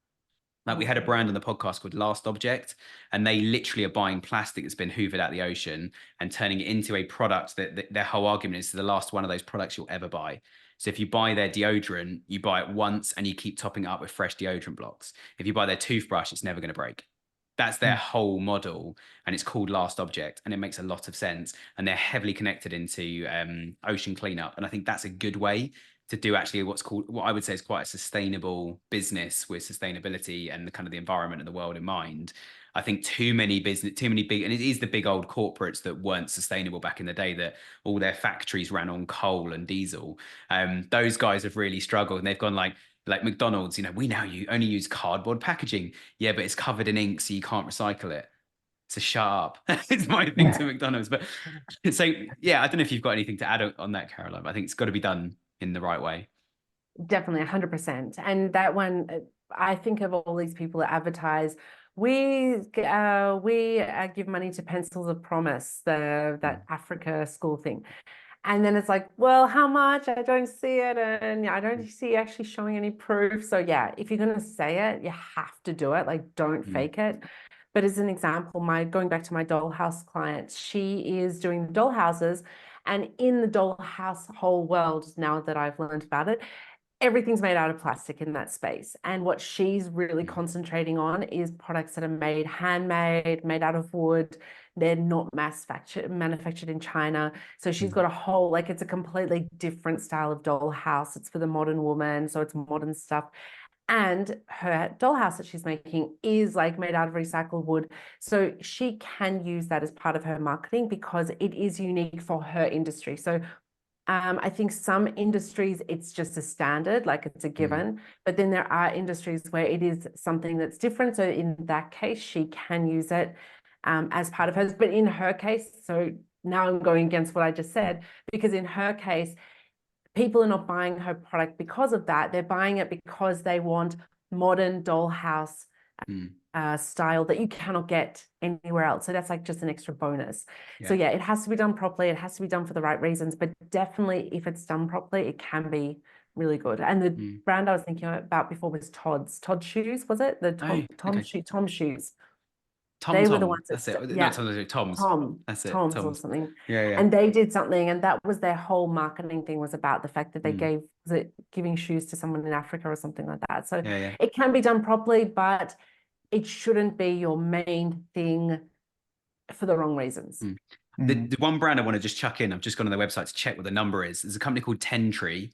like we had a brand on the podcast called Last Object, and they literally are buying plastic that's been hoovered out the ocean and turning it into a product that their whole argument is the last one of those products you'll ever buy. So if you buy their deodorant, you buy it once and you keep topping it up with fresh deodorant blocks. If you buy their toothbrush, it's never going to break. That's their whole model, and it's called Last Object, and it makes a lot of sense. And they're heavily connected into ocean cleanup, and I think that's a good way to do actually what I would say is quite a sustainable business with sustainability and the kind of the environment and the world in mind. I think too many big, and it is the big old corporates that weren't sustainable back in the day, that all their factories ran on coal and diesel. Those guys have really struggled, and they've gone like McDonald's, we now only use cardboard packaging. Yeah, but it's covered in ink, so you can't recycle it. So shut up. It's my thing to McDonald's. But so, yeah, I don't know if you've got anything to add on that, Caroline, but I think it's got to be done in the right way. Definitely 100%. And that one, I think of all these people that advertise. We give money to Pencils of Promise, that Africa school thing. And then it's like, well, how much? I don't see it. And I don't see actually showing any proof. So yeah, if you're going to say it, you have to do it. Like, don't fake it. But as an example, going back to my dollhouse client, she is doing the dollhouses. And in the dollhouse whole world, now that I've learned about it, everything's made out of plastic in that space. And what she's really concentrating on is products that are made handmade, made out of wood. They're not manufactured in China. So she's got a whole, like, it's a completely different style of dollhouse. It's for the modern woman. So it's modern stuff. And her dollhouse that she's making is like made out of recycled wood. So she can use that as part of her marketing because it is unique for her industry. So I think some industries, it's just a standard, like it's a given, but then there are industries where it is something that's different. So in that case, she can use it as part of hers. But in her case, so now I'm going against what I just said, because in her case, people are not buying her product because of that. They're buying it because they want modern dollhouse style that you cannot get anywhere else. So that's like just an extra bonus. So yeah, it has to be done properly. It has to be done for the right reasons, but definitely if it's done properly, it can be really good. And the brand I was thinking about before was Todd Shoes, was it? The Tom Shoes. They were the ones That's it. yeah, No, Tom's. That's it. Tom's or something. Yeah. And they did something, and that was their whole marketing thing, was about the fact that they giving shoes to someone in Africa or something like that. So it can be done properly, but it shouldn't be your main thing for the wrong reasons. The one brand I want to just chuck in, I've just gone on their website to check what the number is. There's a company called 10 Tree,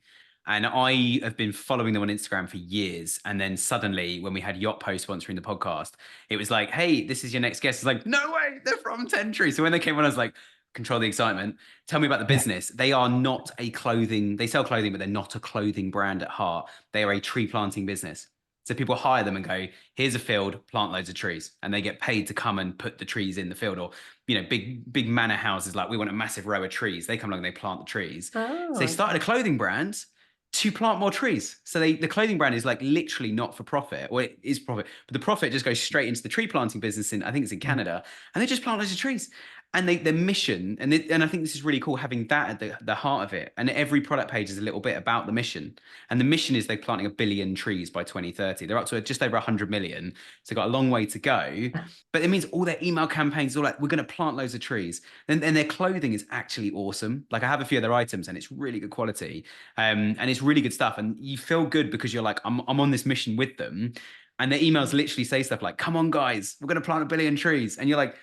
and I have been following them on Instagram for years. And then suddenly, when we had Yacht Post sponsoring the podcast, it was like, hey, this is your next guest. It's like, no way, they're from 10 Tree. So when they came on, I was like, control the excitement. Tell me about the business. They are not a clothing, they sell clothing, but they're not a clothing brand at heart. They are a tree planting business. So people hire them and go, here's a field, plant loads of trees. And they get paid to come and put the trees in the field. Or, big manor houses, like, we want a massive row of trees. They come along and they plant the trees. So they started a clothing brand to plant more trees. So the clothing brand is like literally not for profit, or it is profit, but the profit just goes straight into the tree planting business I think it's in Canada. And they just plant loads of trees. And their mission, and I think this is really cool, having that at the heart of it. And every product page is a little bit about the mission. And the mission is they're planting 1 billion trees by 2030. They're up to just over 100 million. So they've got a long way to go. But it means all their email campaigns are like, we're going to plant loads of trees. And their clothing is actually awesome. Like, I have a few of their items and it's really good quality. And it's really good stuff. And you feel good because you're like, I'm on this mission with them. And their emails literally say stuff like, come on, guys, we're going to plant 1 billion trees. And you're like,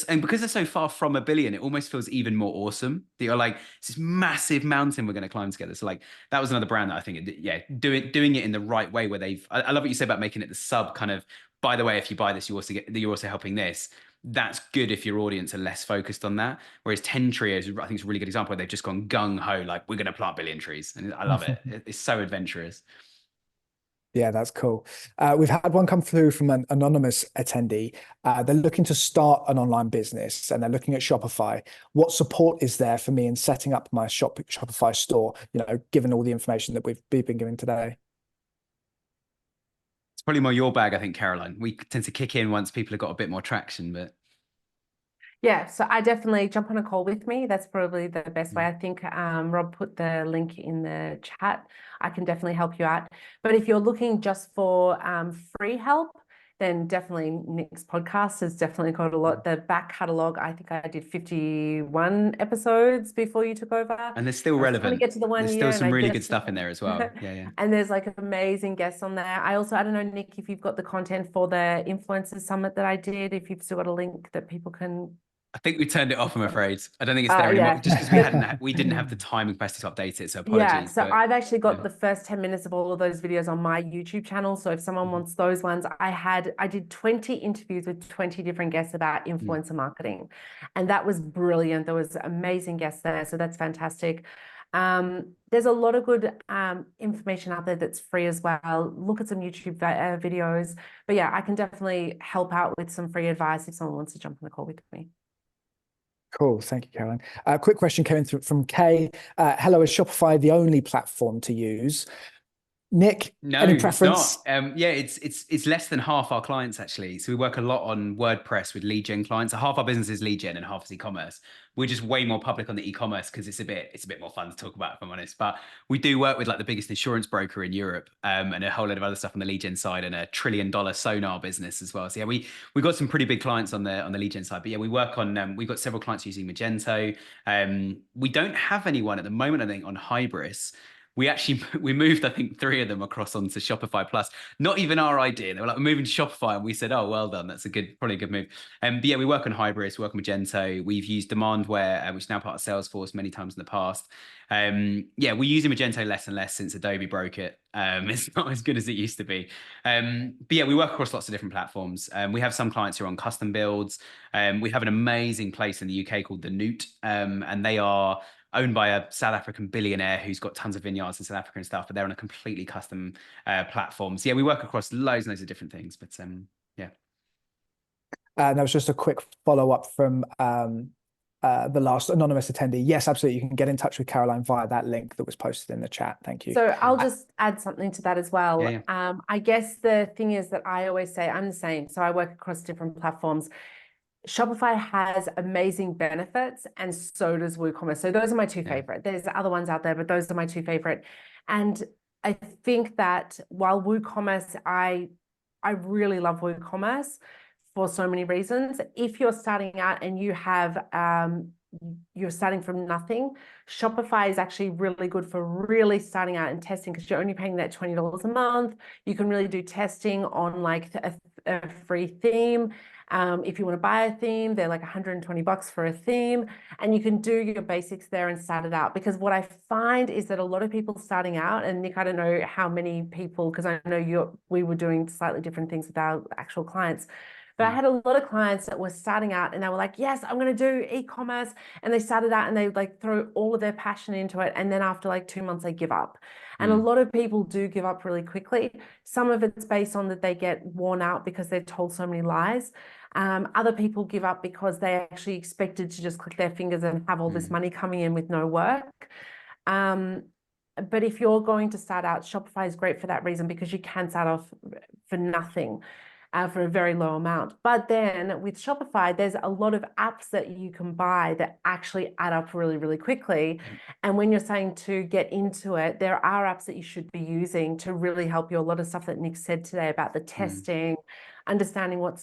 and because they're so far from 1 billion, it almost feels even more awesome that you're like, it's this massive mountain we're going to climb together. So like, that was another brand that I think, doing it in the right way, where I love what you said about making it the sub kind of, by the way, if you buy this, you're also helping this. That's good if your audience are less focused on that. Whereas 10 Tree is, I think, it's a really good example where they've just gone gung ho, like, we're going to plant 1 billion trees. And I love it. It's so adventurous. Yeah, that's cool. We've had one come through from an anonymous attendee. They're looking to start an online business and they're looking at Shopify. What support is there for me in setting up my Shopify store, given all the information that we've been given today? It's probably more your bag, I think, Caroline. We tend to kick in once people have got a bit more traction, but... Yeah, so I definitely jump on a call with me. That's probably the best way. I think Rob put the link in the chat. I can definitely help you out. But if you're looking just for free help, then definitely Nick's podcast has definitely got a lot. The back catalogue, I think I did 51 episodes before you took over. And they're still relevant. To get to the one there's year, still some really good stuff in there as well. Yeah. And there's like amazing guests on there. I don't know, Nick, if you've got the content for the Influencers Summit that I did, if you've still got a link that people can... I think we turned it off, I'm afraid. I don't think it's there anymore, just because we didn't have the time and capacity to update it. So apologies. Yeah, so I've actually got the first 10 minutes of all of those videos on my YouTube channel. So if someone wants those ones, I did 20 interviews with 20 different guests about influencer marketing. And that was brilliant. There was amazing guests there. So that's fantastic. There's a lot of good information out there that's free as well. Look at some YouTube videos. But yeah, I can definitely help out with some free advice if someone wants to jump on the call with me. Cool. Thank you, Caroline. Quick question came through from Kay. Hello, is Shopify the only platform to use? Nick, No, any it's not. preference? Yeah, it's less than half our clients actually. So we work a lot on WordPress with lead gen clients. So half our business is lead gen and half is e-commerce. We're just way more public on the e-commerce because it's a bit more fun to talk about, if I'm honest. But we do work with like the biggest insurance broker in Europe, and a whole lot of other stuff on the lead gen side, and a $1 trillion sonar business as well. So yeah, we got some pretty big clients on the lead gen side. But yeah, we work on we've got several clients using Magento. We don't have anyone at the moment, I think, on Hybris. We moved, I think, 3 of them across onto Shopify Plus. Not even our idea. They were like, we're moving to Shopify, and we said, oh, well done. That's probably a good move. But yeah, we work on Hybris, we work on Magento. We've used Demandware, which is now part of Salesforce, many times in the past. Yeah, we're using Magento less and less since Adobe broke it. It's not as good as it used to be. But yeah, we work across lots of different platforms. We have some clients who are on custom builds. We have an amazing place in the UK called The Newt, and they are owned by a South African billionaire who's got tons of vineyards in South Africa and stuff, but they're on a completely custom platform. So yeah, we work across loads and loads of different things, but yeah. And that was just a quick follow-up from the last anonymous attendee. Yes, absolutely. You can get in touch with Caroline via that link that was posted in the chat. Thank you. So I'll just add something to that as well. Yeah. I guess the thing is that I always say I'm the same. So I work across different platforms. Shopify has amazing benefits, and so does WooCommerce. So those are my two favorite. There's other ones out there, but those are my two favorite. And I think that while WooCommerce, I really love WooCommerce for so many reasons. If you're starting out and you have you're starting from nothing, Shopify is actually really good for really starting out and testing, because you're only paying that $20 a month. You can really do testing on like a free theme. If you want to buy a theme, they're like $120 for a theme, and you can do your basics there and start it out. Because what I find is that a lot of people starting out, and Nick, I don't know how many people, because I know we were doing slightly different things with our actual clients, but I had a lot of clients that were starting out and they were like, yes, I'm going to do e-commerce. And they started out and they like throw all of their passion into it. And then after like 2 months, they give up. And a lot of people do give up really quickly. Some of it's based on that they get worn out because they're told so many lies. Other people give up because they actually expected to just click their fingers and have all this money coming in with no work. But if you're going to start out, Shopify is great for that reason, because you can start off for nothing. For a very low amount. But then with Shopify, there's a lot of apps that you can buy that actually add up really, really quickly. And when you're starting to get into it, there are apps that you should be using to really help you. A lot of stuff that Nick said today about the testing, understanding what's,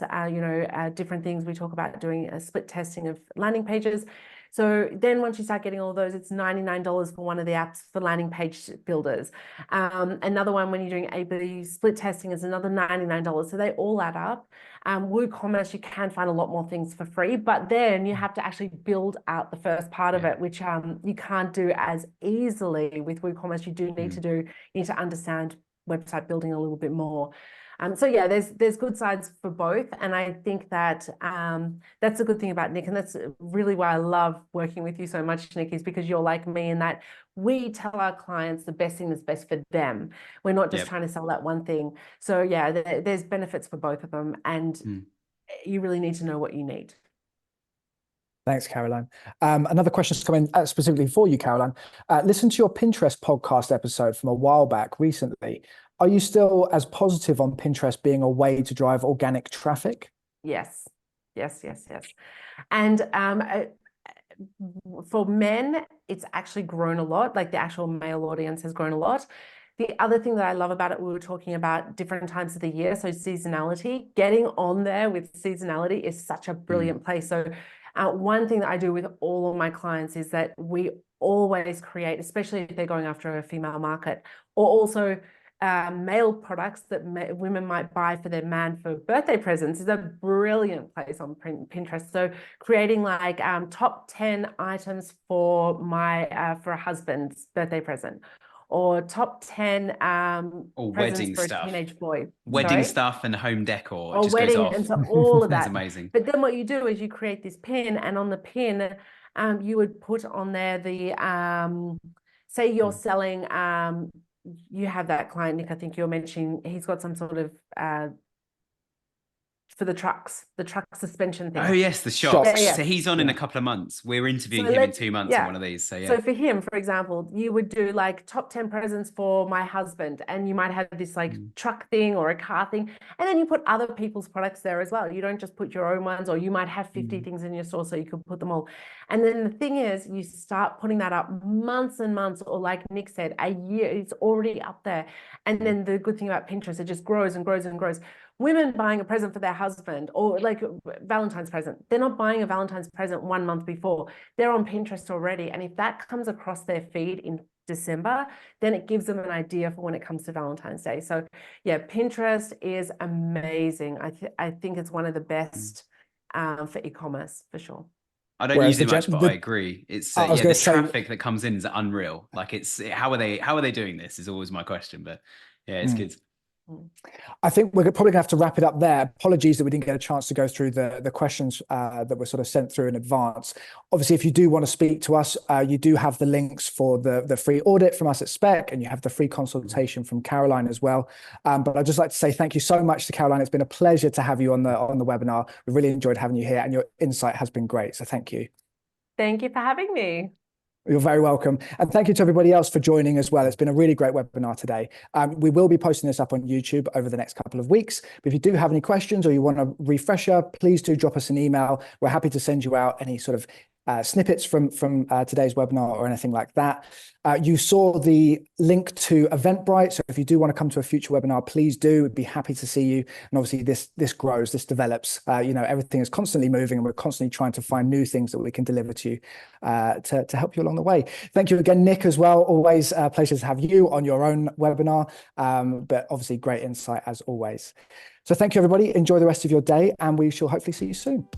different things. We talk about doing a split testing of landing pages. So then once you start getting all those, it's $99 for one of the apps for landing page builders. Another one, when you're doing A/B split testing, is another $99. So they all add up. WooCommerce, you can find a lot more things for free, but then you have to actually build out the first part of it, which you can't do as easily with WooCommerce. You need to understand website building a little bit more. So yeah, there's good sides for both, and I think that that's a good thing about Nick, and that's really why I love working with you so much, Nick, is because you're like me in that we tell our clients the best thing that's best for them. We're not just trying to sell that one thing. So yeah, there's benefits for both of them, and you really need to know what you need. Thanks, Caroline. Another question's coming specifically for you, Caroline. Listen to your Pinterest podcast episode from a while back recently. Are you still as positive on Pinterest being a way to drive organic traffic? Yes. And for men, it's actually grown a lot. Like the actual male audience has grown a lot. The other thing that I love about it, we were talking about different times of the year. So seasonality, getting on there with seasonality is such a brilliant place. So one thing that I do with all of my clients is that we always create, especially if they're going after a female market, or also male products that women might buy for their man for birthday presents, is a brilliant place on Pinterest. So creating like top 10 items for for a husband's birthday present, or top 10 or presents wedding for stuff. a teenage boy. Wedding stuff and home decor. Or just wedding, goes off. and so all of that. That's amazing. But then what you do is you create this pin, and on the pin, you would put on there the say you're selling you have that client, Nick, I think you're mentioning, he's got some sort of for the truck suspension thing. Oh yes, the shocks. Shocks. So he's on in a couple of months. We're interviewing So him in 2 months on one of these. So yeah. So for him, for example, you would do like top 10 presents for my husband, and you might have this like truck thing or a car thing, and then you put other people's products there as well. You don't just put your own ones, or you might have 50 things in your store, so you could put them all. And then the thing is, you start putting that up months and months, or like Nick said, a year, it's already up there. And then the good thing about Pinterest, it just grows and grows and grows. Women buying a present for their husband, or like Valentine's present, they're not buying a Valentine's present 1 month before. They're on Pinterest already. And if that comes across their feed in December, then it gives them an idea for when it comes to Valentine's Day. So yeah, Pinterest is amazing. I think it's one of the best for e-commerce, for sure. I don't use it much, but I agree. It's the traffic that comes in is unreal. Like how are they doing this is always my question, but yeah, it's good. I think we're probably gonna have to wrap it up there. Apologies that we didn't get a chance to go through the questions that were sort of sent through in advance. Obviously, if you do want to speak to us, you do have the links for the free audit from us at Spec, and you have the free consultation from Caroline as well. But I'd just like to say thank you so much to Caroline. It's been a pleasure to have you on the webinar. We really enjoyed having you here, and your insight has been great. So thank you. Thank you for having me. You're very welcome. And thank you to everybody else for joining as well. It's been a really great webinar today. We will be posting this up on YouTube over the next couple of weeks. But if you do have any questions or you want a refresher, please do drop us an email. We're happy to send you out any sort of snippets from today's webinar or anything like that. You saw the link to Eventbrite. So if you do want to come to a future webinar, please do. We'd be happy to see you. And obviously this grows, this develops. Everything is constantly moving, and we're constantly trying to find new things that we can deliver to you to help you along the way. Thank you again, Nick, as well. Always a pleasure to have you on your own webinar, but obviously great insight as always. So thank you, everybody. Enjoy the rest of your day, and we shall hopefully see you soon.